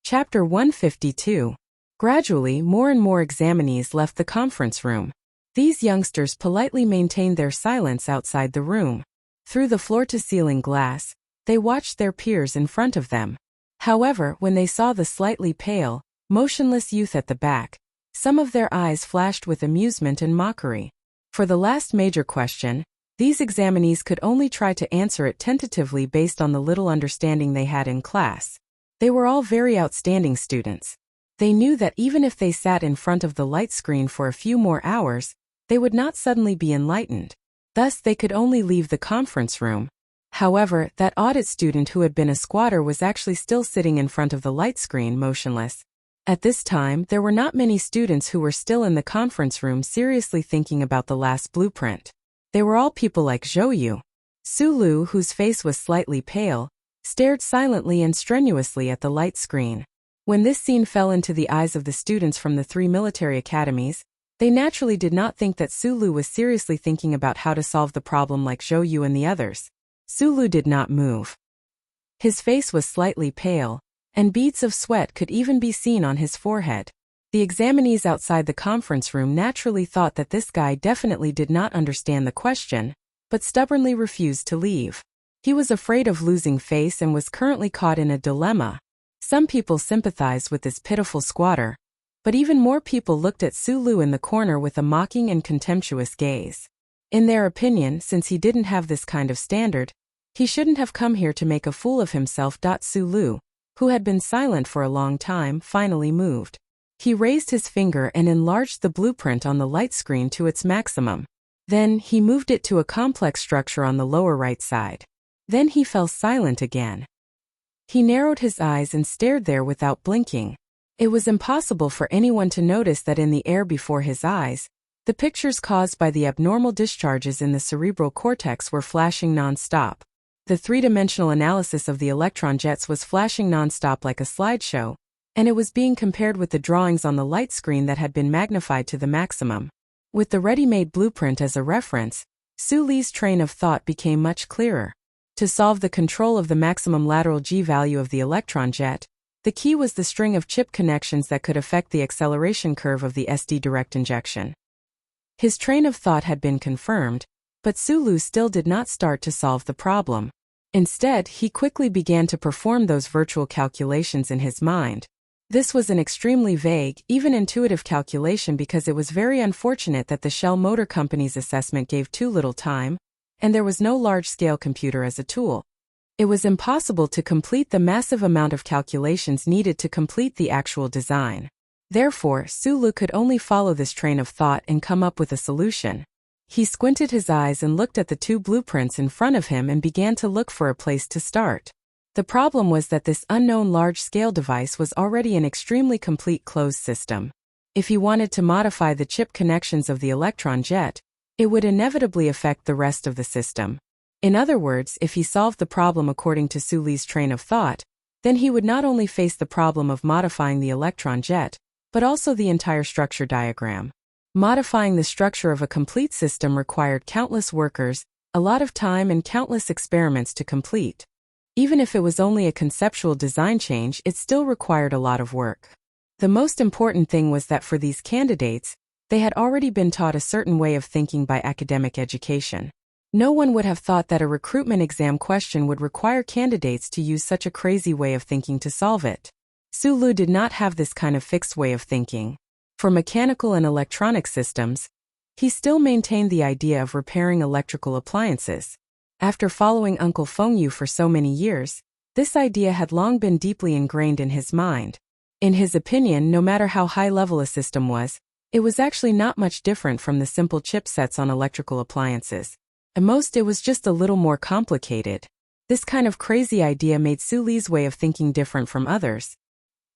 Chapter 152. Gradually, more and more examinees left the conference room. These youngsters politely maintained their silence outside the room. Through the floor-to-ceiling glass, they watched their peers in front of them. However, when they saw the slightly pale, motionless youth at the back, some of their eyes flashed with amusement and mockery. For the last major question, these examinees could only try to answer it tentatively based on the little understanding they had in class. They were all very outstanding students. They knew that even if they sat in front of the light screen for a few more hours, they would not suddenly be enlightened. Thus, they could only leave the conference room. However, that audit student who had been a squatter was actually still sitting in front of the light screen, motionless. At this time, there were not many students who were still in the conference room seriously thinking about the last blueprint. They were all people like Zhou Yu. Su Lu, whose face was slightly pale, stared silently and strenuously at the light screen. When this scene fell into the eyes of the students from the three military academies, they naturally did not think that Su Lu was seriously thinking about how to solve the problem like Zhou Yu and the others. Su Lu did not move. His face was slightly pale, and beads of sweat could even be seen on his forehead. The examinees outside the conference room naturally thought that this guy definitely did not understand the question, but stubbornly refused to leave. He was afraid of losing face and was currently caught in a dilemma. Some people sympathized with this pitiful squatter, but even more people looked at Su Lu in the corner with a mocking and contemptuous gaze. In their opinion, since he didn't have this kind of standard, he shouldn't have come here to make a fool of himself. Su Lu, who had been silent for a long time, finally moved. He raised his finger and enlarged the blueprint on the light screen to its maximum. Then, he moved it to a complex structure on the lower right side. Then he fell silent again. He narrowed his eyes and stared there without blinking. It was impossible for anyone to notice that in the air before his eyes, the pictures caused by the abnormal discharges in the cerebral cortex were flashing non-stop. The three-dimensional analysis of the electron jets was flashing non-stop like a slideshow, and it was being compared with the drawings on the light screen that had been magnified to the maximum. With the ready-made blueprint as a reference, Su Li's train of thought became much clearer. To solve the control of the maximum lateral G value of the electron jet, the key was the string of chip connections that could affect the acceleration curve of the SD direct injection. His train of thought had been confirmed, but Su Li still did not start to solve the problem. Instead, he quickly began to perform those virtual calculations in his mind. This was an extremely vague, even intuitive calculation because it was very unfortunate that the Shell Motor Company's assessment gave too little time, and there was no large-scale computer as a tool. It was impossible to complete the massive amount of calculations needed to complete the actual design. Therefore, Su Li could only follow this train of thought and come up with a solution. He squinted his eyes and looked at the two blueprints in front of him and began to look for a place to start. The problem was that this unknown large-scale device was already an extremely complete closed system. If he wanted to modify the chip connections of the electron jet, it would inevitably affect the rest of the system. In other words, if he solved the problem according to Su Li's train of thought, then he would not only face the problem of modifying the electron jet, but also the entire structure diagram. Modifying the structure of a complete system required countless workers, a lot of time and countless experiments to complete. Even if it was only a conceptual design change, it still required a lot of work. The most important thing was that for these candidates, they had already been taught a certain way of thinking by academic education. No one would have thought that a recruitment exam question would require candidates to use such a crazy way of thinking to solve it. Su Li did not have this kind of fixed way of thinking. For mechanical and electronic systems, he still maintained the idea of repairing electrical appliances. After following Uncle Fengyu for so many years, this idea had long been deeply ingrained in his mind. In his opinion, no matter how high-level a system was, it was actually not much different from the simple chipsets on electrical appliances. At most, it was just a little more complicated. This kind of crazy idea made Su Li's way of thinking different from others.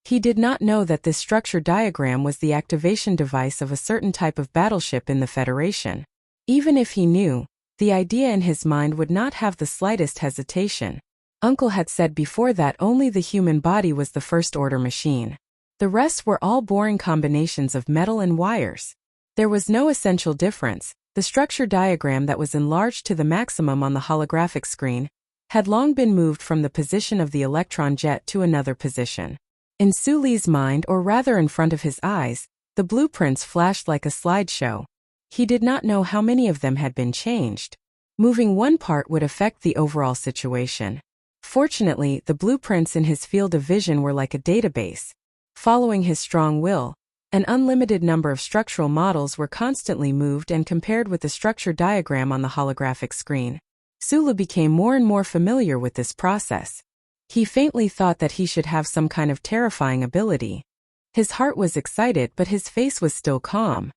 He did not know that this structure diagram was the activation device of a certain type of battleship in the Federation. Even if he knew, the idea in his mind would not have the slightest hesitation. Uncle had said before that only the human body was the first-order machine. The rest were all boring combinations of metal and wires. There was no essential difference. The structure diagram that was enlarged to the maximum on the holographic screen had long been moved from the position of the electron jet to another position. In Su Li's mind, or rather in front of his eyes, the blueprints flashed like a slideshow. He did not know how many of them had been changed. Moving one part would affect the overall situation. Fortunately, the blueprints in his field of vision were like a database. Following his strong will, an unlimited number of structural models were constantly moved and compared with the structure diagram on the holographic screen. Su Li became more and more familiar with this process. He faintly thought that he should have some kind of terrifying ability. His heart was excited, but his face was still calm.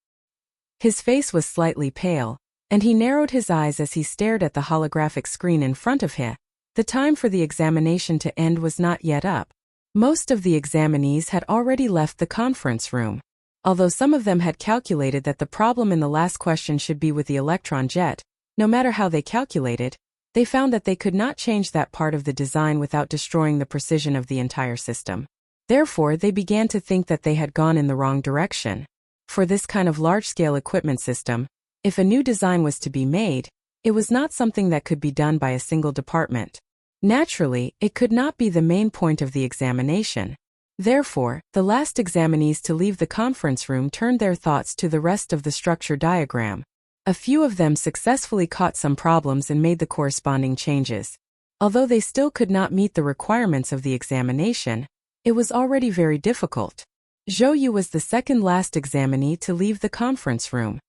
His face was slightly pale, and he narrowed his eyes as he stared at the holographic screen in front of him. The time for the examination to end was not yet up. Most of the examinees had already left the conference room. Although some of them had calculated that the problem in the last question should be with the electron jet, no matter how they calculated, they found that they could not change that part of the design without destroying the precision of the entire system. Therefore, they began to think that they had gone in the wrong direction. For this kind of large-scale equipment system, if a new design was to be made, it was not something that could be done by a single department. Naturally, it could not be the main point of the examination. Therefore, the last examinees to leave the conference room turned their thoughts to the rest of the structure diagram. A few of them successfully caught some problems and made the corresponding changes. Although they still could not meet the requirements of the examination, it was already very difficult. Zhou Yu was the second last examinee to leave the conference room.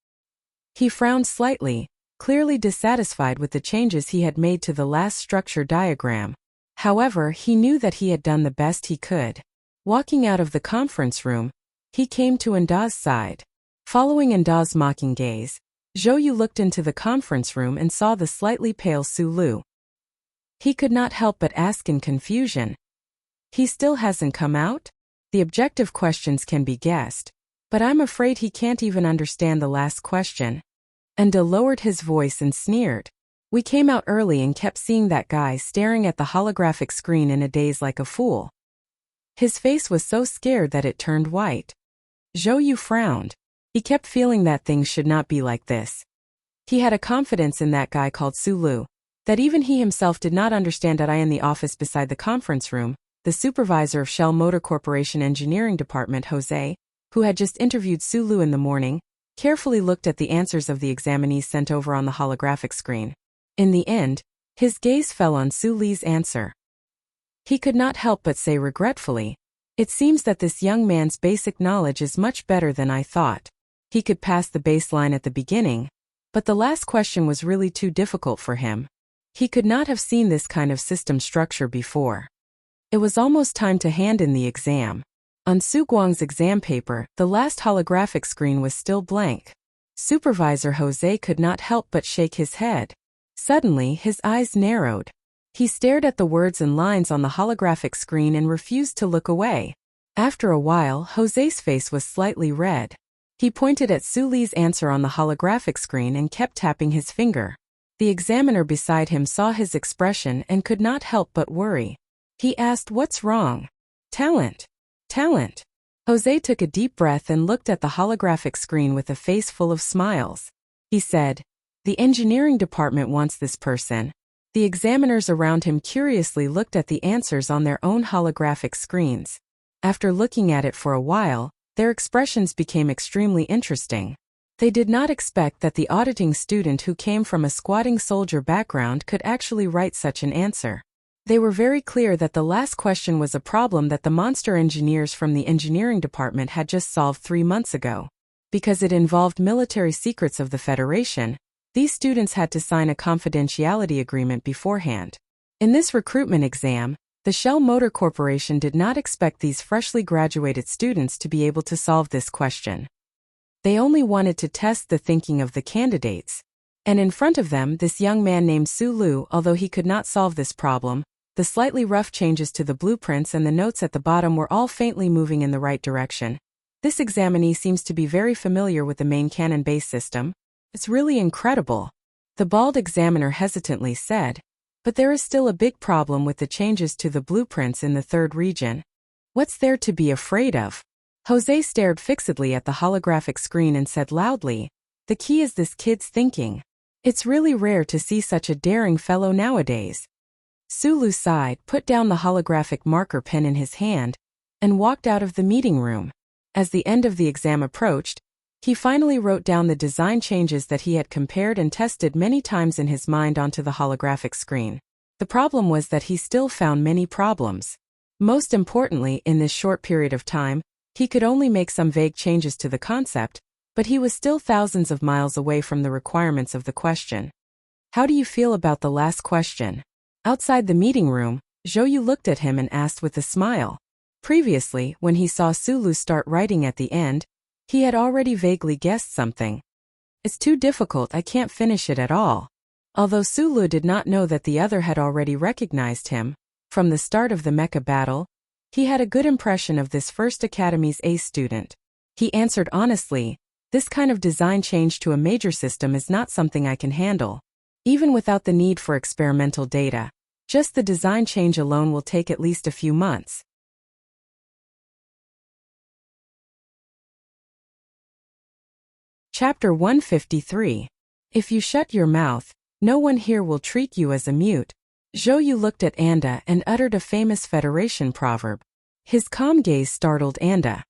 He frowned slightly, clearly dissatisfied with the changes he had made to the last structure diagram. However, he knew that he had done the best he could. Walking out of the conference room, he came to Enda's side. Following Enda's mocking gaze, Zhou Yu looked into the conference room and saw the slightly pale Su Li. He could not help but ask in confusion, He still hasn't come out? The objective questions can be guessed, but I'm afraid he can't even understand the last question. Enda lowered his voice and sneered. We came out early and kept seeing that guy staring at the holographic screen in a daze like a fool. His face was so scared that it turned white. Zhou Yu frowned. He kept feeling that things should not be like this. He had a confidence in that guy called Sulu, that even he himself did not understand. That I in the office beside the conference room, the supervisor of Shell Motor Corporation Engineering Department, Jose, who had just interviewed Sulu in the morning, carefully looked at the answers of the examinees sent over on the holographic screen. In the end, his gaze fell on Sulu's answer. He could not help but say regretfully, "It seems that this young man's basic knowledge is much better than I thought. He could pass the baseline at the beginning, but the last question was really too difficult for him. He could not have seen this kind of system structure before." It was almost time to hand in the exam. On Su Guang's exam paper, the last holographic screen was still blank. Supervisor Jose could not help but shake his head. Suddenly, his eyes narrowed. He stared at the words and lines on the holographic screen and refused to look away. After a while, Jose's face was slightly red. He pointed at Suli's answer on the holographic screen and kept tapping his finger. The examiner beside him saw his expression and could not help but worry. He asked, "What's wrong?" "Talent. Talent." Jose took a deep breath and looked at the holographic screen with a face full of smiles. He said, "The engineering department wants this person." The examiners around him curiously looked at the answers on their own holographic screens. After looking at it for a while, their expressions became extremely interesting. They did not expect that the auditing student who came from a squatting soldier background could actually write such an answer. They were very clear that the last question was a problem that the monster engineers from the engineering department had just solved 3 months ago. Because it involved military secrets of the Federation, these students had to sign a confidentiality agreement beforehand. In this recruitment exam, the Shell Motor Corporation did not expect these freshly graduated students to be able to solve this question. They only wanted to test the thinking of the candidates. And in front of them, this young man named Sulu, although he could not solve this problem, the slightly rough changes to the blueprints and the notes at the bottom were all faintly moving in the right direction. This examinee seems to be very familiar with the main cannon-based system. It's really incredible, the bald examiner hesitantly said. But there is still a big problem with the changes to the blueprints in the third region. What's there to be afraid of? Jose stared fixedly at the holographic screen and said loudly, "The key is this kid's thinking. It's really rare to see such a daring fellow nowadays." Sulu sighed, put down the holographic marker pen in his hand, and walked out of the meeting room. As the end of the exam approached, he finally wrote down the design changes that he had compared and tested many times in his mind onto the holographic screen. The problem was that he still found many problems. Most importantly, in this short period of time, he could only make some vague changes to the concept, but he was still thousands of miles away from the requirements of the question. "How do you feel about the last question?" Outside the meeting room, Zhou Yu looked at him and asked with a smile. Previously, when he saw Sulu start writing at the end, he had already vaguely guessed something. "It's too difficult, I can't finish it at all." Although Sulu did not know that the other had already recognized him, from the start of the mecha battle, he had a good impression of this first Academy's ace student. He answered honestly, "This kind of design change to a major system is not something I can handle. Even without the need for experimental data, just the design change alone will take at least a few months." Chapter 153. If you shut your mouth, no one here will treat you as a mute. Zhou Yu looked at Anda and uttered a famous Federation proverb. His calm gaze startled Anda.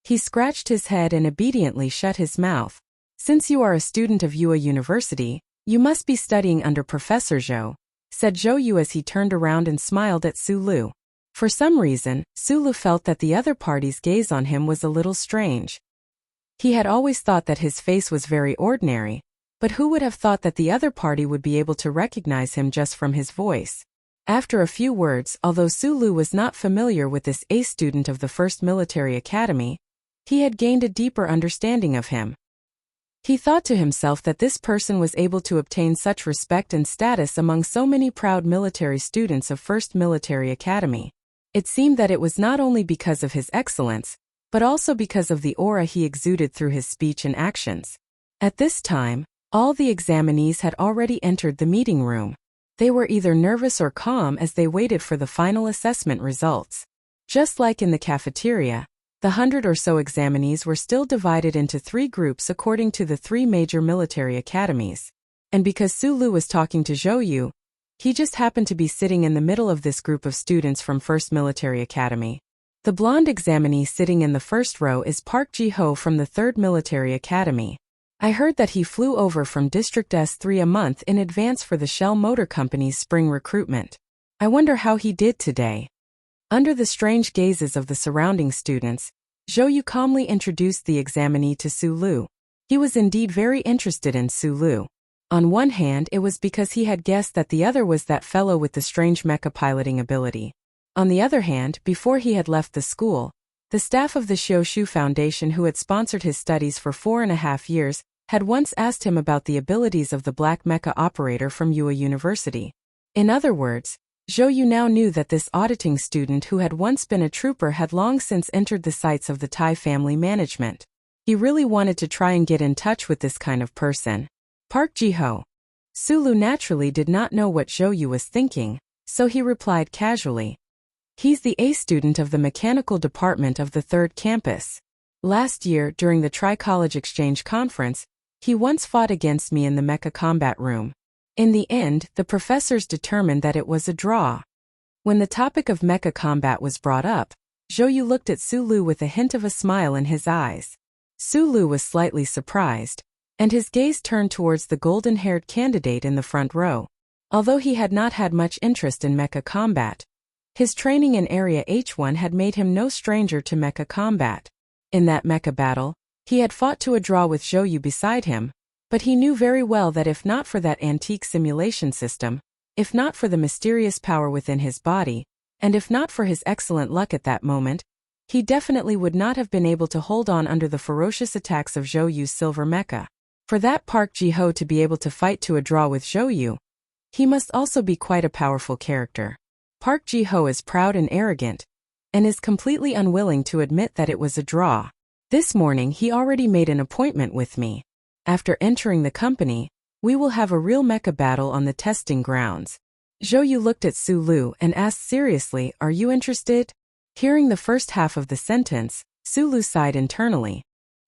He scratched his head and obediently shut his mouth. "Since you are a student of Yue University, you must be studying under Professor Zhou," said Zhou Yu as he turned around and smiled at Sulu. For some reason, Sulu felt that the other party's gaze on him was a little strange. He had always thought that his face was very ordinary, but who would have thought that the other party would be able to recognize him just from his voice? After a few words, although Sulu was not familiar with this ace student of the First Military Academy, he had gained a deeper understanding of him. He thought to himself that this person was able to obtain such respect and status among so many proud military students of First Military Academy. It seemed that it was not only because of his excellence, but also because of the aura he exuded through his speech and actions. At this time, all the examinees had already entered the meeting room. They were either nervous or calm as they waited for the final assessment results. Just like in the cafeteria, the 100 or so examinees were still divided into 3 groups according to the 3 major military academies. And because Su Lu was talking to Zhou Yu, he just happened to be sitting in the middle of this group of students from 1st Military Academy. The blonde examinee sitting in the first row is Park Ji-ho from the 3rd Military Academy. I heard that he flew over from District S3 a month in advance for the Shell Motor Company's spring recruitment. I wonder how he did today. Under the strange gazes of the surrounding students, Zhou Yu calmly introduced the examinee to Su Lu. He was indeed very interested in Su Lu. On one hand, it was because he had guessed that the other was that fellow with the strange mecha piloting ability. On the other hand, before he had left the school, the staff of the Xiaoshu Foundation who had sponsored his studies for 4.5 years had once asked him about the abilities of the black mecha operator from Yue University. In other words, Zhou Yu now knew that this auditing student who had once been a trooper had long since entered the sights of the Tai family management. He really wanted to try and get in touch with this kind of person. Park Ji-ho. Su Lu naturally did not know what Zhou Yu was thinking, so he replied casually. He's the A student of the mechanical department of the 3rd campus. Last year, during the Tri-College Exchange Conference, he once fought against me in the mecha combat room. In the end, the professors determined that it was a draw. When the topic of mecha combat was brought up, Zhou Yu looked at Su Lu with a hint of a smile in his eyes. Su Lu was slightly surprised, and his gaze turned towards the golden-haired candidate in the front row. Although he had not had much interest in mecha combat, his training in Area H1 had made him no stranger to mecha combat. In that mecha battle, he had fought to a draw with Zhou Yu beside him, but he knew very well that if not for that antique simulation system, if not for the mysterious power within his body, and if not for his excellent luck at that moment, he definitely would not have been able to hold on under the ferocious attacks of Zhou Yu's silver mecha. For that Park Ji-ho to be able to fight to a draw with Zhou Yu, he must also be quite a powerful character. Park Ji-ho is proud and arrogant, and is completely unwilling to admit that it was a draw. This morning he already made an appointment with me. After entering the company, we will have a real mecha battle on the testing grounds. Zhou Yu looked at Su Lu and asked seriously, "Are you interested?" Hearing the first half of the sentence, Su Lu sighed internally.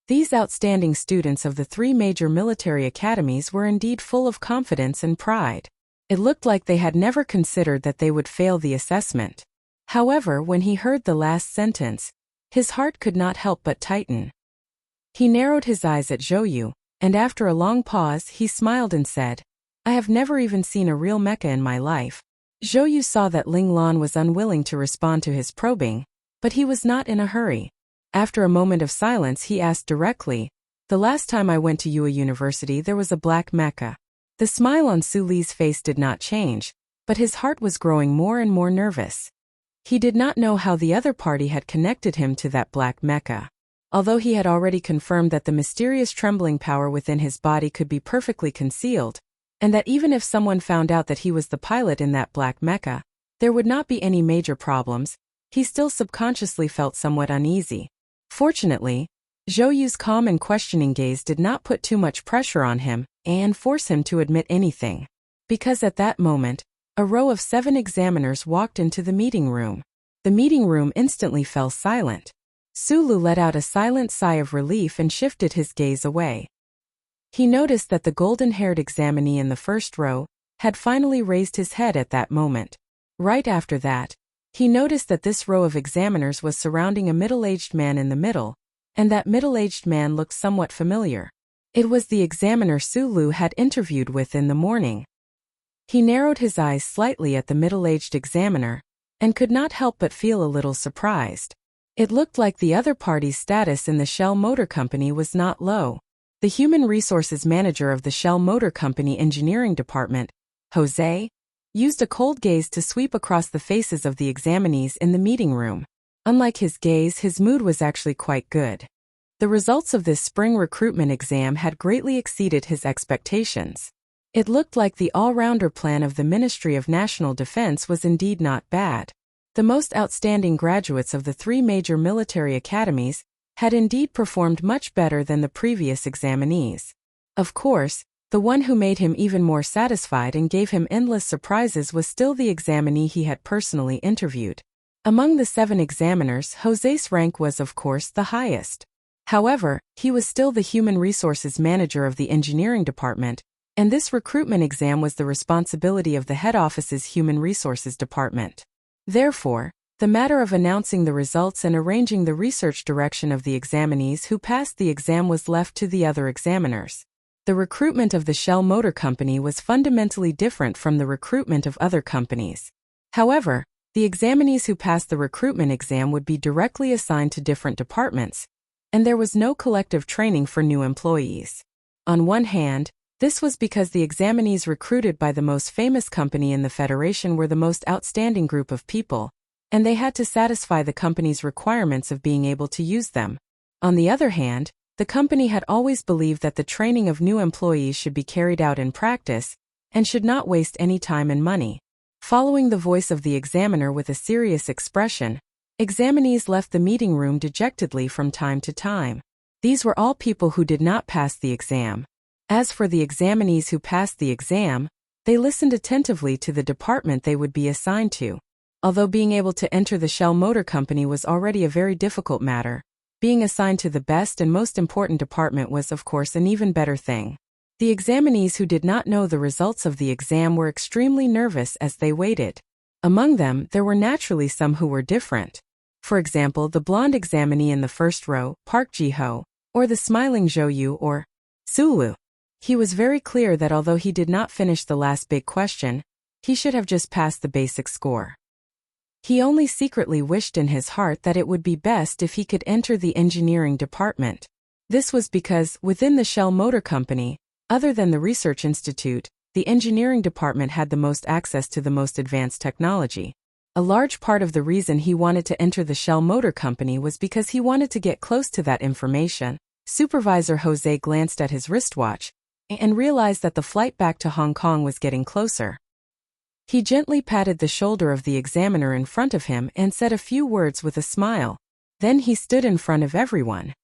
These outstanding students of the 3 major military academies were indeed full of confidence and pride. It looked like they had never considered that they would fail the assessment. However, when he heard the last sentence, his heart could not help but tighten. He narrowed his eyes at Zhou Yu, and after a long pause he smiled and said, "I have never even seen a real mecha in my life." Zhou Yu saw that Ling Lan was unwilling to respond to his probing, but he was not in a hurry. After a moment of silence he asked directly, "The last time I went to Yue University there was a black mecha." The smile on Su Li's face did not change, but his heart was growing more and more nervous. He did not know how the other party had connected him to that black mecha. Although he had already confirmed that the mysterious trembling power within his body could be perfectly concealed, and that even if someone found out that he was the pilot in that black mecha, there would not be any major problems, he still subconsciously felt somewhat uneasy. Fortunately, Zhou Yu's calm and questioning gaze did not put too much pressure on him and force him to admit anything. Because at that moment, a row of 7 examiners walked into the meeting room. The meeting room instantly fell silent. Su Lu let out a silent sigh of relief and shifted his gaze away. He noticed that the golden-haired examinee in the first row had finally raised his head at that moment. Right after that, he noticed that this row of examiners was surrounding a middle-aged man in the middle, and that middle-aged man looked somewhat familiar. It was the examiner Su Lu had interviewed with in the morning. He narrowed his eyes slightly at the middle-aged examiner, and could not help but feel a little surprised. It looked like the other party's status in the Shell Motor Company was not low. The human resources manager of the Shell Motor Company engineering department, Jose, used a cold gaze to sweep across the faces of the examinees in the meeting room. Unlike his gaze, his mood was actually quite good. The results of this spring recruitment exam had greatly exceeded his expectations. It looked like the all-rounder plan of the Ministry of National Defense was indeed not bad. The most outstanding graduates of the three major military academies had indeed performed much better than the previous examinees. Of course, the one who made him even more satisfied and gave him endless surprises was still the examinee he had personally interviewed. Among the 7 examiners, José's rank was of course the highest. However, he was still the human resources manager of the engineering department, and this recruitment exam was the responsibility of the head office's human resources department. Therefore, the matter of announcing the results and arranging the research direction of the examinees who passed the exam was left to the other examiners. The recruitment of the Shell Motor Company was fundamentally different from the recruitment of other companies. However, the examinees who passed the recruitment exam would be directly assigned to different departments, and there was no collective training for new employees. On one hand, this was because the examinees recruited by the most famous company in the Federation were the most outstanding group of people, and they had to satisfy the company's requirements of being able to use them. On the other hand, the company had always believed that the training of new employees should be carried out in practice, and should not waste any time and money. Following the voice of the examiner with a serious expression, examinees left the meeting room dejectedly from time to time. These were all people who did not pass the exam. As for the examinees who passed the exam, they listened attentively to the department they would be assigned to. Although being able to enter the Shell Motor Company was already a very difficult matter, being assigned to the best and most important department was of course an even better thing. The examinees who did not know the results of the exam were extremely nervous as they waited. Among them, there were naturally some who were different. For example, the blonde examinee in the first row, Park Ji-ho, or the smiling Zhou or Sulu. He was very clear that although he did not finish the last big question, he should have just passed the basic score. He only secretly wished in his heart that it would be best if he could enter the engineering department. This was because, within the Shell Motor Company, other than the Research Institute, the engineering department had the most access to the most advanced technology. A large part of the reason he wanted to enter the Shell Motor Company was because he wanted to get close to that information. Supervisor José glanced at his wristwatch and realized that the flight back to Hong Kong was getting closer. He gently patted the shoulder of the examiner in front of him and said a few words with a smile. Then he stood in front of everyone.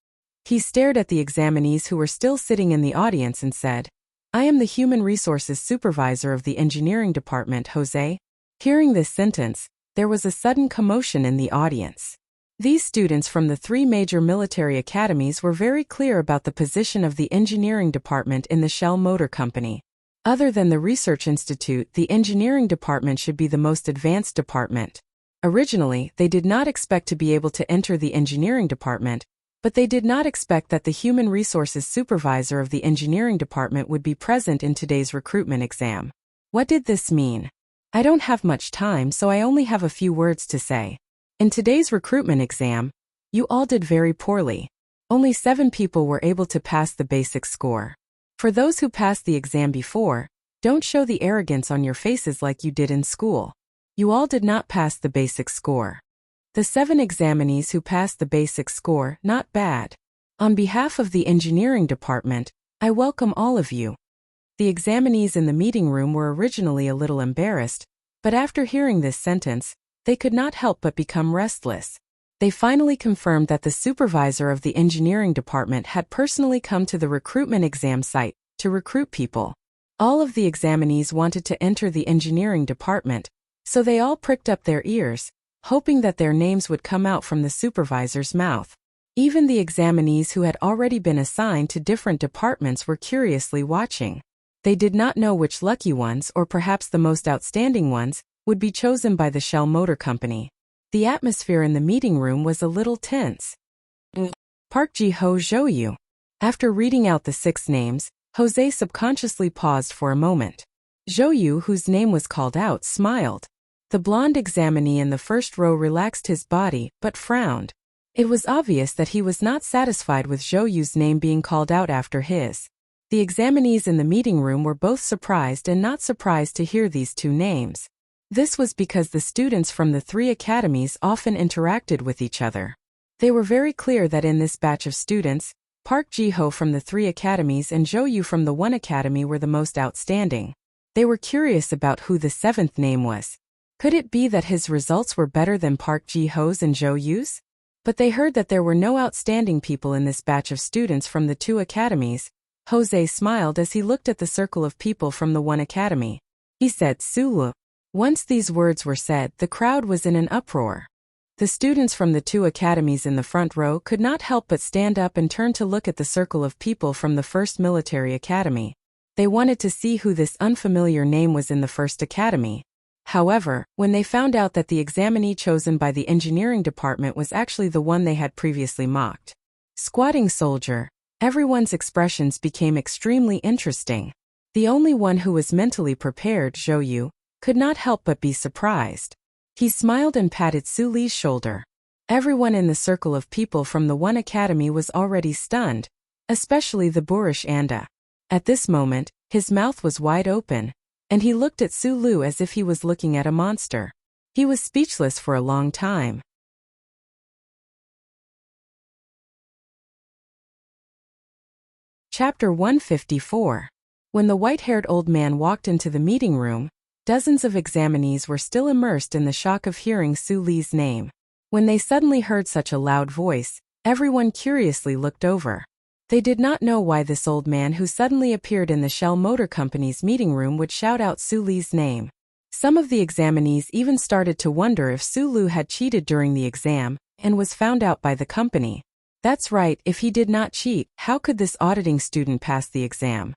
He stared at the examinees who were still sitting in the audience and said, "I am the Human Resources Supervisor of the Engineering Department, José." Hearing this sentence, there was a sudden commotion in the audience. These students from the 3 major military academies were very clear about the position of the engineering department in the Shell Motor Company. Other than the Research Institute, the engineering department should be the most advanced department. Originally, they did not expect to be able to enter the engineering department, but they did not expect that the Human Resources Supervisor of the engineering department would be present in today's recruitment exam. What did this mean? I don't have much time, so I only have a few words to say. In today's recruitment exam, you all did very poorly. Only 7 people were able to pass the basic score. For those who passed the exam before, don't show the arrogance on your faces like you did in school. You all did not pass the basic score. The 7 examinees who passed the basic score, not bad. On behalf of the engineering department, I welcome all of you. The examinees in the meeting room were originally a little embarrassed, but after hearing this sentence, they could not help but become restless. They finally confirmed that the supervisor of the engineering department had personally come to the recruitment exam site to recruit people. All of the examinees wanted to enter the engineering department, so they all pricked up their ears, hoping that their names would come out from the supervisor's mouth. Even the examinees who had already been assigned to different departments were curiously watching. They did not know which lucky ones, or perhaps the most outstanding ones, would be chosen by the Shell Motor Company. The atmosphere in the meeting room was a little tense. Park Ji-ho Zhou. After reading out the 6 names, José subconsciously paused for a moment. Zhou, whose name was called out, smiled. The blonde examinee in the first row relaxed his body, but frowned. It was obvious that he was not satisfied with Zhou's name being called out after his. The examinees in the meeting room were both surprised and not surprised to hear these 2 names. This was because the students from the 3 academies often interacted with each other. They were very clear that in this batch of students, Park Ji-ho from the 3 academies and Zhou from the 1 academy were the most outstanding. They were curious about who the 7th name was. Could it be that his results were better than Park Ji-ho's and Zhou Yu's? But they heard that there were no outstanding people in this batch of students from the two academies. Jose smiled as he looked at the circle of people from the one academy. He said, Sulu. Once these words were said, the crowd was in an uproar. The students from the two academies in the front row could not help but stand up and turn to look at the circle of people from the first military academy. They wanted to see who this unfamiliar name was in the first academy. However, when they found out that the examinee chosen by the engineering department was actually the one they had previously mocked, squatting soldier, everyone's expressions became extremely interesting. The only one who was mentally prepared, Zhou Yu, could not help but be surprised. He smiled and patted Su Li's shoulder. Everyone in the circle of people from the one academy was already stunned, especially the boorish Anda. At this moment, his mouth was wide open, and he looked at Su Lu as if he was looking at a monster. He was speechless for a long time. Chapter 154. When the white-haired old man walked into the meeting room, dozens of examinees were still immersed in the shock of hearing Su Li's name. When they suddenly heard such a loud voice, everyone curiously looked over. They did not know why this old man who suddenly appeared in the Shell Motor Company's meeting room would shout out Su Li's name. Some of the examinees even started to wonder if Su Lu had cheated during the exam and was found out by the company. That's right, if he did not cheat, how could this auditing student pass the exam?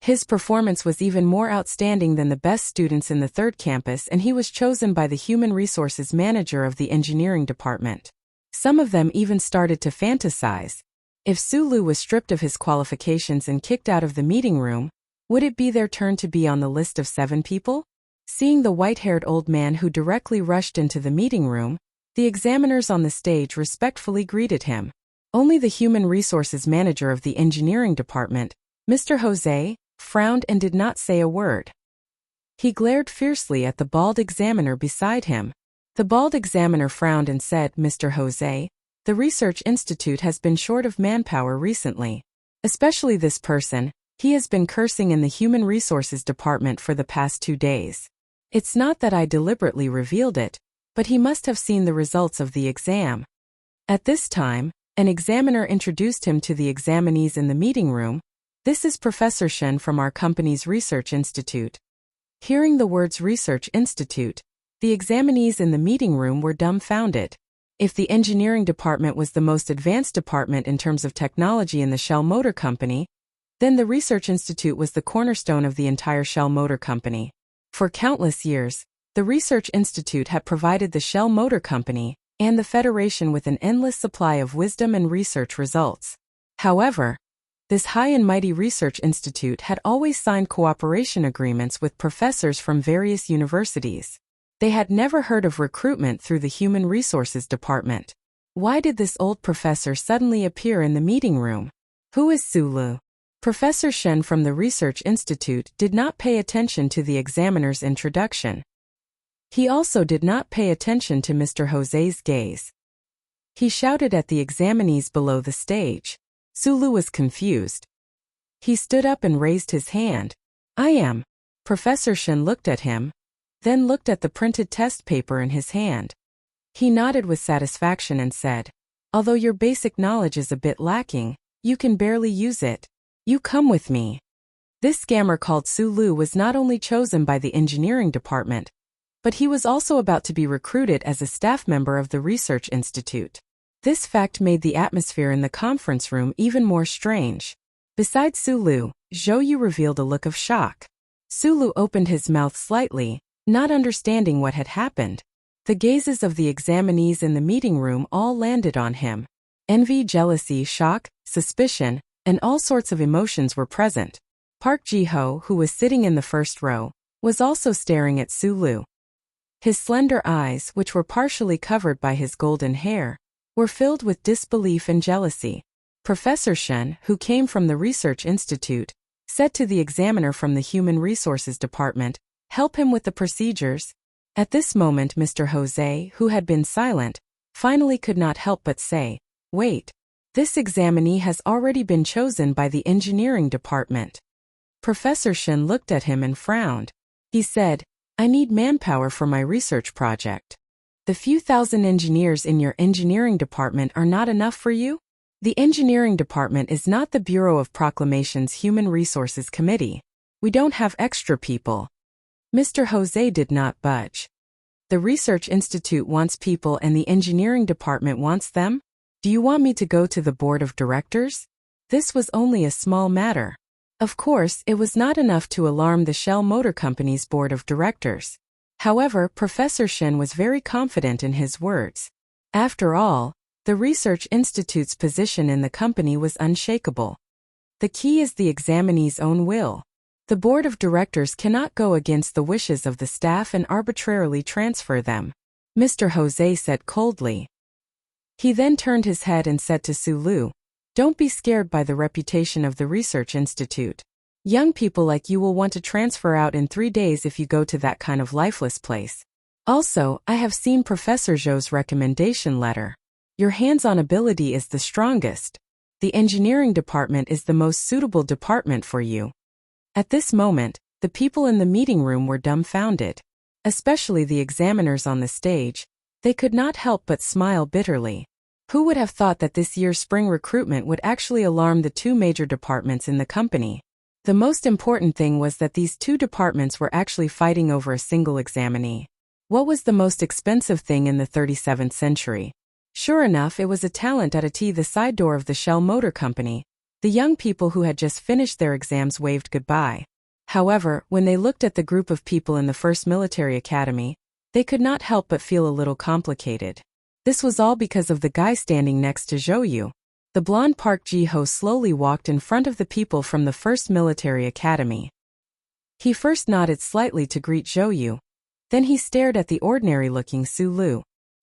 His performance was even more outstanding than the best students in the third campus, and he was chosen by the human resources manager of the engineering department. Some of them even started to fantasize. If Su Lu was stripped of his qualifications and kicked out of the meeting room, would it be their turn to be on the list of 7 people? Seeing the white-haired old man who directly rushed into the meeting room, the examiners on the stage respectfully greeted him. Only the human resources manager of the engineering department, Mr. Jose, frowned and did not say a word. He glared fiercely at the bald examiner beside him. The bald examiner frowned and said, Mr. Jose, the research institute has been short of manpower recently. Especially this person, he has been cursing in the human resources department for the past 2 days. It's not that I deliberately revealed it, but he must have seen the results of the exam. At this time, an examiner introduced him to the examinees in the meeting room. This is Professor Shen from our company's research institute. Hearing the words research institute, the examinees in the meeting room were dumbfounded. If the engineering department was the most advanced department in terms of technology in the Shell Motor Company, then the research institute was the cornerstone of the entire Shell Motor Company. For countless years, the research institute had provided the Shell Motor Company and the Federation with an endless supply of wisdom and research results. However, this high and mighty research institute had always signed cooperation agreements with professors from various universities. They had never heard of recruitment through the Human Resources Department. Why did this old professor suddenly appear in the meeting room? Who is Su Lu? Professor Shen from the Research Institute did not pay attention to the examiner's introduction. He also did not pay attention to Mr. Jose's gaze. He shouted at the examinees below the stage. Su Lu was confused. He stood up and raised his hand. I am. Professor Shen looked at him, then looked at the printed test paper in his hand. He nodded with satisfaction and said, although your basic knowledge is a bit lacking, you can barely use it. You come with me. This scammer called Su Lu was not only chosen by the engineering department, but he was also about to be recruited as a staff member of the research institute. This fact made the atmosphere in the conference room even more strange. Besides Su Lu, Zhou Yu revealed a look of shock. Su Lu opened his mouth slightly, not understanding what had happened. The gazes of the examinees in the meeting room all landed on him. Envy, jealousy, shock, suspicion, and all sorts of emotions were present. Park Ji-ho, who was sitting in the first row, was also staring at Su Lu. His slender eyes, which were partially covered by his golden hair, were filled with disbelief and jealousy. Professor Shen, who came from the Research Institute, said to the examiner from the Human Resources Department, help him with the procedures. At this moment Mr. Jose, who had been silent, finally could not help but say, wait, this examinee has already been chosen by the engineering department. Professor Shen looked at him and frowned. He said, I need manpower for my research project. The few thousand engineers in your engineering department are not enough for you? The engineering department is not the Bureau of Proclamation's Human Resources Committee. We don't have extra people. Mr. Jose did not budge. The Research Institute wants people and the engineering department wants them? Do you want me to go to the board of directors? This was only a small matter. Of course, it was not enough to alarm the Shell Motor Company's board of directors. However, Professor Shin was very confident in his words. After all, the Research Institute's position in the company was unshakable. The key is the examinee's own will. The board of directors cannot go against the wishes of the staff and arbitrarily transfer them, Mr. Jose said coldly. He then turned his head and said to Sulu, "Don't be scared by the reputation of the Research Institute. Young people like you will want to transfer out in 3 days if you go to that kind of lifeless place. Also, I have seen Professor Zhou's recommendation letter. Your hands-on ability is the strongest. The engineering department is the most suitable department for you." At this moment, the people in the meeting room were dumbfounded. Especially the examiners on the stage. They could not help but smile bitterly. Who would have thought that this year's spring recruitment would actually alarm the 2 major departments in the company? The most important thing was that these 2 departments were actually fighting over a single examinee. What was the most expensive thing in the 37th century? Sure enough, it was a talent at the side door of the Shell Motor Company. The young people who had just finished their exams waved goodbye. However, when they looked at the group of people in the first military academy, they could not help but feel a little complicated. This was all because of the guy standing next to Zhou. The blonde Park Ji-ho slowly walked in front of the people from the first military academy. He first nodded slightly to greet Zhou. Then he stared at the ordinary-looking Sulu.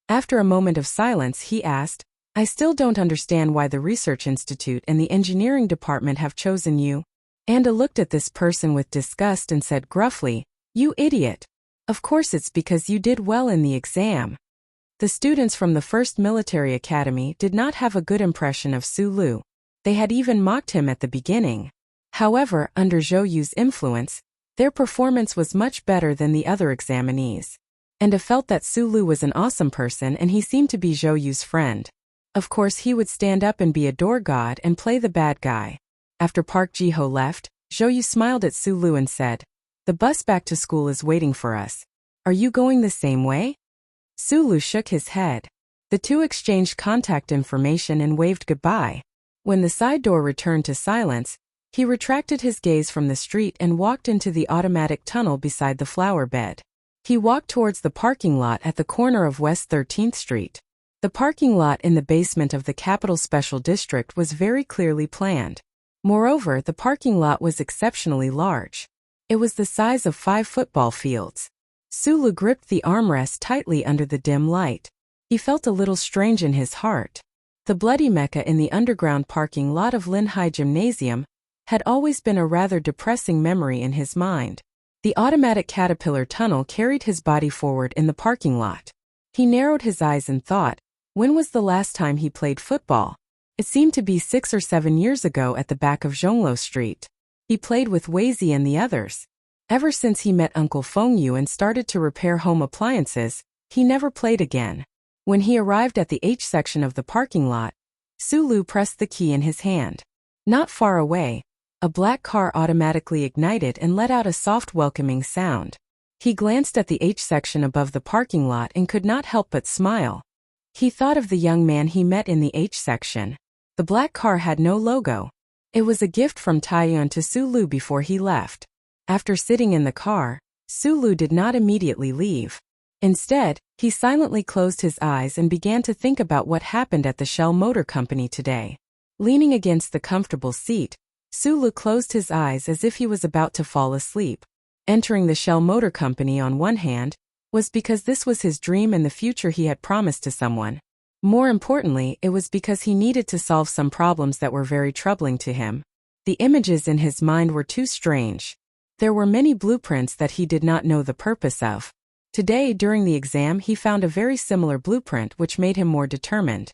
After a moment of silence, he asked, "I still don't understand why the Research Institute and the Engineering Department have chosen you." Anda looked at this person with disgust and said gruffly, "You idiot. Of course it's because you did well in the exam." The students from the first military academy did not have a good impression of Sulu. They had even mocked him at the beginning. However, under Zhou's influence, their performance was much better than the other examinees. Anda felt that Sulu was an awesome person and he seemed to be Zhou's friend. Of course, he would stand up and be a door god and play the bad guy. After Park Ji-ho left, Zhou smiled at Sulu and said, "The bus back to school is waiting for us. Are you going the same way?" Sulu shook his head. The 2 exchanged contact information and waved goodbye. When the side door returned to silence, he retracted his gaze from the street and walked into the automatic tunnel beside the flower bed. He walked towards the parking lot at the corner of West 13th Street. The parking lot in the basement of the Capital Special District was very clearly planned. Moreover, the parking lot was exceptionally large. It was the size of 5 football fields. Sulu gripped the armrest tightly under the dim light. He felt a little strange in his heart. The bloody mecca in the underground parking lot of Linhai Gymnasium had always been a rather depressing memory in his mind. The automatic caterpillar tunnel carried his body forward in the parking lot. He narrowed his eyes and thought, when was the last time he played football? It seemed to be 6 or 7 years ago at the back of Zhonglo Street. He played with Weizi and the others. Ever since he met Uncle Feng Yu and started to repair home appliances, he never played again. When he arrived at the H section of the parking lot, Sulu pressed the key in his hand. Not far away, a black car automatically ignited and let out a soft welcoming sound. He glanced at the H section above the parking lot and could not help but smile. He thought of the young man he met in the H section. The black car had no logo. It was a gift from Taiyuan to Sulu before he left. After sitting in the car, Sulu did not immediately leave. Instead, he silently closed his eyes and began to think about what happened at the Shell Motor Company today. Leaning against the comfortable seat, Sulu closed his eyes as if he was about to fall asleep. Entering the Shell Motor Company on one hand, was because this was his dream and the future he had promised to someone. More importantly, it was because he needed to solve some problems that were very troubling to him. The images in his mind were too strange. There were many blueprints that he did not know the purpose of. Today, during the exam, he found a very similar blueprint which made him more determined.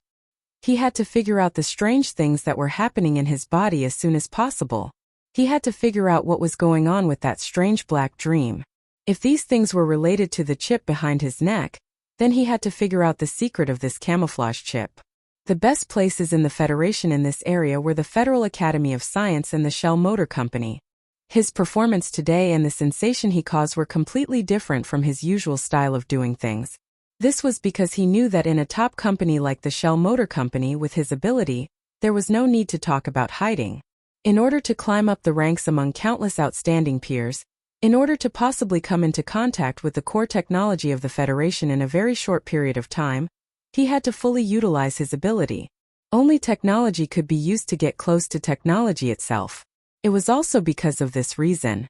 He had to figure out the strange things that were happening in his body as soon as possible. He had to figure out what was going on with that strange black dream. If these things were related to the chip behind his neck, then he had to figure out the secret of this camouflage chip. The best places in the Federation in this area were the Federal Academy of Science and the Shell Motor Company. His performance today and the sensation he caused were completely different from his usual style of doing things. This was because he knew that in a top company like the Shell Motor Company with his ability, there was no need to talk about hiding. In order to climb up the ranks among countless outstanding peers, in order to possibly come into contact with the core technology of the Federation in a very short period of time, he had to fully utilize his ability. Only technology could be used to get close to technology itself. It was also because of this reason.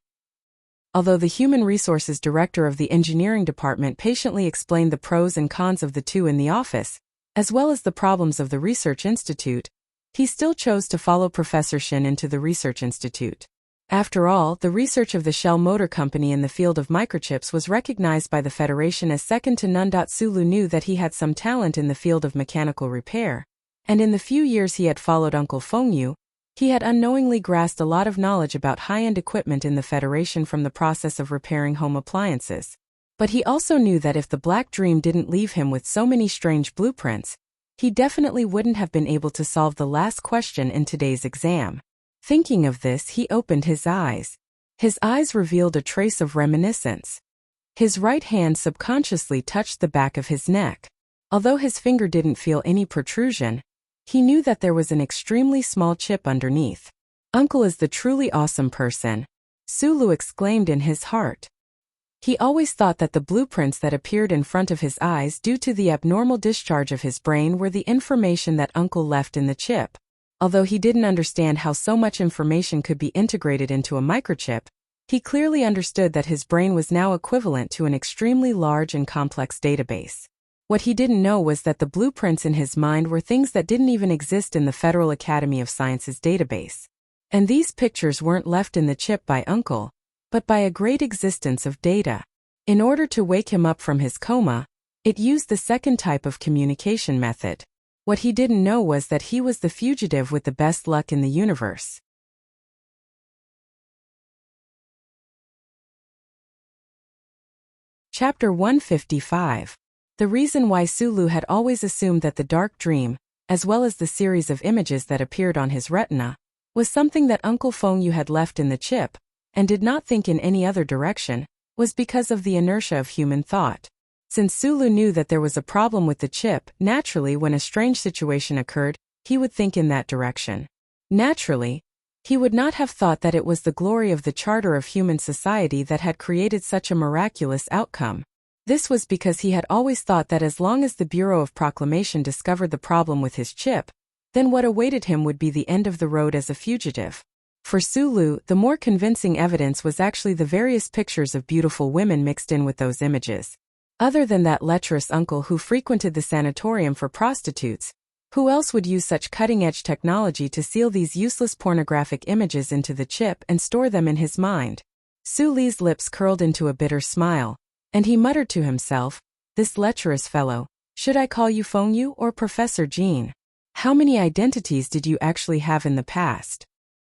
Although the Human Resources Director of the Engineering Department patiently explained the pros and cons of the two in the office, as well as the problems of the Research Institute, he still chose to follow Professor Shin into the Research Institute. After all, the research of the Shell Motor Company in the field of microchips was recognized by the Federation as second to none. Sulu knew that he had some talent in the field of mechanical repair, and in the few years he had followed Uncle Fengyu, he had unknowingly grasped a lot of knowledge about high-end equipment in the Federation from the process of repairing home appliances. But he also knew that if the Black Dream didn't leave him with so many strange blueprints, he definitely wouldn't have been able to solve the last question in today's exam. Thinking of this, he opened his eyes. His eyes revealed a trace of reminiscence. His right hand subconsciously touched the back of his neck. Although his finger didn't feel any protrusion, he knew that there was an extremely small chip underneath. Uncle is the truly awesome person, Sulu exclaimed in his heart. He always thought that the blueprints that appeared in front of his eyes due to the abnormal discharge of his brain were the information that Uncle left in the chip. Although he didn't understand how so much information could be integrated into a microchip, he clearly understood that his brain was now equivalent to an extremely large and complex database. What he didn't know was that the blueprints in his mind were things that didn't even exist in the Federal Academy of Sciences database. And these pictures weren't left in the chip by Uncle, but by a great existence of data. In order to wake him up from his coma, it used the second type of communication method. What he didn't know was that he was the fugitive with the best luck in the universe. Chapter 155. The reason why Sulu had always assumed that the dark dream, as well as the series of images that appeared on his retina, was something that Uncle Fengyu had left in the chip, and did not think in any other direction, was because of the inertia of human thought. Since Sulu knew that there was a problem with the chip, naturally when a strange situation occurred, he would think in that direction. Naturally, he would not have thought that it was the glory of the charter of human society that had created such a miraculous outcome. This was because he had always thought that as long as the Bureau of Proclamation discovered the problem with his chip, then what awaited him would be the end of the road as a fugitive. For Sulu, the more convincing evidence was actually the various pictures of beautiful women mixed in with those images. Other than that lecherous uncle who frequented the sanatorium for prostitutes, who else would use such cutting-edge technology to seal these useless pornographic images into the chip and store them in his mind? Suli's lips curled into a bitter smile, and he muttered to himself, "This lecherous fellow, should I call you Fengyu or Professor Jean? How many identities did you actually have in the past?"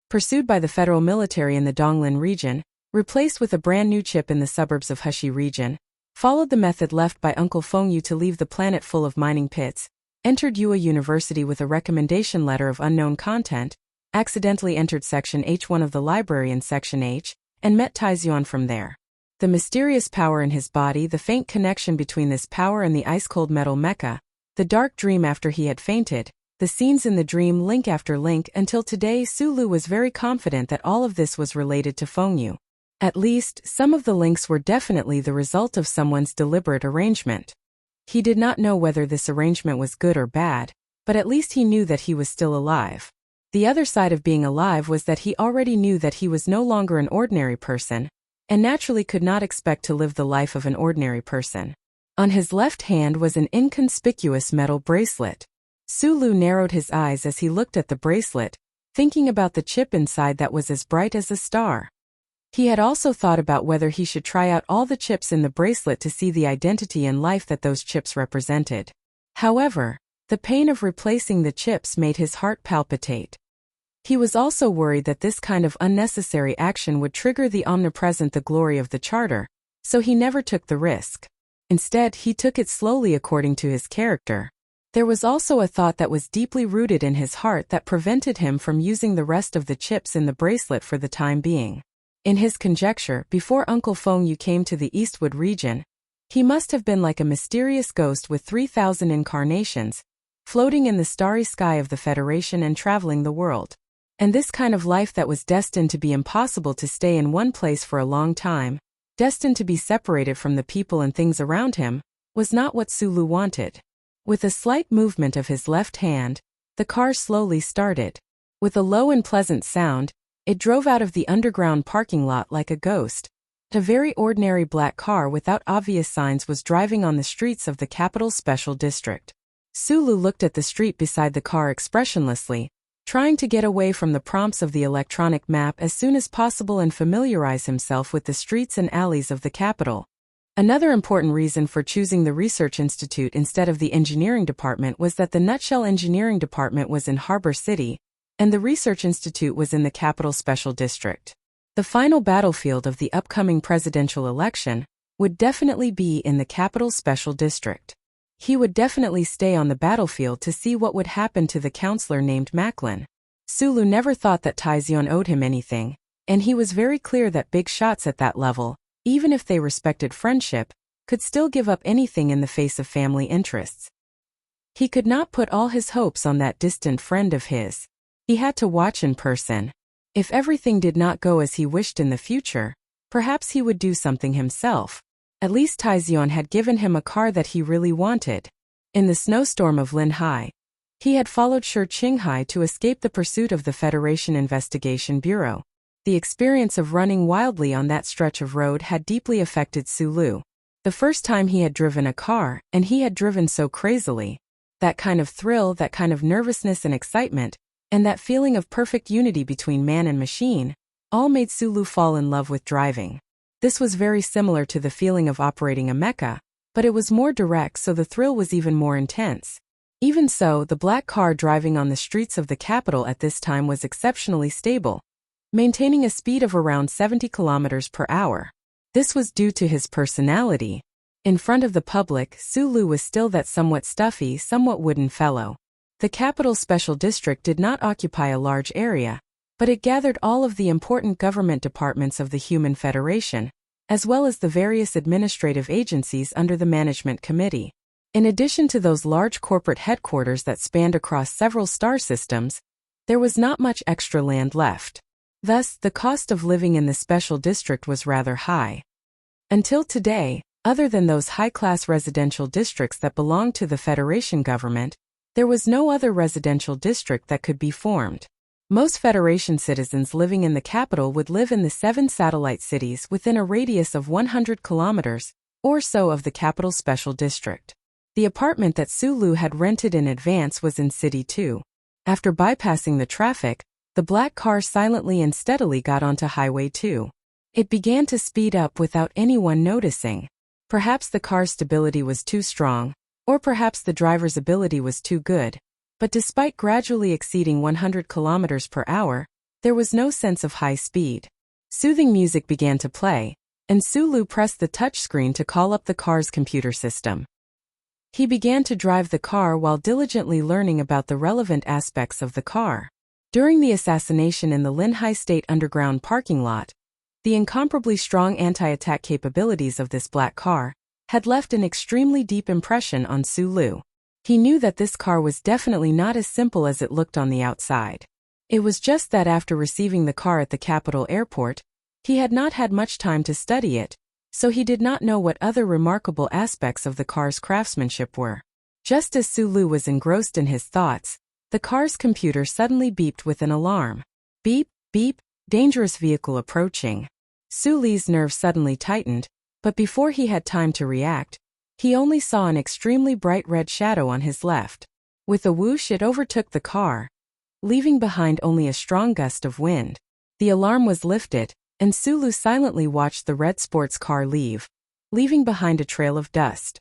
Pursued by the federal military in the Donglin region, replaced with a brand new chip in the suburbs of Hushi region, followed the method left by Uncle Fengyu to leave the planet full of mining pits, entered Yua University with a recommendation letter of unknown content, accidentally entered Section H1 of the library in Section H, and met Taizuan from there. The mysterious power in his body, the faint connection between this power and the ice-cold metal mecha, the dark dream after he had fainted, the scenes in the dream link after link until today Sulu was very confident that all of this was related to Fengyu. At least, some of the links were definitely the result of someone's deliberate arrangement. He did not know whether this arrangement was good or bad, but at least he knew that he was still alive. The other side of being alive was that he already knew that he was no longer an ordinary person, and naturally could not expect to live the life of an ordinary person. On his left hand was an inconspicuous metal bracelet. Sulu narrowed his eyes as he looked at the bracelet, thinking about the chip inside that was as bright as a star. He had also thought about whether he should try out all the chips in the bracelet to see the identity and life that those chips represented. However, the pain of replacing the chips made his heart palpitate. He was also worried that this kind of unnecessary action would trigger the omnipresent the glory of the charter, so he never took the risk. Instead, he took it slowly according to his character. There was also a thought that was deeply rooted in his heart that prevented him from using the rest of the chips in the bracelet for the time being. In his conjecture, before Uncle Feng Yu came to the Eastwood region, he must have been like a mysterious ghost with 3,000 incarnations, floating in the starry sky of the Federation and traveling the world. And this kind of life that was destined to be impossible to stay in one place for a long time, destined to be separated from the people and things around him, was not what Sulu wanted. With a slight movement of his left hand, the car slowly started. With a low and pleasant sound, it drove out of the underground parking lot like a ghost. A very ordinary black car without obvious signs was driving on the streets of the Capital Special District. Sulu looked at the street beside the car expressionlessly, trying to get away from the prompts of the electronic map as soon as possible and familiarize himself with the streets and alleys of the capital. Another important reason for choosing the Research Institute instead of the Engineering Department was that the Nutshell Engineering Department was in Harbor City, and the Research Institute was in the Capital Special District. The final battlefield of the upcoming presidential election would definitely be in the Capital Special District. He would definitely stay on the battlefield to see what would happen to the counselor named Macklin. Sulu never thought that Taizion owed him anything, and he was very clear that big shots at that level, even if they respected friendship, could still give up anything in the face of family interests. He could not put all his hopes on that distant friend of his. He had to watch in person. If everything did not go as he wished in the future, perhaps he would do something himself. At least Taizion had given him a car that he really wanted. In the snowstorm of Linhai, he had followed Shi Qinghai to escape the pursuit of the Federation Investigation Bureau. The experience of running wildly on that stretch of road had deeply affected Sulu. The first time he had driven a car, and he had driven so crazily. That kind of thrill, that kind of nervousness and excitement, and that feeling of perfect unity between man and machine, all made Sulu fall in love with driving. This was very similar to the feeling of operating a mecha, but it was more direct, so the thrill was even more intense. Even so, the black car driving on the streets of the capital at this time was exceptionally stable, maintaining a speed of around 70 kilometers per hour. This was due to his personality. In front of the public, Sulu was still that somewhat stuffy, somewhat wooden fellow. The Capital Special District did not occupy a large area, but it gathered all of the important government departments of the Human Federation, as well as the various administrative agencies under the Management Committee. In addition to those large corporate headquarters that spanned across several star systems, there was not much extra land left. Thus, the cost of living in the special district was rather high. Until today, other than those high-class residential districts that belonged to the Federation government, there was no other residential district that could be formed. Most Federation citizens living in the capital would live in the 7 satellite cities within a radius of 100 kilometers or so of the Capital Special District. The apartment that Sulu had rented in advance was in City 2. After bypassing the traffic, the black car silently and steadily got onto Highway 2. It began to speed up without anyone noticing. Perhaps the car's stability was too strong, or perhaps the driver's ability was too good. But despite gradually exceeding 100 kilometers per hour, there was no sense of high speed. Soothing music began to play, and Sulu pressed the touchscreen to call up the car's computer system. He began to drive the car while diligently learning about the relevant aspects of the car. During the assassination in the Linhai State underground parking lot, the incomparably strong anti-attack capabilities of this black car had left an extremely deep impression on Sulu. He knew that this car was definitely not as simple as it looked on the outside. It was just that after receiving the car at the capital airport, he had not had much time to study it, so he did not know what other remarkable aspects of the car's craftsmanship were. Just as Sulu was engrossed in his thoughts, the car's computer suddenly beeped with an alarm. Beep, beep, dangerous vehicle approaching. Sulu's nerves suddenly tightened, but before he had time to react, he only saw an extremely bright red shadow on his left. With a whoosh, it overtook the car, leaving behind only a strong gust of wind. The alarm was lifted, and Sulu silently watched the red sports car leave, leaving behind a trail of dust.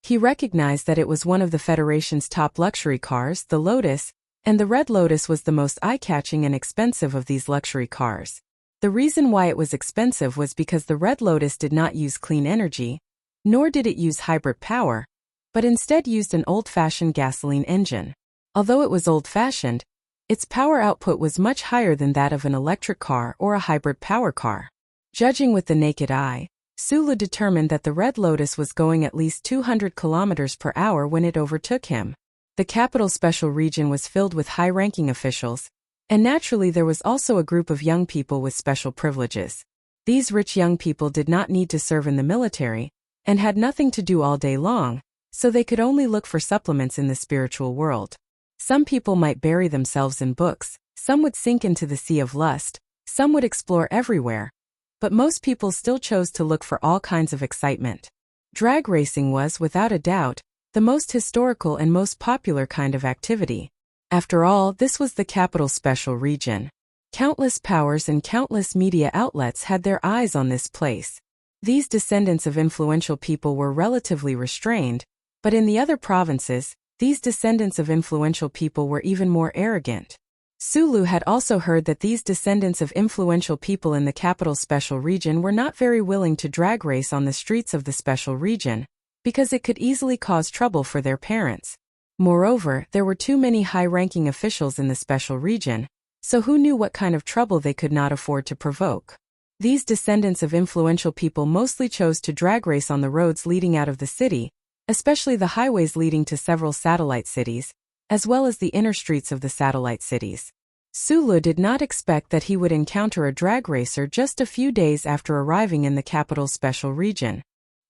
He recognized that it was one of the Federation's top luxury cars, the Lotus, and the Red Lotus was the most eye-catching and expensive of these luxury cars. The reason why it was expensive was because the Red Lotus did not use clean energy, nor did it use hybrid power, but instead used an old-fashioned gasoline engine. Although it was old-fashioned, its power output was much higher than that of an electric car or a hybrid power car. Judging with the naked eye, Sulu determined that the Red Lotus was going at least 200 kilometers per hour when it overtook him. The capital special region was filled with high-ranking officials, and naturally there was also a group of young people with special privileges. These rich young people did not need to serve in the military, and had nothing to do all day long, so they could only look for supplements in the spiritual world. Some people might bury themselves in books, some would sink into the sea of lust, some would explore everywhere, but most people still chose to look for all kinds of excitement. Drag racing was, without a doubt, the most historical and most popular kind of activity. After all, this was the capital special region. Countless powers and countless media outlets had their eyes on this place. These descendants of influential people were relatively restrained, but in the other provinces, these descendants of influential people were even more arrogant. Sulu had also heard that these descendants of influential people in the capital special region were not very willing to drag race on the streets of the special region, because it could easily cause trouble for their parents. Moreover, there were too many high-ranking officials in the special region, so who knew what kind of trouble they could not afford to provoke. These descendants of influential people mostly chose to drag race on the roads leading out of the city, especially the highways leading to several satellite cities, as well as the inner streets of the satellite cities. Sulu did not expect that he would encounter a drag racer just a few days after arriving in the capital special region.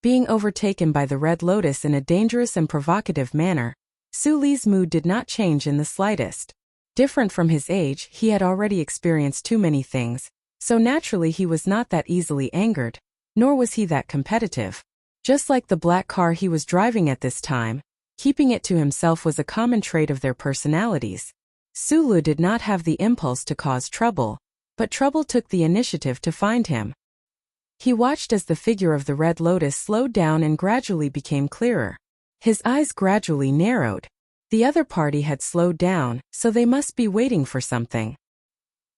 Being overtaken by the Red Lotus in a dangerous and provocative manner, Sulu's mood did not change in the slightest. Different from his age, he had already experienced too many things, so naturally he was not that easily angered, nor was he that competitive. Just like the black car he was driving at this time, keeping it to himself was a common trait of their personalities. Sulu did not have the impulse to cause trouble, but trouble took the initiative to find him. He watched as the figure of the Red Lotus slowed down and gradually became clearer. His eyes gradually narrowed. The other party had slowed down, so they must be waiting for something.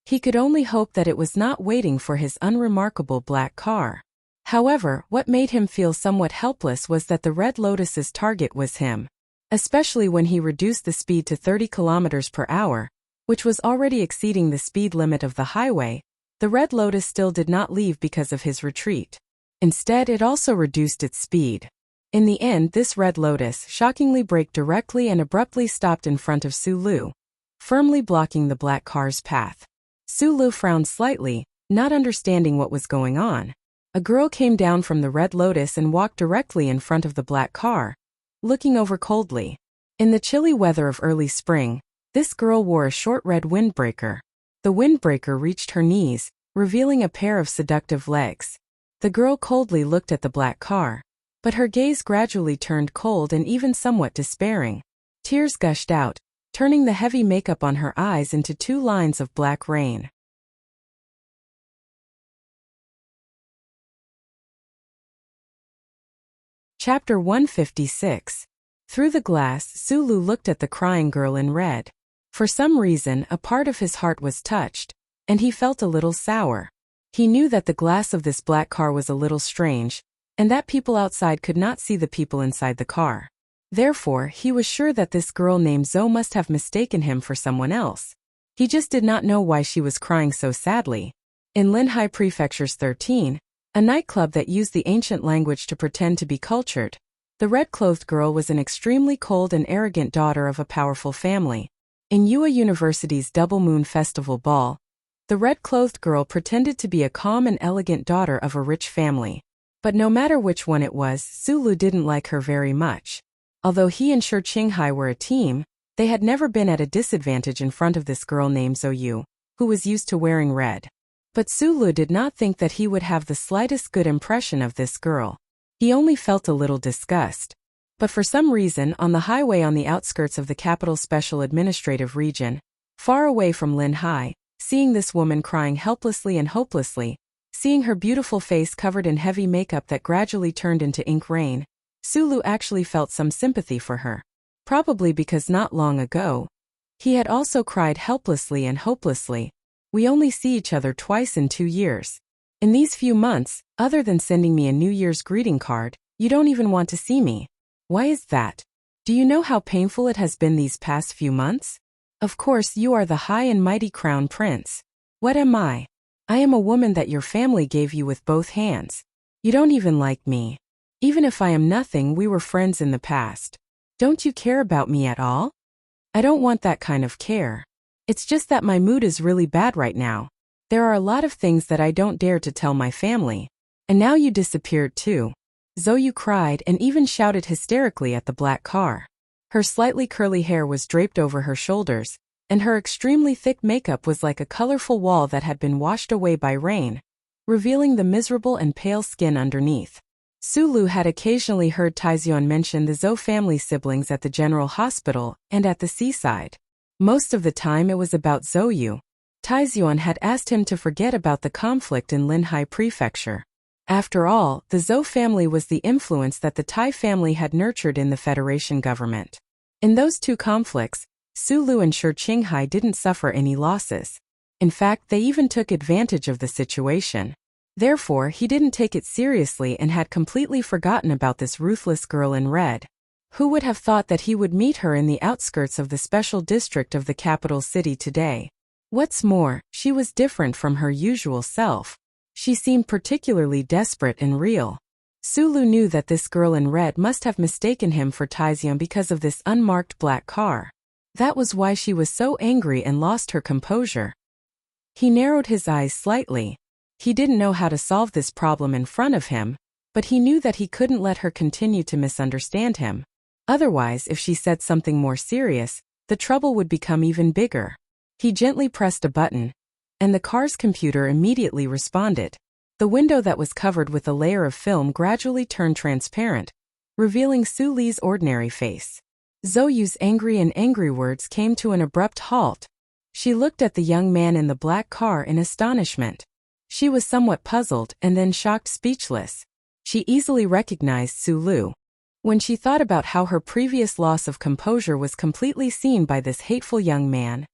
He could only hope that it was not waiting for his unremarkable black car. However, what made him feel somewhat helpless was that the Red Lotus's target was him. Especially when he reduced the speed to 30 kilometers per hour, which was already exceeding the speed limit of the highway, the Red Lotus still did not leave because of his retreat. Instead, it also reduced its speed. In the end, this Red Lotus shockingly braked directly and abruptly stopped in front of Sulu, firmly blocking the black car's path. Sulu frowned slightly, not understanding what was going on. A girl came down from the Red Lotus and walked directly in front of the black car, looking over coldly. In the chilly weather of early spring, this girl wore a short red windbreaker. The windbreaker reached her knees, revealing a pair of seductive legs. The girl coldly looked at the black car, but her gaze gradually turned cold and even somewhat despairing. Tears gushed out, turning the heavy makeup on her eyes into 2 lines of black rain. Chapter 156. Through the glass, Sulu looked at the crying girl in red. For some reason, a part of his heart was touched, and he felt a little sour. He knew that the glass of this black car was a little strange, and that people outside could not see the people inside the car. Therefore, he was sure that this girl named Zoe must have mistaken him for someone else. He just did not know why she was crying so sadly. In Linhai Prefecture's 13, a nightclub that used the ancient language to pretend to be cultured, the red-clothed girl was an extremely cold and arrogant daughter of a powerful family. In Yua University's Double Moon Festival Ball, the red-clothed girl pretended to be a calm and elegant daughter of a rich family. But no matter which one it was, Sulu didn't like her very much. Although he and Shi Qinghai were a team, they had never been at a disadvantage in front of this girl named Zhou, who was used to wearing red. But Sulu did not think that he would have the slightest good impression of this girl. He only felt a little disgust. But for some reason, on the highway on the outskirts of the capital special administrative region, far away from Linhai, seeing this woman crying helplessly and hopelessly, seeing her beautiful face covered in heavy makeup that gradually turned into ink rain, Sulu actually felt some sympathy for her. Probably because not long ago, he had also cried helplessly and hopelessly, We only see each other twice in 2 years. In these few months, other than sending me a New Year's greeting card, you don't even want to see me. Why is that? Do you know how painful it has been these past few months? Of course you are the high and mighty crown prince. What am I? I am a woman that your family gave you with both hands. You don't even like me. Even if I am nothing, we were friends in the past. Don't you care about me at all? I don't want that kind of care. It's just that my mood is really bad right now. There are a lot of things that I don't dare to tell my family. And now you disappeared too. Zhou cried and even shouted hysterically at the black car. Her slightly curly hair was draped over her shoulders, and her extremely thick makeup was like a colorful wall that had been washed away by rain, revealing the miserable and pale skin underneath. Sulu had occasionally heard Taizion mention the Zhou family siblings at the general hospital and at the seaside. Most of the time it was about Zhou. Taizion had asked him to forget about the conflict in Linhai Prefecture. After all, the Zhou family was the influence that the Tai family had nurtured in the Federation government. In those two conflicts, Sulu and Shi Qinghai didn't suffer any losses. In fact, they even took advantage of the situation. Therefore, he didn't take it seriously and had completely forgotten about this ruthless girl in red. Who would have thought that he would meet her in the outskirts of the special district of the capital city today? What's more, she was different from her usual self. She seemed particularly desperate and real. Sulu knew that this girl in red must have mistaken him for Taizion because of this unmarked black car. That was why she was so angry and lost her composure. He narrowed his eyes slightly. He didn't know how to solve this problem in front of him, but he knew that he couldn't let her continue to misunderstand him. Otherwise, if she said something more serious, the trouble would become even bigger. He gently pressed a button, and the car's computer immediately responded. The window that was covered with a layer of film gradually turned transparent, revealing Su Li's ordinary face. Zhou's angry words came to an abrupt halt. She looked at the young man in the black car in astonishment. She was somewhat puzzled and then shocked speechless. She easily recognized Su Lu. When she thought about how her previous loss of composure was completely seen by this hateful young man,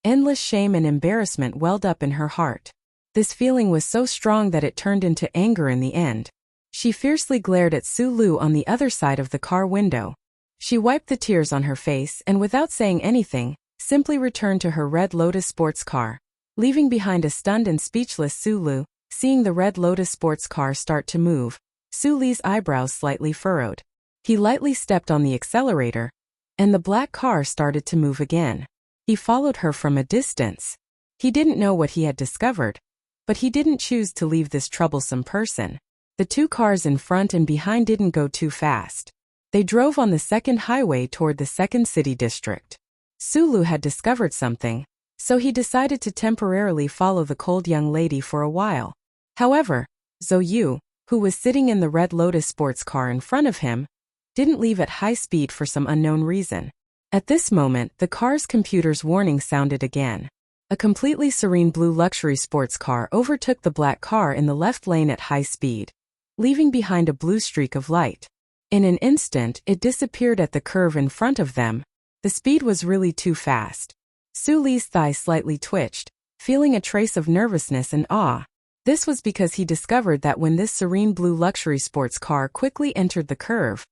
endless shame and embarrassment welled up in her heart. This feeling was so strong that it turned into anger in the end. She fiercely glared at Su Lu on the other side of the car window. She wiped the tears on her face and without saying anything, simply returned to her Red Lotus sports car, leaving behind a stunned and speechless Su Lu. Seeing the Red Lotus sports car start to move, Su Li's eyebrows slightly furrowed. He lightly stepped on the accelerator, and the black car started to move again. He followed her from a distance. He didn't know what he had discovered, but he didn't choose to leave this troublesome person. The two cars in front and behind didn't go too fast. They drove on the second highway toward the second city district. Sulu had discovered something, so he decided to temporarily follow the cold young lady for a while. However, Zhou, who was sitting in the Red Lotus sports car in front of him, didn't leave at high speed for some unknown reason. At this moment, the car's computer's warning sounded again. A completely serene blue luxury sports car overtook the black car in the left lane at high speed, leaving behind a blue streak of light. In an instant, it disappeared at the curve in front of them. The speed was really too fast. Su Li's thigh slightly twitched, feeling a trace of nervousness and awe. This was because he discovered that when this serene blue luxury sports car quickly entered the curve,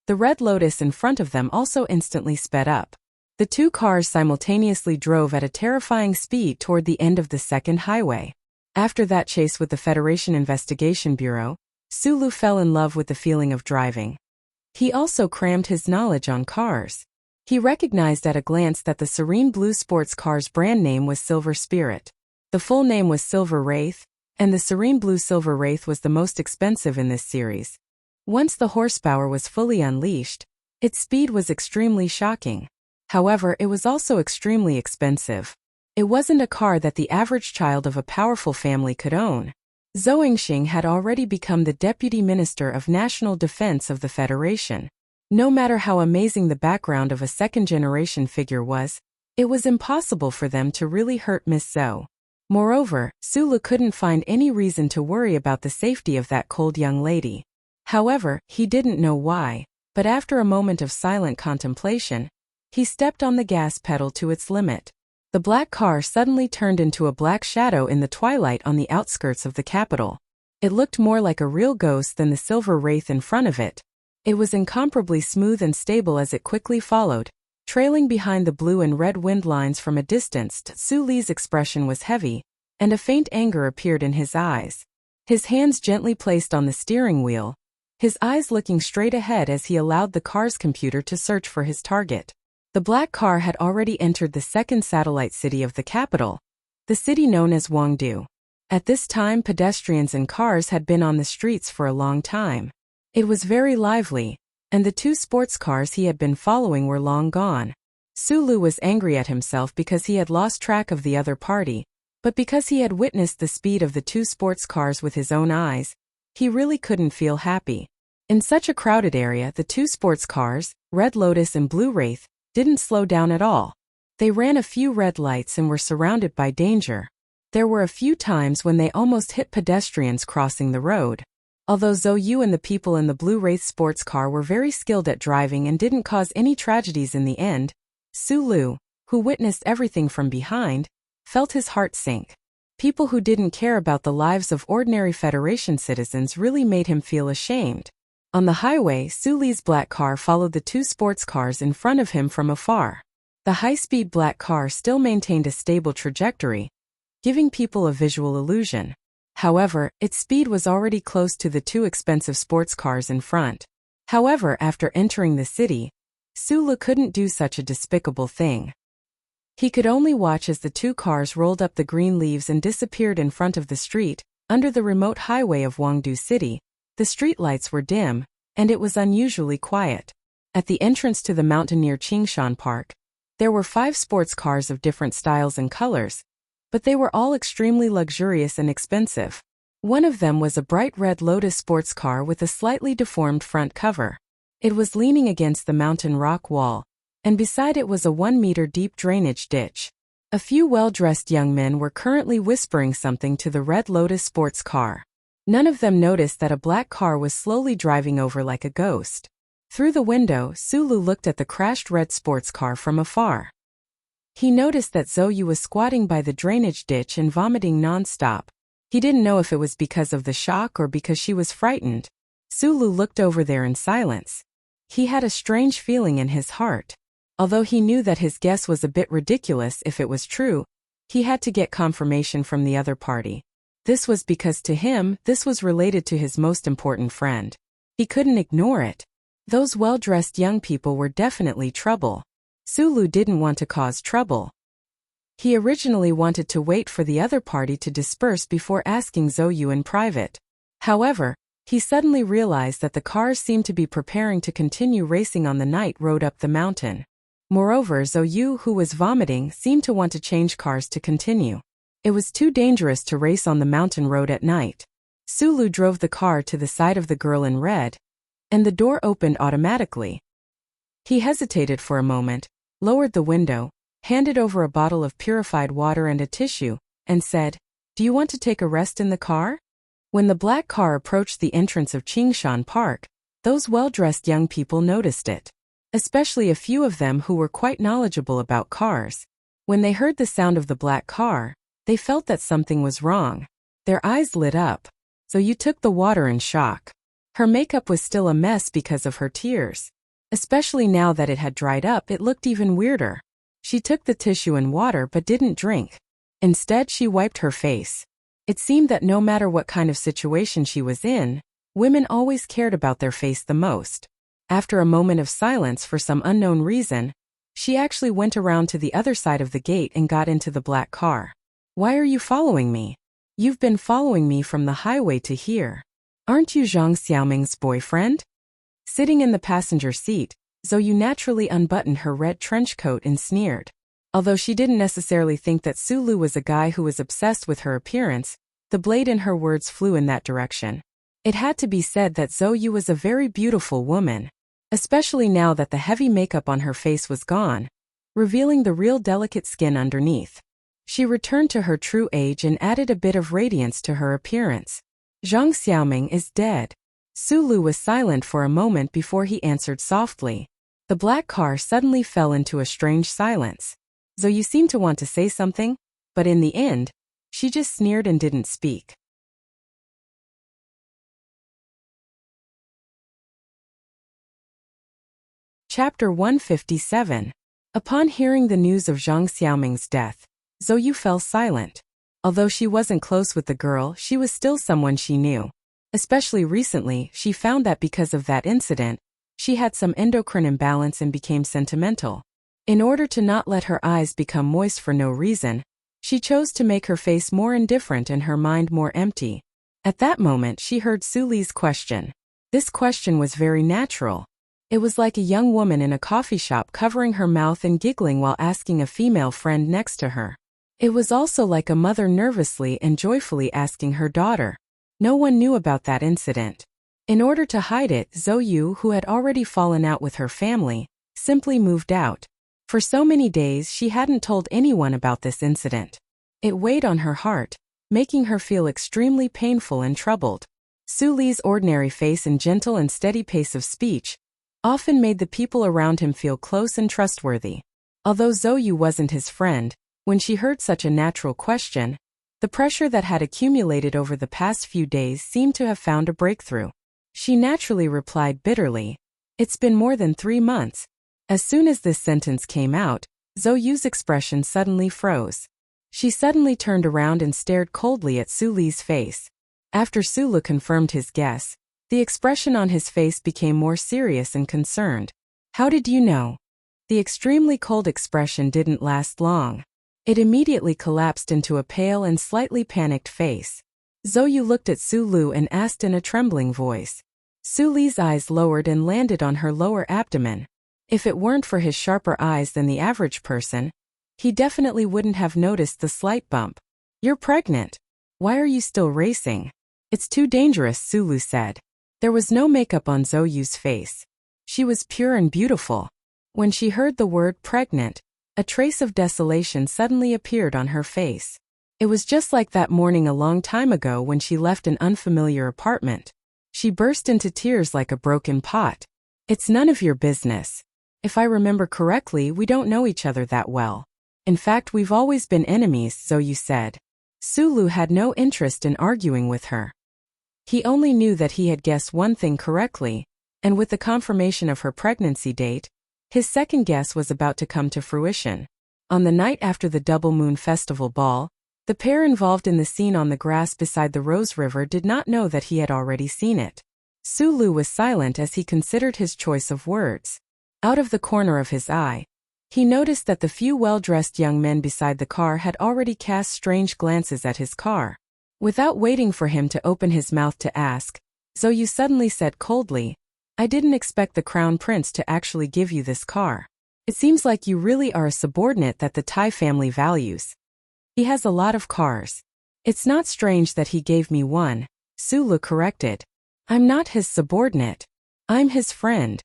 the Red Lotus in front of them also instantly sped up. The two cars simultaneously drove at a terrifying speed toward the end of the second highway. After that chase with the Federation Investigation Bureau, Sulu fell in love with the feeling of driving. He also crammed his knowledge on cars. He recognized at a glance that the serene blue sports car's brand name was Silver Spirit. The full name was Silver Wraith, and the serene blue Silver Wraith was the most expensive in this series. Once the horsepower was fully unleashed, its speed was extremely shocking. However, it was also extremely expensive. It wasn't a car that the average child of a powerful family could own. Zhou Yingxing had already become the Deputy Minister of National Defense of the Federation. No matter how amazing the background of a second-generation figure was, it was impossible for them to really hurt Miss Zhou. Moreover, Sulu couldn't find any reason to worry about the safety of that cold young lady. However, he didn't know why, but after a moment of silent contemplation, he stepped on the gas pedal to its limit. The The black car suddenly turned into a black shadow in the twilight on the outskirts of the capital. It looked more like a real ghost than the silver wraith in front of it. It was incomparably smooth and stable as it quickly followed, trailing behind the blue and red wind lines from a distance. Su Li's expression was heavy, and a faint anger appeared in his eyes. His hands gently placed on the steering wheel, his eyes looking straight ahead as he allowed the car's computer to search for his target. The black car had already entered the second satellite city of the capital, the city known as Wangdu. At this time, pedestrians and cars had been on the streets for a long time. It was very lively, and the two sports cars he had been following were long gone. Su Lu was angry at himself because he had lost track of the other party, but because he had witnessed the speed of the two sports cars with his own eyes, he really couldn't feel happy. In such a crowded area, the two sports cars, Red Lotus and Blue Wraith, didn't slow down at all. They ran a few red lights and were surrounded by danger. There were a few times when they almost hit pedestrians crossing the road. Although Zhou Yu and the people in the Blue Wraith sports car were very skilled at driving and didn't cause any tragedies in the end, Su Lu, who witnessed everything from behind, felt his heart sink. People who didn't care about the lives of ordinary Federation citizens really made him feel ashamed. On the highway, Su Li's black car followed the two sports cars in front of him from afar. The high-speed black car still maintained a stable trajectory, giving people a visual illusion. However, its speed was already close to the two expensive sports cars in front. However, after entering the city, Su Lu couldn't do such a despicable thing. He could only watch as the two cars rolled up the green leaves and disappeared in front of the street, under the remote highway of Wangdu City. The streetlights were dim, and it was unusually quiet. At the entrance to the mountain near Qingshan Park, there were 5 sports cars of different styles and colors, but they were all extremely luxurious and expensive. One of them was a bright red Lotus sports car with a slightly deformed front cover. It was leaning against the mountain rock wall, and beside it was a 1-meter-deep drainage ditch. A few well-dressed young men were currently whispering something to the red Lotus sports car. None of them noticed that a black car was slowly driving over like a ghost. Through the window, Su Lu looked at the crashed red sports car from afar. He noticed that Zhou Yu was squatting by the drainage ditch and vomiting non-stop. He didn't know if it was because of the shock or because she was frightened. Su Lu looked over there in silence. He had a strange feeling in his heart. Although he knew that his guess was a bit ridiculous if it was true, he had to get confirmation from the other party. This was because to him, this was related to his most important friend. He couldn't ignore it. Those well-dressed young people were definitely trouble. Su Lu didn't want to cause trouble. He originally wanted to wait for the other party to disperse before asking Zhou Yu in private. However, he suddenly realized that the cars seemed to be preparing to continue racing on the night road up the mountain. Moreover, Zhou Yu, who was vomiting, seemed to want to change cars to continue. It was too dangerous to race on the mountain road at night. Su Lu drove the car to the side of the girl in red, and the door opened automatically. He hesitated for a moment, lowered the window, handed over a bottle of purified water and a tissue, and said, "Do you want to take a rest in the car?" When the black car approached the entrance of Qingshan Park, those well-dressed young people noticed it, especially a few of them who were quite knowledgeable about cars. When they heard the sound of the black car, they felt that something was wrong. Their eyes lit up. So you took the water in shock. Her makeup was still a mess because of her tears. Especially now that it had dried up, it looked even weirder. She took the tissue and water but didn't drink. Instead, she wiped her face. It seemed that no matter what kind of situation she was in, women always cared about their face the most. After a moment of silence for some unknown reason, she actually went around to the other side of the gate and got into the black car. "Why are you following me? You've been following me from the highway to here. Aren't you Zhang Xiaoming's boyfriend?" Sitting in the passenger seat, Zhou Yu naturally unbuttoned her red trench coat and sneered. Although she didn't necessarily think that Su Lu was a guy who was obsessed with her appearance, the blade in her words flew in that direction. It had to be said that Zhou Yu was a very beautiful woman, especially now that the heavy makeup on her face was gone, revealing the real delicate skin underneath. She returned to her true age and added a bit of radiance to her appearance. "Zhang Xiaoming is dead." Su Lu was silent for a moment before he answered softly. The black car suddenly fell into a strange silence. Zoe seemed to want to say something, but in the end, she just sneered and didn't speak. Chapter 157. Upon hearing the news of Zhang Xiaoming's death, Zoe fell silent. Although she wasn't close with the girl, she was still someone she knew. Especially recently, she found that because of that incident, she had some endocrine imbalance and became sentimental. In order to not let her eyes become moist for no reason, she chose to make her face more indifferent and her mind more empty. At that moment, she heard Su Li's question. This question was very natural. It was like a young woman in a coffee shop covering her mouth and giggling while asking a female friend next to her. It was also like a mother nervously and joyfully asking her daughter. No one knew about that incident. In order to hide it, Zhou Yu, who had already fallen out with her family, simply moved out. For so many days she hadn't told anyone about this incident. It weighed on her heart, making her feel extremely painful and troubled. Su Li's ordinary face and gentle and steady pace of speech often made the people around him feel close and trustworthy. Although Zhou Yu wasn't his friend, when she heard such a natural question, the pressure that had accumulated over the past few days seemed to have found a breakthrough. She naturally replied bitterly, "It's been more than 3 months." As soon as this sentence came out, Zhou Yu's expression suddenly froze. She suddenly turned around and stared coldly at Su Li's face. After Su Li confirmed his guess, the expression on his face became more serious and concerned. "How did you know?" The extremely cold expression didn't last long. It immediately collapsed into a pale and slightly panicked face. Zhou Yu looked at Su Li and asked in a trembling voice. Su Li's eyes lowered and landed on her lower abdomen. If it weren't for his sharper eyes than the average person, he definitely wouldn't have noticed the slight bump. "You're pregnant. Why are you still racing?" "It's too dangerous," Su Li said. There was no makeup on Zhou Yu's face. She was pure and beautiful. When she heard the word pregnant, a trace of desolation suddenly appeared on her face. It was just like that morning a long time ago when she left an unfamiliar apartment. She burst into tears like a broken pot. "It's none of your business. If I remember correctly, we don't know each other that well. In fact, we've always been enemies," Zhou Yu said. Su Li had no interest in arguing with her. He only knew that he had guessed one thing correctly, and with the confirmation of her pregnancy date, his second guess was about to come to fruition. On the night after the Double Moon Festival ball, the pair involved in the scene on the grass beside the Rose River did not know that he had already seen it. Su Li was silent as he considered his choice of words. Out of the corner of his eye, he noticed that the few well-dressed young men beside the car had already cast strange glances at his car. Without waiting for him to open his mouth to ask, Zhou Yu suddenly said coldly, "I didn't expect the Crown Prince to actually give you this car. It seems like you really are a subordinate that the Tai family values. He has a lot of cars." "It's not strange that he gave me one," Su Li corrected. "I'm not his subordinate. I'm his friend."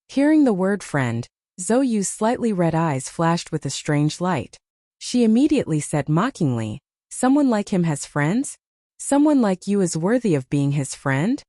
Hearing the word friend, Zhou Yu's slightly red eyes flashed with a strange light. She immediately said mockingly, "Someone like him has friends? Someone like you is worthy of being his friend?"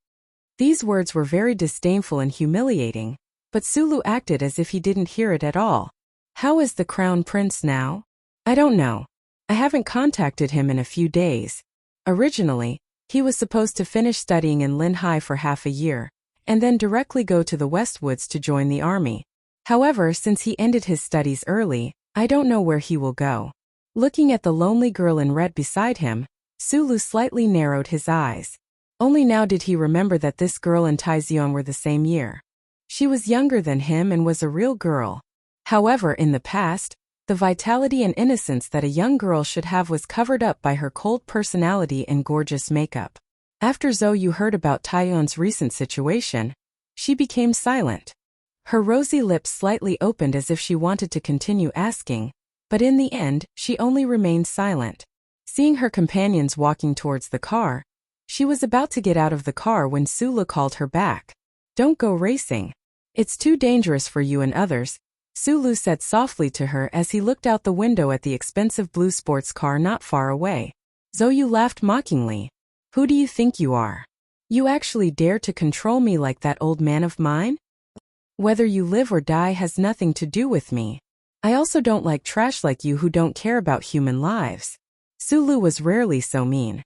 These words were very disdainful and humiliating, but Su Li acted as if he didn't hear it at all. "How is the Crown Prince now?" "I don't know. I haven't contacted him in a few days. Originally, he was supposed to finish studying in Linhai for half a year, and then directly go to the Westwoods to join the army. However, since he ended his studies early, I don't know where he will go." Looking at the lonely girl in red beside him, Su Li slightly narrowed his eyes. Only now did he remember that this girl and Taiziong were the same year. She was younger than him and was a real girl. However, in the past, the vitality and innocence that a young girl should have was covered up by her cold personality and gorgeous makeup. After Zhou Yu heard about Taiyuan's recent situation, she became silent. Her rosy lips slightly opened as if she wanted to continue asking, but in the end, she only remained silent. Seeing her companions walking towards the car, she was about to get out of the car when Su Li called her back. "Don't go racing. It's too dangerous for you and others," Su Li said softly to her as he looked out the window at the expensive blue sports car not far away. Zhou Yu laughed mockingly. "Who do you think you are? You actually dare to control me like that old man of mine? Whether you live or die has nothing to do with me. I also don't like trash like you who don't care about human lives. Sulu was rarely so mean.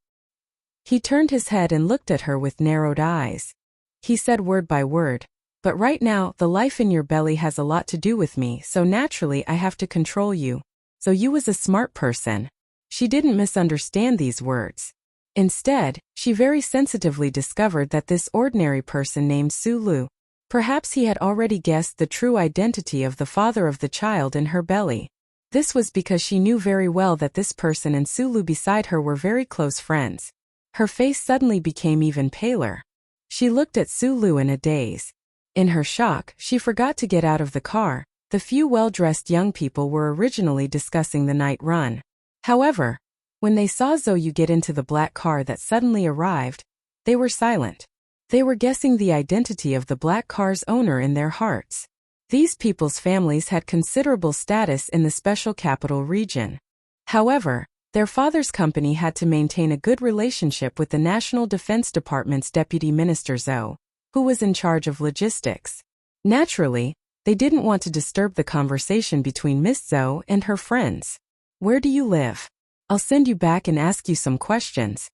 He turned his head and looked at her with narrowed eyes. He said word by word, "But right now, the life in your belly has a lot to do with me, so naturally I have to control you." So you was a smart person. She didn't misunderstand these words. Instead, she very sensitively discovered that this ordinary person named Sulu. Perhaps he had already guessed the true identity of the father of the child in her belly. This was because she knew very well that this person and Sulu beside her were very close friends. Her face suddenly became even paler. She looked at Sulu in a daze. In her shock, she forgot to get out of the car. The few well-dressed young people were originally discussing the night run. However, when they saw Zoyu get into the black car that suddenly arrived, they were silent. They were guessing the identity of the black car's owner in their hearts. These people's families had considerable status in the special capital region. However, their father's company had to maintain a good relationship with the National Defense Department's Deputy Minister Zhou, who was in charge of logistics. Naturally, they didn't want to disturb the conversation between Miss Zhou and her friends. "Where do you live? I'll send you back and ask you some questions."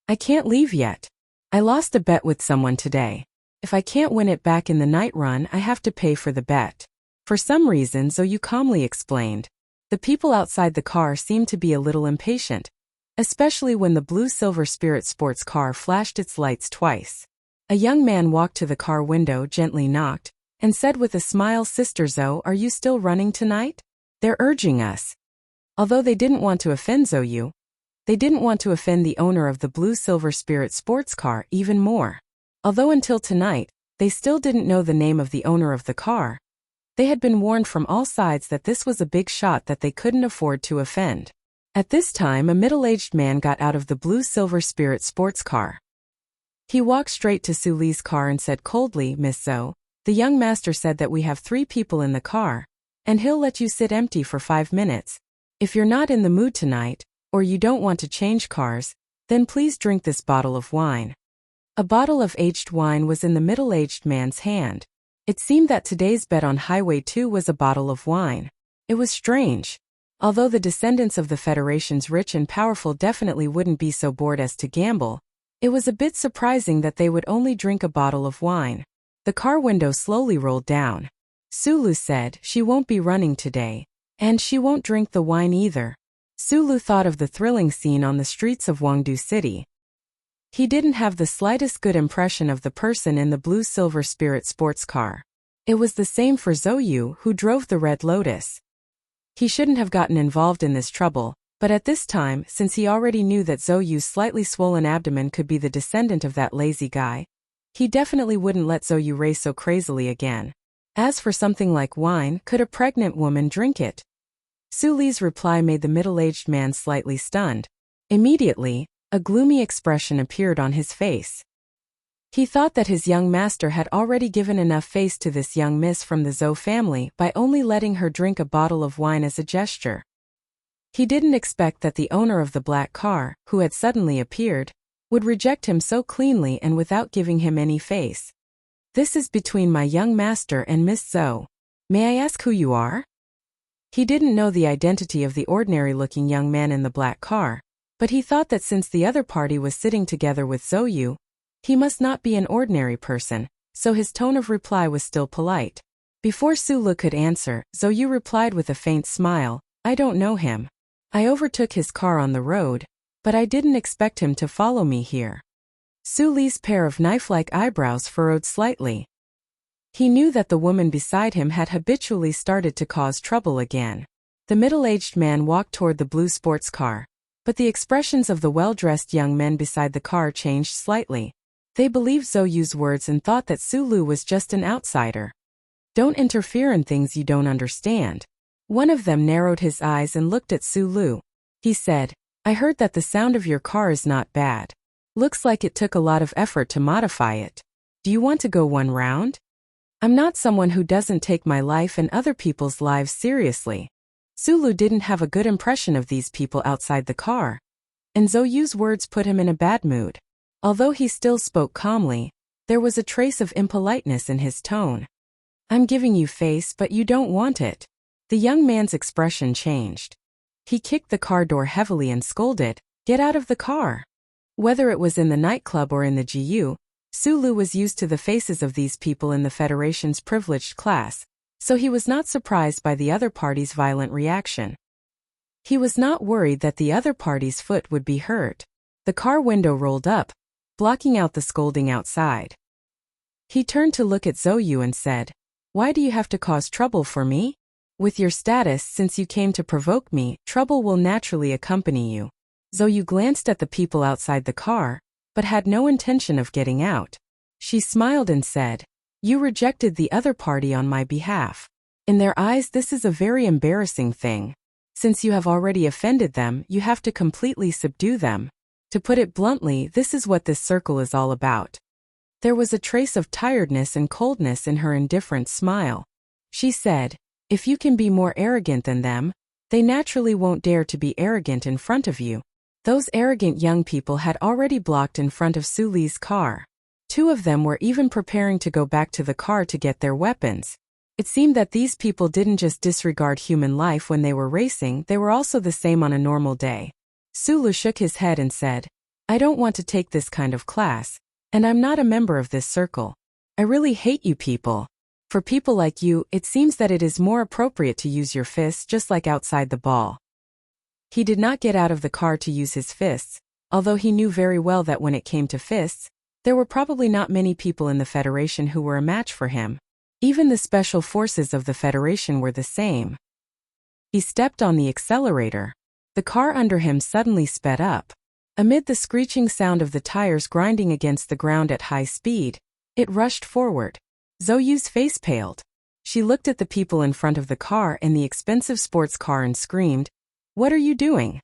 "I can't leave yet. I lost a bet with someone today. If I can't win it back in the night run, I have to pay for the bet." For some reason, Zoyu calmly explained. The people outside the car seemed to be a little impatient, especially when the blue Silver Spirit sports car flashed its lights twice. A young man walked to the car window, gently knocked, and said with a smile, "Sister Zhou, are you still running tonight? They're urging us." Although they didn't want to offend Zoyu, they didn't want to offend the owner of the blue Silver Spirit sports car even more. Although until tonight, they still didn't know the name of the owner of the car. They had been warned from all sides that this was a big shot that they couldn't afford to offend. At this time, a middle-aged man got out of the blue Silver Spirit sports car. He walked straight to Suli's car and said coldly, "Miss Zhou, the young master said that we have 3 people in the car, and he'll let you sit empty for 5 minutes. If you're not in the mood tonight, or you don't want to change cars, then please drink this bottle of wine." A bottle of aged wine was in the middle-aged man's hand. It seemed that today's bet on Highway 2 was a bottle of wine. It was strange. Although the descendants of the Federation's rich and powerful definitely wouldn't be so bored as to gamble, it was a bit surprising that they would only drink a bottle of wine. The car window slowly rolled down. Sulu said she won't be running today, and she won't drink the wine either. Sulu thought of the thrilling scene on the streets of Wangdu City. He didn't have the slightest good impression of the person in the blue Silver Spirit sports car. It was the same for Zoyu, who drove the Red Lotus. He shouldn't have gotten involved in this trouble, but at this time, since he already knew that Zoyu's slightly swollen abdomen could be the descendant of that lazy guy, he definitely wouldn't let Zoyu race so crazily again. As for something like wine, could a pregnant woman drink it? Suli's reply made the middle-aged man slightly stunned. Immediately, a gloomy expression appeared on his face. He thought that his young master had already given enough face to this young miss from the Zhou family by only letting her drink a bottle of wine as a gesture. He didn't expect that the owner of the black car, who had suddenly appeared, would reject him so cleanly and without giving him any face. "This is between my young master and Miss Zhou. May I ask who you are?" He didn't know the identity of the ordinary-looking young man in the black car, but he thought that since the other party was sitting together with Zoyu, he must not be an ordinary person, so his tone of reply was still polite. Before Sulu could answer, Zoyu replied with a faint smile, "I don't know him. I overtook his car on the road, but I didn't expect him to follow me here." Suli's pair of knife-like eyebrows furrowed slightly. He knew that the woman beside him had habitually started to cause trouble again. The middle-aged man walked toward the blue sports car, but the expressions of the well-dressed young men beside the car changed slightly. They believed Zoyu's words and thought that Sulu was just an outsider. "Don't interfere in things you don't understand." One of them narrowed his eyes and looked at Sulu. He said, "I heard that the sound of your car is not bad. Looks like it took a lot of effort to modify it. Do you want to go one round? I'm not someone who doesn't take my life and other people's lives seriously." Sulu didn't have a good impression of these people outside the car, and Zoyu's words put him in a bad mood. Although he still spoke calmly, there was a trace of impoliteness in his tone. "I'm giving you face, but you don't want it. The young man's expression changed. He kicked the car door heavily and scolded, "Get out of the car!" Whether it was in the nightclub or in the GU, Sulu was used to the faces of these people in the Federation's privileged class, so he was not surprised by the other party's violent reaction. He was not worried that the other party's foot would be hurt. The car window rolled up, blocking out the scolding outside. He turned to look at Zhou and said, "Why do you have to cause trouble for me? With your status, since you came to provoke me, trouble will naturally accompany you." Zhou glanced at the people outside the car, but had no intention of getting out. She smiled and said, "You rejected the other party on my behalf. In their eyes, this is a very embarrassing thing. Since you have already offended them, you have to completely subdue them. To put it bluntly, this is what this circle is all about." There was a trace of tiredness and coldness in her indifferent smile. She said, "If you can be more arrogant than them, they naturally won't dare to be arrogant in front of you." Those arrogant young people had already blocked in front of Su Li's car. Two of them were even preparing to go back to the car to get their weapons. It seemed that these people didn't just disregard human life when they were racing, they were also the same on a normal day. Sulu shook his head and said, "I don't want to take this kind of class, and I'm not a member of this circle. I really hate you people. For people like you, it seems that it is more appropriate to use your fists just like outside the ball." He did not get out of the car to use his fists, although he knew very well that when it came to fists, there were probably not many people in the Federation who were a match for him. Even the special forces of the Federation were the same. He stepped on the accelerator. The car under him suddenly sped up. Amid the screeching sound of the tires grinding against the ground at high speed, it rushed forward. Zhou's face paled. She looked at the people in front of the car and the expensive sports car and screamed, "What are you doing?"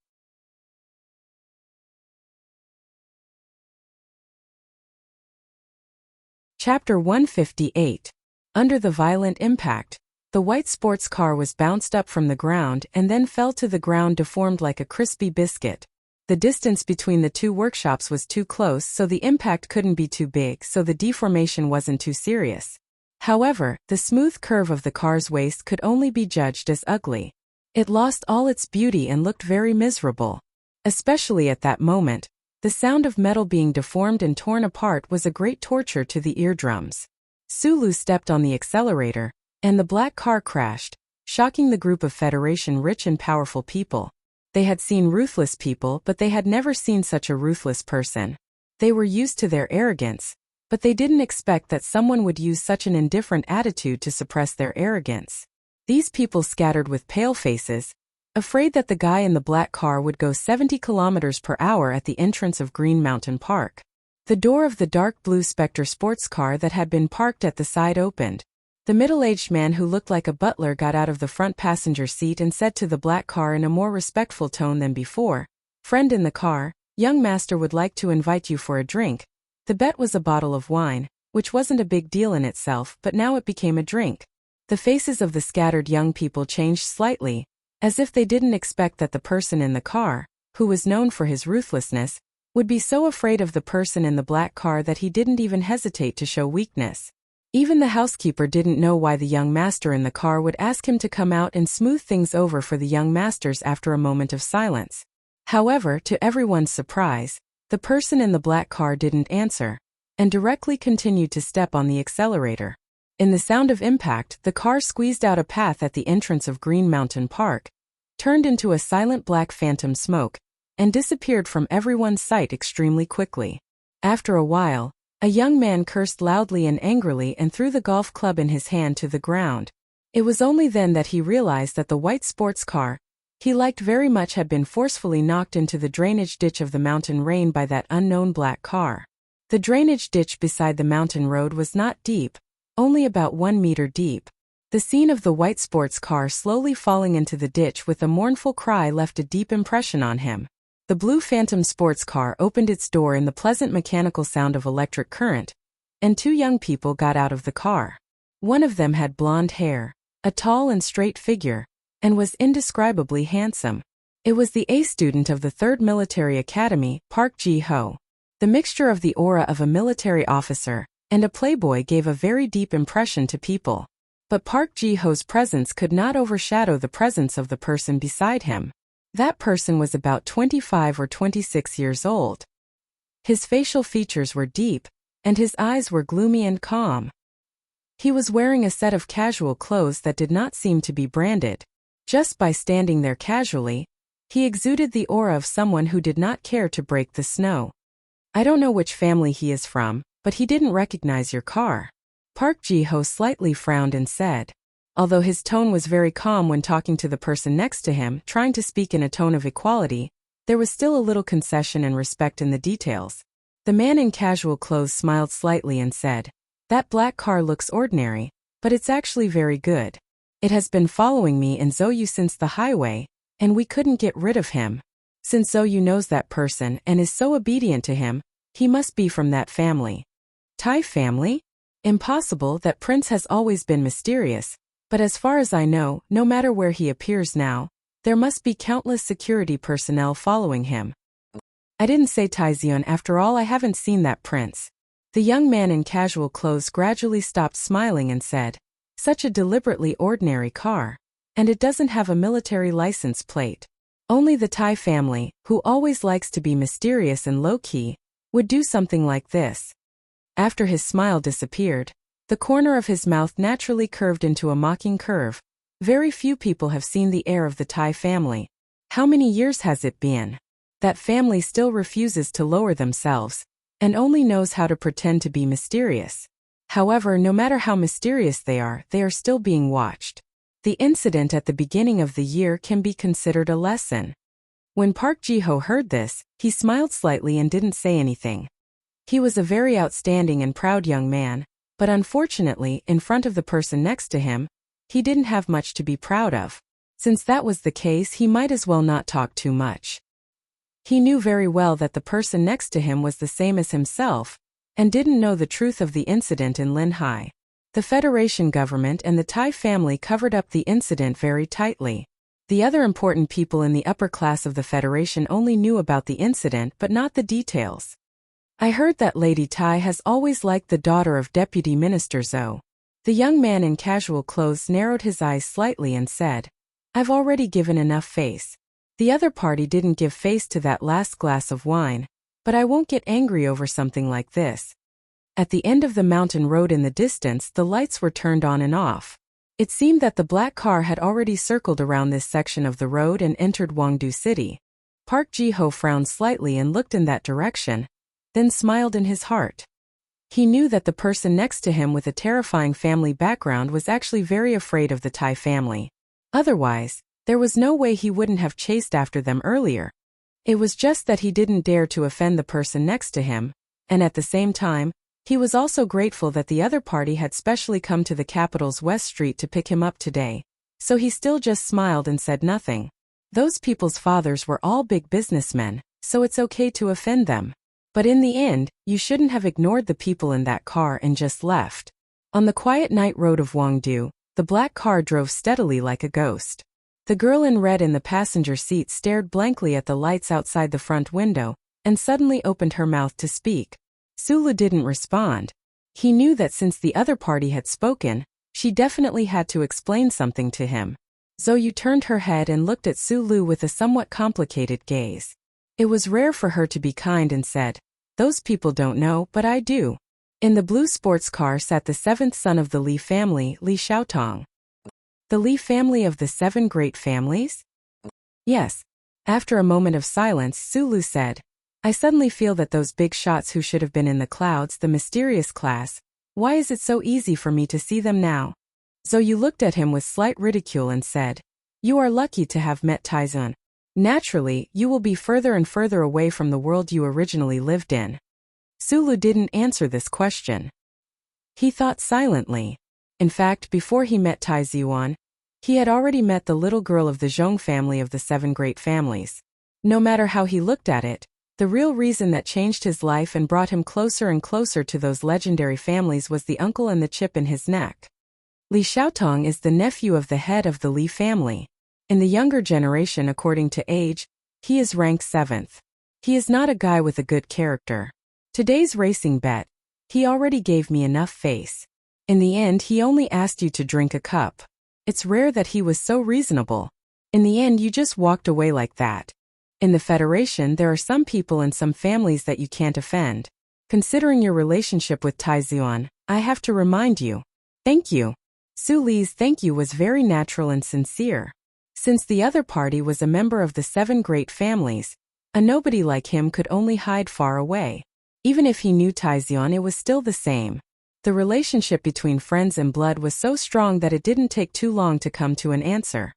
Chapter 158. Under the violent impact, the white sports car was bounced up from the ground and then fell to the ground deformed like a crispy biscuit. The distance between the two workshops was too close, so the impact couldn't be too big, so the deformation wasn't too serious. However, the smooth curve of the car's waist could only be judged as ugly. It lost all its beauty and looked very miserable. Especially at that moment, the sound of metal being deformed and torn apart was a great torture to the eardrums. Sulu stepped on the accelerator, and the black car crashed, shocking the group of Federation rich and powerful people. They had seen ruthless people, but they had never seen such a ruthless person. They were used to their arrogance, but they didn't expect that someone would use such an indifferent attitude to suppress their arrogance. These people scattered with pale faces, afraid that the guy in the black car would go 70 kilometers per hour at the entrance of Green Mountain Park. The door of the dark blue Spectre sports car that had been parked at the side opened. The middle-aged man who looked like a butler got out of the front passenger seat and said to the black car in a more respectful tone than before, "Friend in the car, young master would like to invite you for a drink." The bet was a bottle of wine, which wasn't a big deal in itself, but now it became a drink. The faces of the scattered young people changed slightly, as if they didn't expect that the person in the car, who was known for his ruthlessness, would be so afraid of the person in the black car that he didn't even hesitate to show weakness. Even the housekeeper didn't know why the young master in the car would ask him to come out and smooth things over for the young masters after a moment of silence. However, to everyone's surprise, the person in the black car didn't answer, and directly continued to step on the accelerator. In the sound of impact, the car squeezed out a path at the entrance of Green Mountain Park, turned into a silent black phantom smoke, and disappeared from everyone's sight extremely quickly. After a while, a young man cursed loudly and angrily and threw the golf club in his hand to the ground. It was only then that he realized that the white sports car he liked very much had been forcefully knocked into the drainage ditch of the mountain rain by that unknown black car. The drainage ditch beside the mountain road was not deep, only about 1 meter deep. The scene of the white sports car slowly falling into the ditch with a mournful cry left a deep impression on him. The blue phantom sports car opened its door in the pleasant mechanical sound of electric current, and two young people got out of the car. One of them had blonde hair, a tall and straight figure, and was indescribably handsome. It was the A student of the 3rd Military Academy, Park Ji-ho. The mixture of the aura of a military officer and a playboy gave a very deep impression to people. But Park Ji-ho's presence could not overshadow the presence of the person beside him. That person was about 25 or 26 years old. His facial features were deep, and his eyes were gloomy and calm. He was wearing a set of casual clothes that did not seem to be branded. Just by standing there casually, he exuded the aura of someone who did not care to break the snow. I don't know which family he is from, but he didn't recognize your car. Park Ji-ho slightly frowned and said, although his tone was very calm when talking to the person next to him, trying to speak in a tone of equality, there was still a little concession and respect in the details. The man in casual clothes smiled slightly and said, that black car looks ordinary, but it's actually very good. It has been following me and Zoyu since the highway, and we couldn't get rid of him. Since Zoyu knows that person and is so obedient to him, he must be from that family. Thai family? Impossible. That prince has always been mysterious, but as far as I know, no matter where he appears now, there must be countless security personnel following him. I didn't say Taizion, after all I haven't seen that prince. The young man in casual clothes gradually stopped smiling and said, such a deliberately ordinary car. And it doesn't have a military license plate. Only the Thai family, who always likes to be mysterious and low-key, would do something like this. After his smile disappeared, the corner of his mouth naturally curved into a mocking curve. Very few people have seen the heir of the Thai family. How many years has it been? That family still refuses to lower themselves, and only knows how to pretend to be mysterious. However, no matter how mysterious they are still being watched. The incident at the beginning of the year can be considered a lesson. When Park Ji-ho heard this, he smiled slightly and didn't say anything. He was a very outstanding and proud young man, but unfortunately, in front of the person next to him, he didn't have much to be proud of. Since that was the case, he might as well not talk too much. He knew very well that the person next to him was the same as himself, and didn't know the truth of the incident in Linhai. The Federation government and the Thai family covered up the incident very tightly. The other important people in the upper class of the Federation only knew about the incident but not the details. I heard that Lady Tai has always liked the daughter of Deputy Minister Zhou. The young man in casual clothes narrowed his eyes slightly and said, I've already given enough face. The other party didn't give face to that last glass of wine, but I won't get angry over something like this. At the end of the mountain road in the distance, the lights were turned on and off. It seemed that the black car had already circled around this section of the road and entered Gwangdu City. Park Ji-ho frowned slightly and looked in that direction, then smiled in his heart. He knew that the person next to him with a terrifying family background was actually very afraid of the Thai family. Otherwise, there was no way he wouldn't have chased after them earlier. It was just that he didn't dare to offend the person next to him, and at the same time, he was also grateful that the other party had specially come to the capital's West Street to pick him up today, so he still just smiled and said nothing. Those people's fathers were all big businessmen, so it's okay to offend them. But in the end, you shouldn't have ignored the people in that car and just left. On the quiet night road of Gwangdu, the black car drove steadily like a ghost. The girl in red in the passenger seat stared blankly at the lights outside the front window, and suddenly opened her mouth to speak. Sulu didn't respond. He knew that since the other party had spoken, she definitely had to explain something to him. Zoyu turned her head and looked at Sulu with a somewhat complicated gaze. It was rare for her to be kind and said, "Those people don't know, but I do." In the blue sports car sat the seventh son of the Li family, Li Xiaotong. The Li family of the 7 great families? Yes. After a moment of silence, Sulu said, I suddenly feel that those big shots who should have been in the clouds, the mysterious class, why is it so easy for me to see them now? Zoyu looked at him with slight ridicule and said, You are lucky to have met Taizun. Naturally, you will be further and further away from the world you originally lived in. Sulu didn't answer this question. He thought silently. In fact, before he met Taizuan, he had already met the little girl of the Zhong family of the 7 great families. No matter how he looked at it, the real reason that changed his life and brought him closer and closer to those legendary families was the uncle and the chip in his neck. Li Xiaotong is the nephew of the head of the Li family. In the younger generation, according to age, he is ranked 7th. He is not a guy with a good character. Today's racing bet, he already gave me enough face. In the end, he only asked you to drink a cup. It's rare that he was so reasonable. In the end, you just walked away like that. In the Federation, there are some people and some families that you can't offend. Considering your relationship with Taizuan, I have to remind you. Thank you. Su Li's thank you was very natural and sincere. Since the other party was a member of the 7 great families, a nobody like him could only hide far away. Even if he knew Taizuan, it was still the same. The relationship between friends and blood was so strong that it didn't take too long to come to an answer.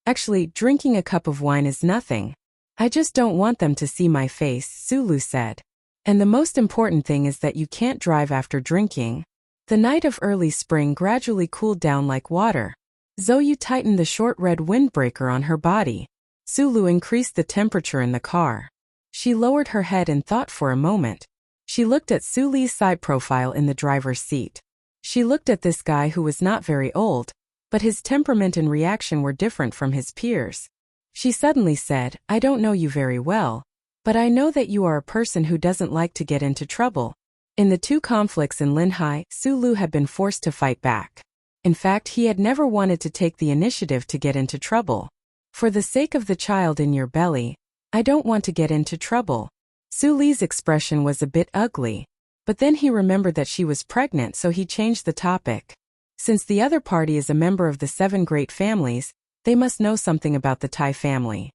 Actually, drinking a cup of wine is nothing. I just don't want them to see my face, Su Lu said. And the most important thing is that you can't drive after drinking. The night of early spring gradually cooled down like water. Zhou tightened the short red windbreaker on her body. Su Lu increased the temperature in the car. She lowered her head and thought for a moment. She looked at Su Li's side profile in the driver's seat. She looked at this guy who was not very old, but his temperament and reaction were different from his peers. She suddenly said, I don't know you very well, but I know that you are a person who doesn't like to get into trouble. In the 2 conflicts in Linhai, Su Lu had been forced to fight back. In fact, he had never wanted to take the initiative to get into trouble. For the sake of the child in your belly, I don't want to get into trouble. Su Li's expression was a bit ugly, but then he remembered that she was pregnant, so he changed the topic. Since the other party is a member of the 7 great families, they must know something about the Tai family.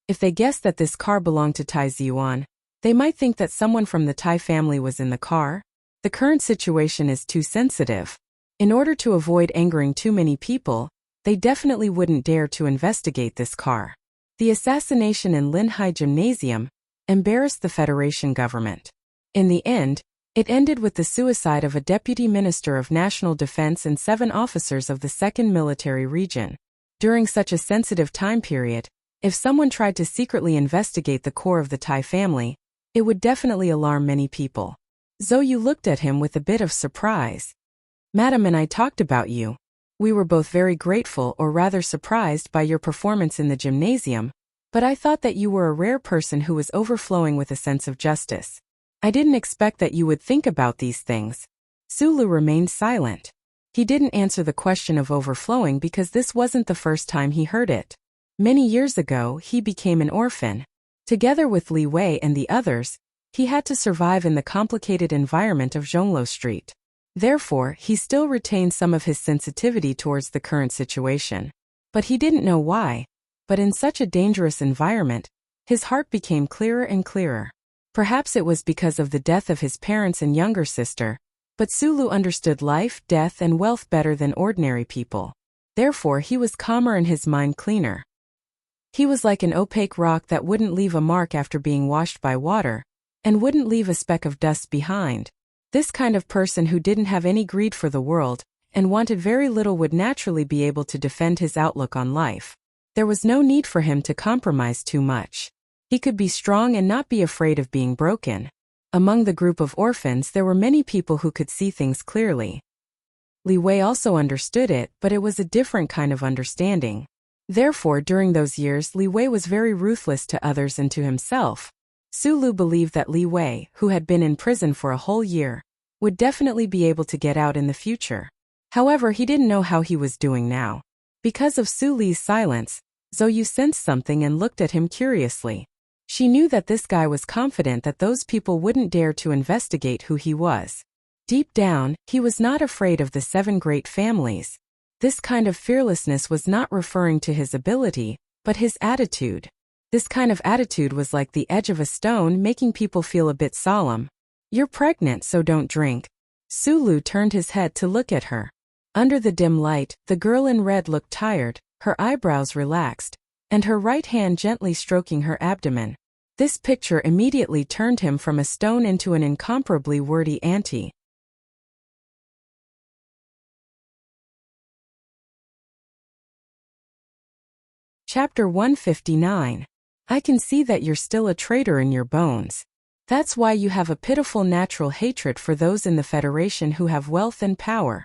If they guessed that this car belonged to Taizuan, they might think that someone from the Tai family was in the car. The current situation is too sensitive. In order to avoid angering too many people, they definitely wouldn't dare to investigate this car. The assassination in Linhai Gymnasium embarrassed the Federation government. In the end, it ended with the suicide of a deputy minister of national defense and 7 officers of the 2nd Military Region. During such a sensitive time period, if someone tried to secretly investigate the core of the Tai family, it would definitely alarm many people. Zhou looked at him with a bit of surprise. Madam and I talked about you. We were both very grateful, or rather surprised, by your performance in the gymnasium, but I thought that you were a rare person who was overflowing with a sense of justice. I didn't expect that you would think about these things. Su Lu remained silent. He didn't answer the question of overflowing because this wasn't the first time he heard it. Many years ago, he became an orphan. Together with Li Wei and the others, he had to survive in the complicated environment of Zhongluo Street. Therefore, he still retained some of his sensitivity towards the current situation. But he didn't know why. But in such a dangerous environment, his heart became clearer and clearer. Perhaps it was because of the death of his parents and younger sister, but Su Lu understood life, death, and wealth better than ordinary people. Therefore, he was calmer and his mind cleaner. He was like an opaque rock that wouldn't leave a mark after being washed by water, and wouldn't leave a speck of dust behind. This kind of person who didn't have any greed for the world, and wanted very little, would naturally be able to defend his outlook on life. There was no need for him to compromise too much. He could be strong and not be afraid of being broken. Among the group of orphans, there were many people who could see things clearly. Li Wei also understood it, but it was a different kind of understanding. Therefore, during those years, Li Wei was very ruthless to others and to himself. Su Lu believed that Li Wei, who had been in prison for a whole year, would definitely be able to get out in the future. However, he didn't know how he was doing now. Because of Su Li's silence, Zhou sensed something and looked at him curiously. She knew that this guy was confident that those people wouldn't dare to investigate who he was. Deep down, he was not afraid of the 7 great families. This kind of fearlessness was not referring to his ability, but his attitude. This kind of attitude was like the edge of a stone, making people feel a bit solemn. You're pregnant, so don't drink. Su Lu turned his head to look at her. Under the dim light, the girl in red looked tired, her eyebrows relaxed, and her right hand gently stroking her abdomen. This picture immediately turned him from a stone into an incomparably wordy auntie. Chapter 159. I can see that you're still a traitor in your bones. That's why you have a pitiful natural hatred for those in the Federation who have wealth and power.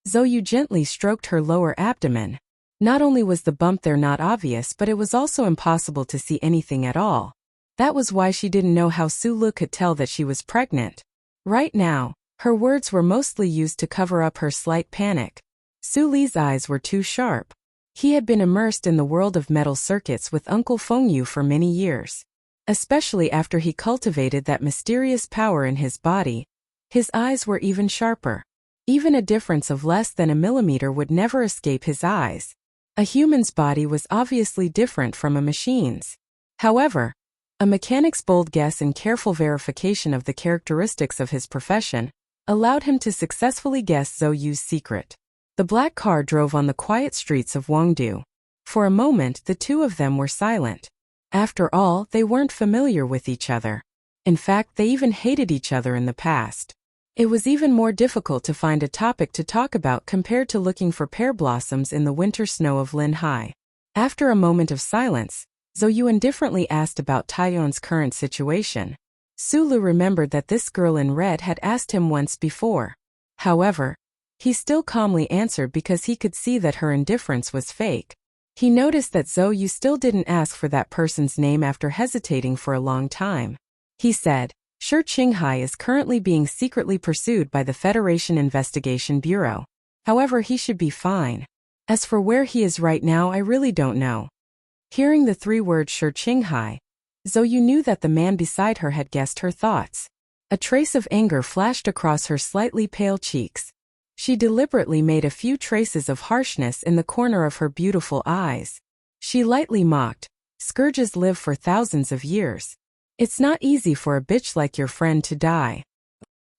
Zhou gently stroked her lower abdomen. Not only was the bump there not obvious, but it was also impossible to see anything at all. That was why she didn't know how Su Lu could tell that she was pregnant. Right now, Her words were mostly used to cover up her slight panic. Su Li's eyes were too sharp. He had been immersed in the world of metal circuits with Uncle Fengyu for many years. Especially after he cultivated that mysterious power in his body, his eyes were even sharper. Even a difference of less than a millimeter would never escape his eyes. A human's body was obviously different from a machine's. However, a mechanic's bold guess and careful verification of the characteristics of his profession allowed him to successfully guess Zhou Yu's secret. The black car drove on the quiet streets of Wangdu. For a moment, the two of them were silent. After all, they weren't familiar with each other. In fact, they even hated each other in the past. It was even more difficult to find a topic to talk about compared to looking for pear blossoms in the winter snow of Linhai. After a moment of silence, Zhou Yu indifferently asked about Taiyuan's current situation. Su Lu remembered that this girl in red had asked him once before. However, he still calmly answered because he could see that her indifference was fake. He noticed that Zhou Yu still didn't ask for that person's name after hesitating for a long time. He said, Shi Qinghai is currently being secretly pursued by the Federation Investigation Bureau. However, he should be fine. As for where he is right now, I really don't know. Hearing the three words Shi Qinghai, Zhou Yu knew that the man beside her had guessed her thoughts. A trace of anger flashed across her slightly pale cheeks. She deliberately made a few traces of harshness in the corner of her beautiful eyes. She lightly mocked, "Scourges live for thousands of years. It's not easy for a bitch like your friend to die.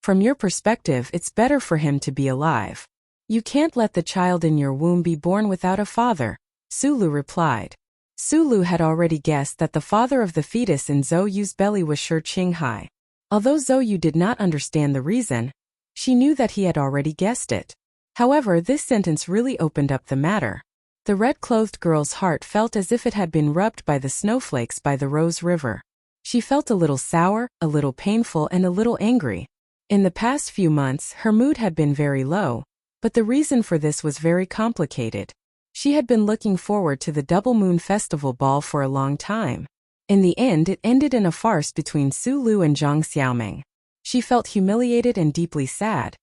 From your perspective, it's better for him to be alive. You can't let the child in your womb be born without a father," Su Lu replied. Su Lu had already guessed that the father of the fetus in Zhou Yu's belly was Shi Qinghai. Although Zhou Yu did not understand the reason, she knew that he had already guessed it. However, this sentence really opened up the matter. The red-clothed girl's heart felt as if it had been rubbed by the snowflakes by the Rose River. She felt a little sour, a little painful, and a little angry. In the past few months, her mood had been very low, but the reason for this was very complicated. She had been looking forward to the Double Moon Festival ball for a long time. In the end, it ended in a farce between Su Lu and Zhang Xiaoming. She felt humiliated and deeply sad.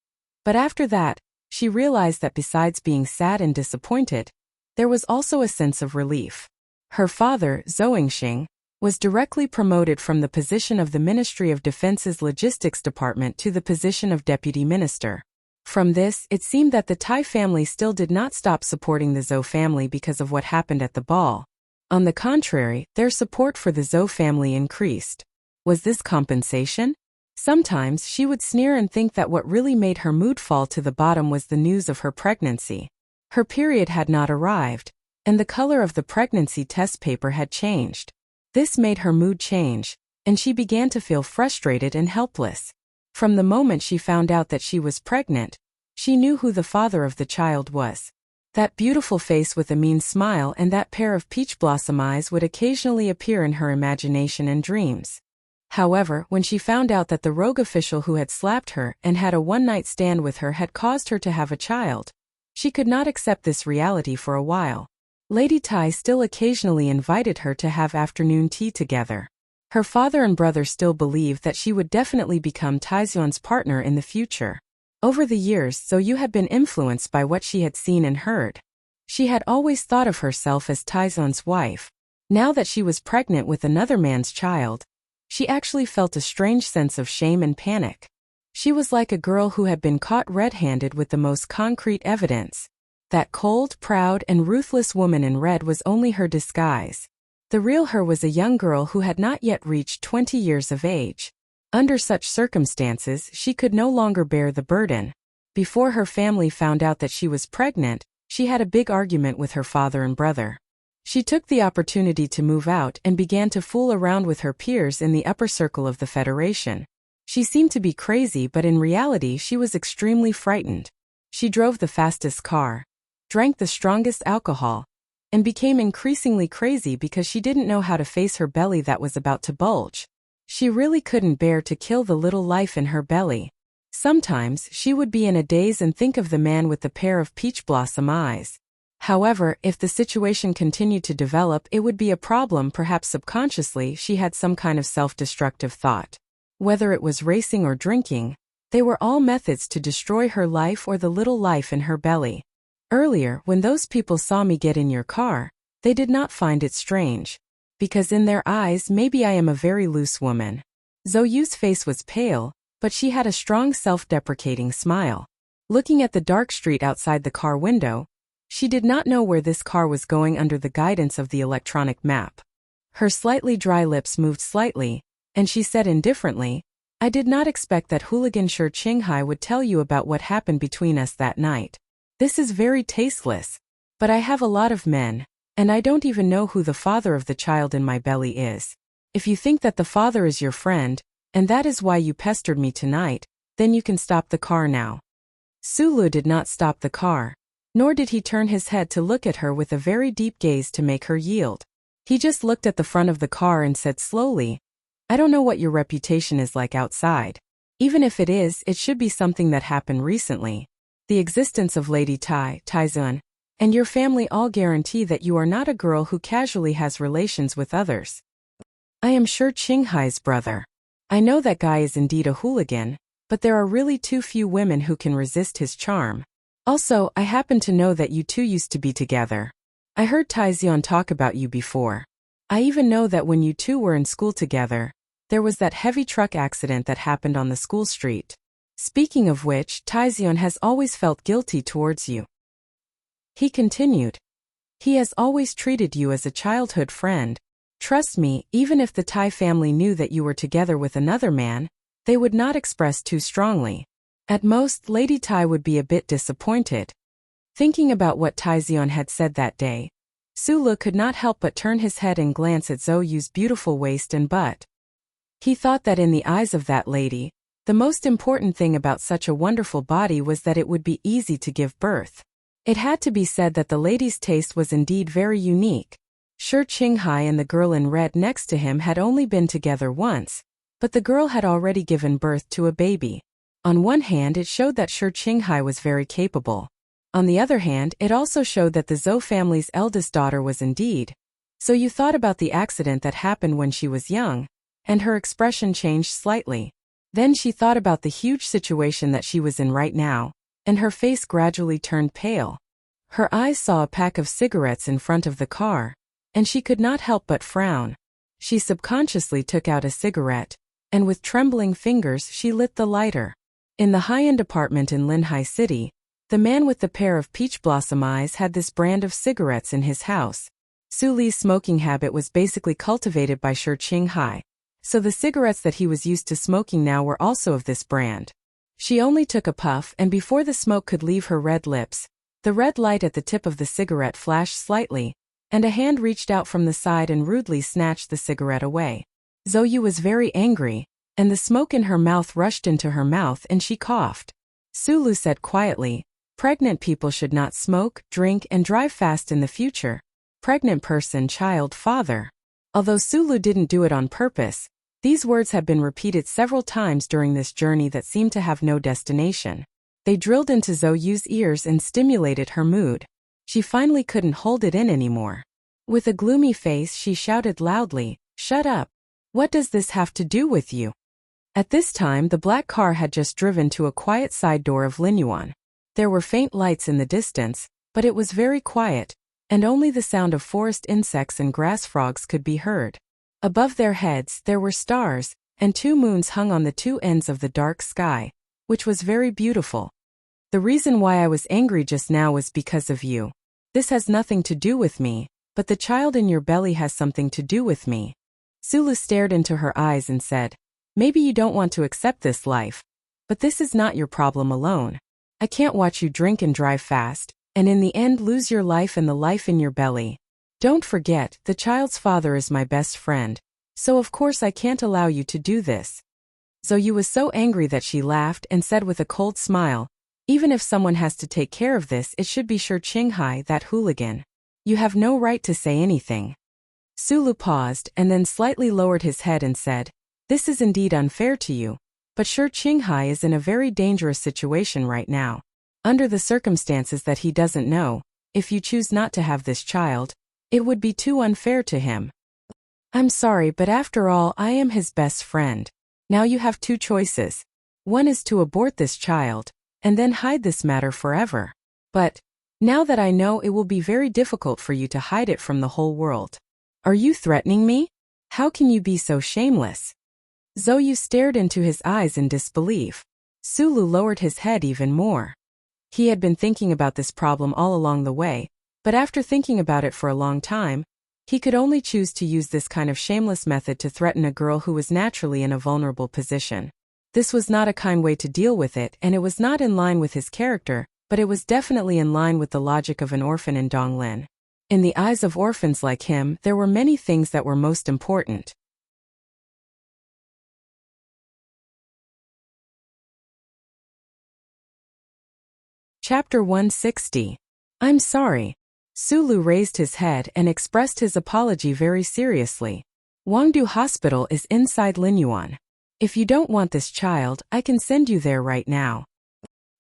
But after that, she realized that besides being sad and disappointed, there was also a sense of relief. Her father, Zhou Yingxing, was directly promoted from the position of the Ministry of Defense's Logistics Department to the position of Deputy Minister. From this, it seemed that the Tai family still did not stop supporting the Zhou family because of what happened at the ball. On the contrary, their support for the Zhou family increased. Was this compensation? Sometimes she would sneer and think that what really made her mood fall to the bottom was the news of her pregnancy. Her period had not arrived, and the color of the pregnancy test paper had changed. This made her mood change, and she began to feel frustrated and helpless. From the moment she found out that she was pregnant, she knew who the father of the child was. That beautiful face with a mean smile and that pair of peach blossom eyes would occasionally appear in her imagination and dreams. However, when she found out that the rogue official who had slapped her and had a one-night stand with her had caused her to have a child, she could not accept this reality for a while. Lady Tai still occasionally invited her to have afternoon tea together. Her father and brother still believed that she would definitely become Taizhuan's partner in the future. Over the years, Zhou Yu had been influenced by what she had seen and heard. She had always thought of herself as Taizhuan's wife. Now that she was pregnant with another man's child, she actually felt a strange sense of shame and panic. She was like a girl who had been caught red-handed with the most concrete evidence. That cold, proud, and ruthless woman in red was only her disguise. The real her was a young girl who had not yet reached 20 years of age. Under such circumstances, she could no longer bear the burden. Before her family found out that she was pregnant, she had a big argument with her father and brother. She took the opportunity to move out and began to fool around with her peers in the upper circle of the Federation. She seemed to be crazy, but in reality she was extremely frightened. She drove the fastest car, drank the strongest alcohol, and became increasingly crazy because she didn't know how to face her belly that was about to bulge. She really couldn't bear to kill the little life in her belly. Sometimes she would be in a daze and think of the man with the pair of peach blossom eyes. However, if the situation continued to develop, it would be a problem. Perhaps subconsciously she had some kind of self-destructive thought. Whether it was racing or drinking, They were all methods to destroy her life or the little life in her belly. Earlier, when those people saw me get in your car, they did not find it strange. Because in their eyes maybe I am a very loose woman. Zhou Yu's face was pale, but she had a strong self-deprecating smile. Looking at the dark street outside the car window, she did not know where this car was going under the guidance of the electronic map. Her slightly dry lips moved slightly, and she said indifferently, I did not expect that hooligan Shi Qinghai would tell you about what happened between us that night. This is very tasteless, but I have a lot of men, and I don't even know who the father of the child in my belly is. If you think that the father is your friend, and that is why you pestered me tonight, then you can stop the car now. Sulu did not stop the car, nor did he turn his head to look at her with a very deep gaze to make her yield. He just looked at the front of the car and said slowly, I don't know what your reputation is like outside. Even if it is, it should be something that happened recently. The existence of Lady Taizun, and your family all guarantee that you are not a girl who casually has relations with others. I am Shi Qinghai's brother. I know that guy is indeed a hooligan, but there are really too few women who can resist his charm. Also, I happen to know that you two used to be together. I heard Taizian talk about you before. I even know that when you two were in school together, there was that heavy truck accident that happened on the school street. Speaking of which, Taizian has always felt guilty towards you. He continued. He has always treated you as a childhood friend. Trust me, even if the Tai family knew that you were together with another man, they would not express too strongly. At most, Lady Tai would be a bit disappointed. Thinking about what Taizian had said that day, Sulu could not help but turn his head and glance at Zhou Yu's beautiful waist and butt. He thought that in the eyes of that lady, the most important thing about such a wonderful body was that it would be easy to give birth. It had to be said that the lady's taste was indeed very unique. Shi Qinghai and the girl in red next to him had only been together once, but the girl had already given birth to a baby. On one hand, it showed that Shi Qinghai was very capable. On the other hand, it also showed that the Zhou family's eldest daughter was indeed. So you thought about the accident that happened when she was young, and her expression changed slightly. Then she thought about the huge situation that she was in right now, and her face gradually turned pale. Her eyes saw a pack of cigarettes in front of the car, and she could not help but frown. She subconsciously took out a cigarette, and with trembling fingers she lit the lighter. In the high-end apartment in Linhai City, the man with the pair of peach blossom eyes had this brand of cigarettes in his house. Su Li's smoking habit was basically cultivated by Shi Qinghai, so the cigarettes that he was used to smoking now were also of this brand. She only took a puff, and before the smoke could leave her red lips, the red light at the tip of the cigarette flashed slightly, and a hand reached out from the side and rudely snatched the cigarette away. Zhou Yu was very angry, and the smoke in her mouth rushed into her mouth and she coughed. Sulu said quietly, pregnant people should not smoke, drink and drive fast in the future. Pregnant person, child, father. Although Sulu didn't do it on purpose, these words had been repeated several times during this journey that seemed to have no destination. They drilled into Zhou Yu's ears and stimulated her mood. She finally couldn't hold it in anymore. With a gloomy face she shouted loudly, "Shut up! What does this have to do with you?" At this time the black car had just driven to a quiet side door of Linyuan. There were faint lights in the distance, but it was very quiet, and only the sound of forest insects and grass frogs could be heard. Above their heads there were stars, and 2 moons hung on the 2 ends of the dark sky, which was very beautiful. The reason why I was angry just now was because of you. This has nothing to do with me, but the child in your belly has something to do with me. Sulu stared into her eyes and said, maybe you don't want to accept this life, but this is not your problem alone. I can't watch you drink and drive fast, and in the end lose your life and the life in your belly. Don't forget, the child's father is my best friend, so of course I can't allow you to do this. Zhou Yu was so angry that she laughed and said with a cold smile, even if someone has to take care of this, it should be Shi Qinghai, that hooligan. You have no right to say anything. Sulu paused and then slightly lowered his head and said, this is indeed unfair to you, but Shi Qinghai is in a very dangerous situation right now. Under the circumstances that he doesn't know, if you choose not to have this child, it would be too unfair to him. I'm sorry, but after all, I am his best friend. Now you have 2 choices. One is to abort this child, and then hide this matter forever. But, now that I know, it will be very difficult for you to hide it from the whole world. Are you threatening me? How can you be so shameless? Zhou stared into his eyes in disbelief. Sulu lowered his head even more. He had been thinking about this problem all along the way, but after thinking about it for a long time, he could only choose to use this kind of shameless method to threaten a girl who was naturally in a vulnerable position. This was not a kind way to deal with it, and it was not in line with his character, but it was definitely in line with the logic of an orphan in Donglin. In the eyes of orphans like him, there were many things that were most important. Chapter 160. I'm sorry. Sulu raised his head and expressed his apology very seriously. Wangdu Hospital is inside Linyuan. If you don't want this child, I can send you there right now.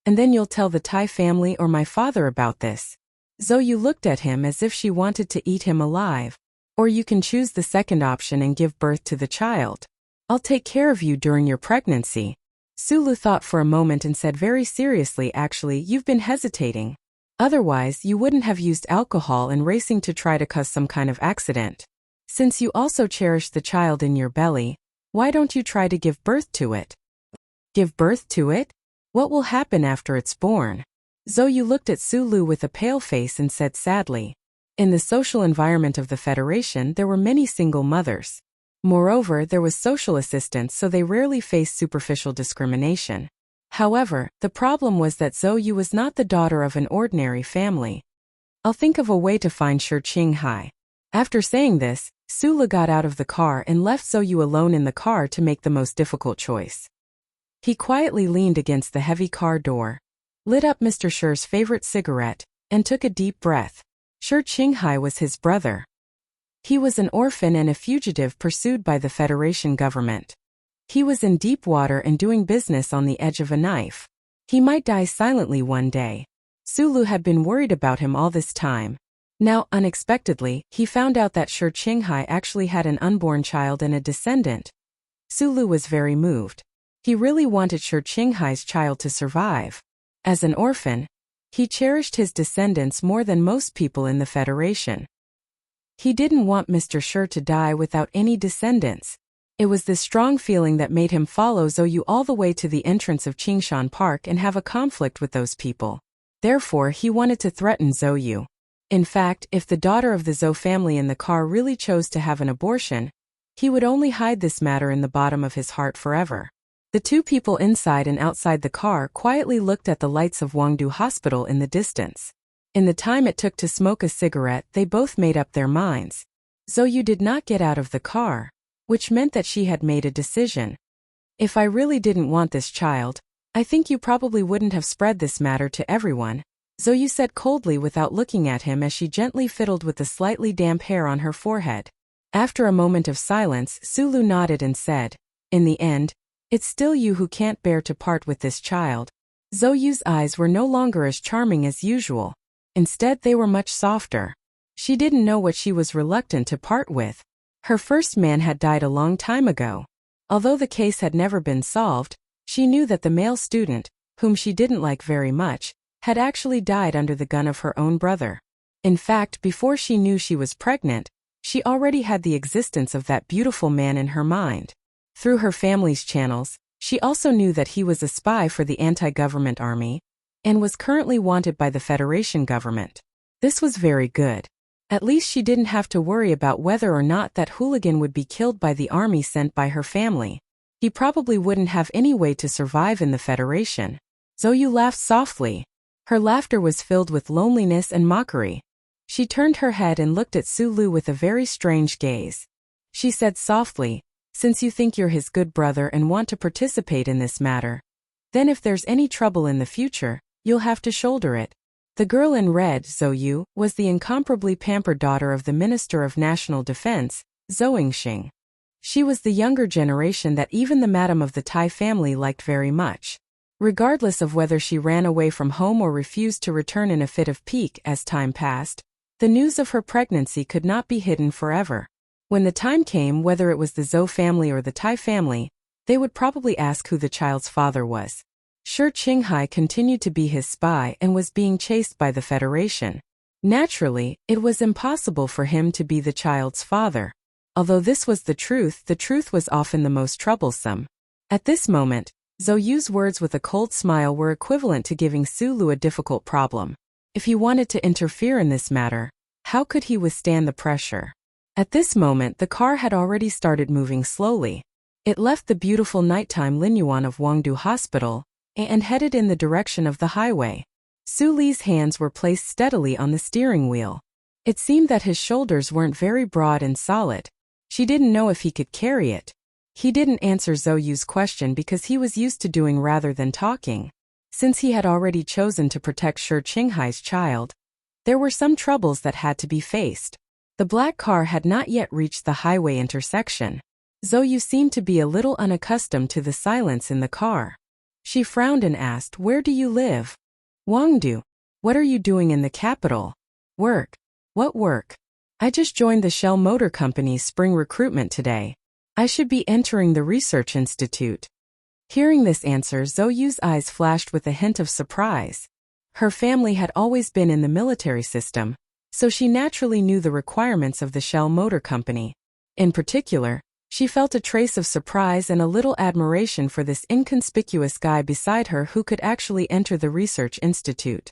And then you'll tell the Tai family or my father about this. Zhou looked at him as if she wanted to eat him alive. Or you can choose the second option and give birth to the child. I'll take care of you during your pregnancy. Sulu thought for a moment and said very seriously, actually, you've been hesitating. Otherwise, you wouldn't have used alcohol and racing to try to cause some kind of accident. Since you also cherish the child in your belly, why don't you try to give birth to it? Give birth to it? What will happen after it's born? Zhou looked at Sulu with a pale face and said sadly. In the social environment of the Federation, there were many single mothers. Moreover, there was social assistance, so they rarely faced superficial discrimination. However, the problem was that Zhou was not the daughter of an ordinary family. I'll think of a way to find Shi Qinghai. After saying this, Sulu got out of the car and left Zhou alone in the car to make the most difficult choice. He quietly leaned against the heavy car door, lit up Mr. Shi's favorite cigarette, and took a deep breath. Shi Qinghai was his brother. He was an orphan and a fugitive pursued by the Federation government. He was in deep water and doing business on the edge of a knife. He might die silently one day. Sulu had been worried about him all this time. Now, unexpectedly, he found out that Shi Qinghai actually had an unborn child and a descendant. Sulu was very moved. He really wanted Shi Qinghai's child to survive. As an orphan, he cherished his descendants more than most people in the Federation. He didn't want Mr. Shi to die without any descendants. It was this strong feeling that made him follow Zhou all the way to the entrance of Qingshan Park and have a conflict with those people. Therefore, he wanted to threaten Zhou. In fact, if the daughter of the Zhou family in the car really chose to have an abortion, he would only hide this matter in the bottom of his heart forever. The two people inside and outside the car quietly looked at the lights of Wangdu Hospital in the distance. In the time it took to smoke a cigarette, they both made up their minds. Zhou did not get out of the car, which meant that she had made a decision. If I really didn't want this child, I think you probably wouldn't have spread this matter to everyone, Zhou said coldly without looking at him as she gently fiddled with the slightly damp hair on her forehead. After a moment of silence, Sulu nodded and said, in the end, it's still you who can't bear to part with this child. Zhou's eyes were no longer as charming as usual. Instead, they were much softer. She didn't know what she was reluctant to part with. Her first man had died a long time ago. Although the case had never been solved, she knew that the male student, whom she didn't like very much, had actually died under the gun of her own brother. In fact, before she knew she was pregnant, she already had the existence of that beautiful man in her mind. Through her family's channels, she also knew that he was a spy for the anti-government army, and was currently wanted by the Federation government. This was very good. At least she didn't have to worry about whether or not that hooligan would be killed by the army sent by her family. He probably wouldn't have any way to survive in the Federation. Zhou laughed softly. Her laughter was filled with loneliness and mockery. She turned her head and looked at Sulu with a very strange gaze. She said softly, since you think you're his good brother and want to participate in this matter, then if there's any trouble in the future, you'll have to shoulder it. The girl in red, Zhou, was the incomparably pampered daughter of the Minister of National Defense, Zhou Yingxing. She was the younger generation that even the madam of the Tai family liked very much. Regardless of whether she ran away from home or refused to return in a fit of pique as time passed, the news of her pregnancy could not be hidden forever. When the time came, whether it was the Zhou family or the Tai family, They would probably ask who the child's father was. Shi Qinghai continued to be his spy and was being chased by the Federation. Naturally, it was impossible for him to be the child's father. Although this was the truth was often the most troublesome. At this moment, Zhou Yu's words with a cold smile were equivalent to giving Su Lu a difficult problem. If he wanted to interfere in this matter, how could he withstand the pressure? At this moment, the car had already started moving slowly. It left the beautiful nighttime Linyuan of Wangdu Hospital and headed in the direction of the highway. Su Li's hands were placed steadily on the steering wheel. It seemed that his shoulders weren't very broad and solid. She didn't know if he could carry it. He didn't answer Zhou Yu's question because he was used to doing rather than talking. Since he had already chosen to protect Shi Qinghai's child, there were some troubles that had to be faced. The black car had not yet reached the highway intersection. Zhou Yu seemed to be a little unaccustomed to the silence in the car. She frowned and asked, "Where do you live?" "Wangdu." "What are you doing in the capital?" "Work." "What work?" "I just joined the Shell Motor Company's spring recruitment today. I should be entering the research institute." Hearing this answer, Zhou Yu's eyes flashed with a hint of surprise. Her family had always been in the military system, so she naturally knew the requirements of the Shell Motor Company. In particular, she felt a trace of surprise and a little admiration for this inconspicuous guy beside her who could actually enter the research institute.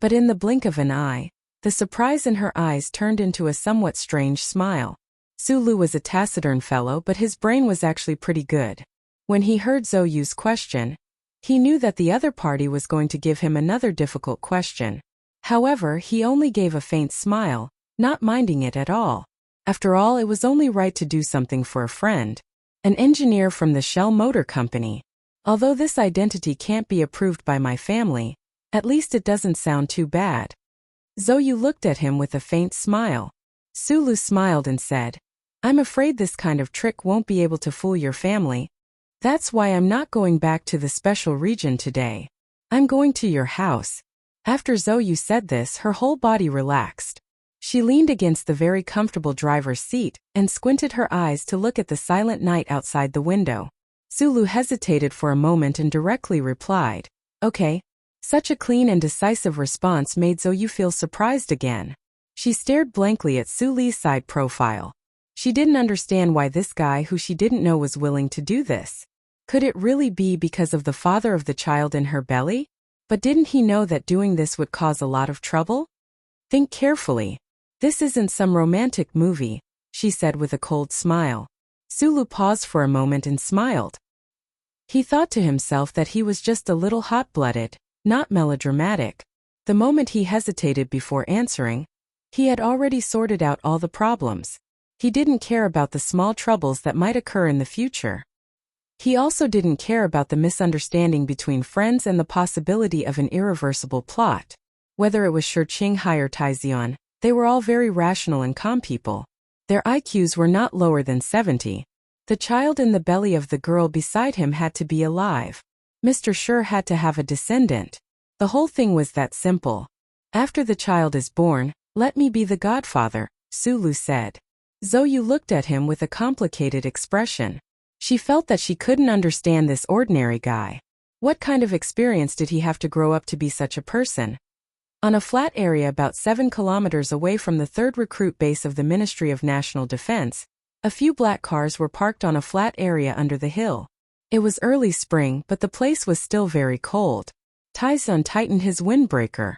But in the blink of an eye, the surprise in her eyes turned into a somewhat strange smile. Su Lu was a taciturn fellow, but his brain was actually pretty good. When he heard Zhou Yu's question, he knew that the other party was going to give him another difficult question. However, he only gave a faint smile, not minding it at all. After all, it was only right to do something for a friend. An engineer from the Shell Motor Company. Although this identity can't be approved by my family, at least it doesn't sound too bad. Zhou Yu looked at him with a faint smile. Su Lu smiled and said, "I'm afraid this kind of trick won't be able to fool your family. That's why I'm not going back to the special region today. I'm going to your house." After Zhou Yu said this, her whole body relaxed. She leaned against the very comfortable driver's seat and squinted her eyes to look at the silent night outside the window. Su Lu hesitated for a moment and directly replied, "Okay." Such a clean and decisive response made Zhou Yu feel surprised again. She stared blankly at Su Li's side profile. She didn't understand why this guy who she didn't know was willing to do this. Could it really be because of the father of the child in her belly? But didn't he know that doing this would cause a lot of trouble? "Think carefully. This isn't some romantic movie," she said with a cold smile. Su Lu paused for a moment and smiled. He thought to himself that he was just a little hot-blooded, not melodramatic. The moment he hesitated before answering, he had already sorted out all the problems. He didn't care about the small troubles that might occur in the future. He also didn't care about the misunderstanding between friends and the possibility of an irreversible plot. Whether it was Shi Qinghai or Taizian, they were all very rational and calm people. Their IQs were not lower than 70. The child in the belly of the girl beside him had to be alive. Mr. Shi had to have a descendant. The whole thing was that simple. "After the child is born, let me be the godfather," Su Lu said. Zhou Yu looked at him with a complicated expression. She felt that she couldn't understand this ordinary guy. What kind of experience did he have to grow up to be such a person? On a flat area about 7 kilometers away from the 3rd recruit base of the Ministry of National Defense, a few black cars were parked on a flat area under the hill. It was early spring, but the place was still very cold. Taizun tightened his windbreaker.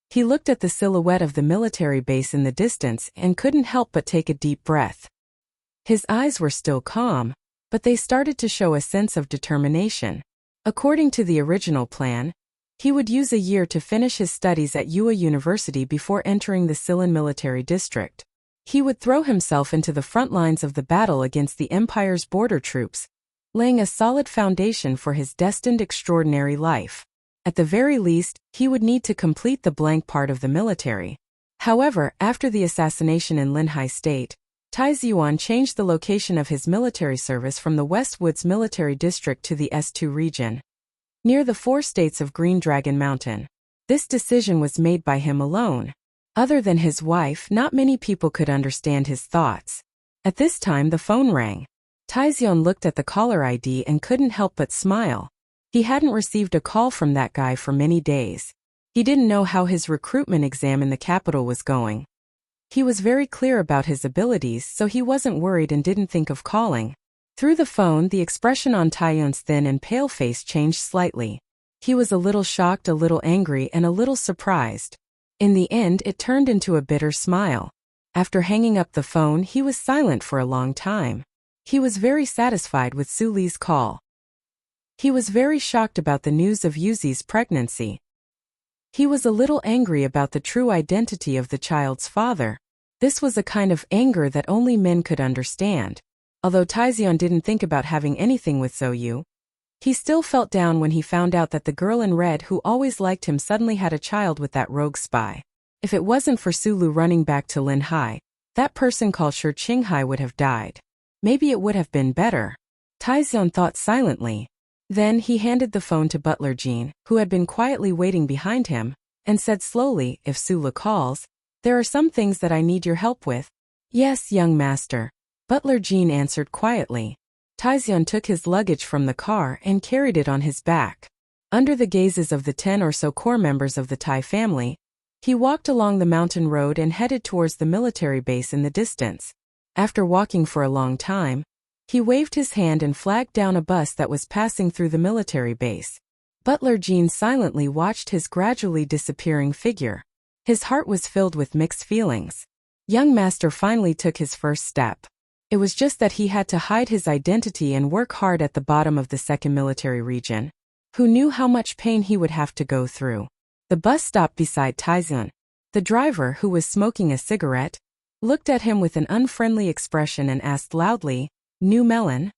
He looked at the silhouette of the military base in the distance and couldn't help but take a deep breath. His eyes were still calm, but they started to show a sense of determination. According to the original plan, he would use a year to finish his studies at Yue University before entering the Silin military district. He would throw himself into the front lines of the battle against the Empire's border troops, laying a solid foundation for his destined extraordinary life. At the very least, he would need to complete the blank part of the military. However, after the assassination in Linhai State, Taizuan changed the location of his military service from the West Woods military district to the S2 region, near the 4 states of Green Dragon Mountain. This decision was made by him alone. Other than his wife, not many people could understand his thoughts. At this time the phone rang. Taizion looked at the caller ID and couldn't help but smile. He hadn't received a call from that guy for many days. He didn't know how his recruitment exam in the capital was going. He was very clear about his abilities, so he wasn't worried and didn't think of calling. Through the phone, the expression on Taiyun's thin and pale face changed slightly. He was a little shocked, a little angry, and a little surprised. In the end, it turned into a bitter smile. After hanging up the phone, he was silent for a long time. He was very satisfied with Su Li's call. He was very shocked about the news of Yuzi's pregnancy. He was a little angry about the true identity of the child's father. This was a kind of anger that only men could understand. Although Taizion didn't think about having anything with Zhou, he still felt down when he found out that the girl in red who always liked him suddenly had a child with that rogue spy. If it wasn't for Sulu running back to Linhai, that person called Shi Qinghai would have died. Maybe it would have been better. Taizion thought silently. Then he handed the phone to Butler Jean, who had been quietly waiting behind him, and said slowly, "If Sula calls, there are some things that I need your help with." "Yes, young master," Butler Jean answered quietly. Taizion took his luggage from the car and carried it on his back. Under the gazes of the 10 or so core members of the Tai family, he walked along the mountain road and headed towards the military base in the distance. After walking for a long time, he waved his hand and flagged down a bus that was passing through the military base. Butler Jean silently watched his gradually disappearing figure. His heart was filled with mixed feelings. Young master finally took his first step. It was just that he had to hide his identity and work hard at the bottom of the second military region. Who knew how much pain he would have to go through? The bus stopped beside Taizion. The driver, who was smoking a cigarette, looked at him with an unfriendly expression and asked loudly, "New melon?"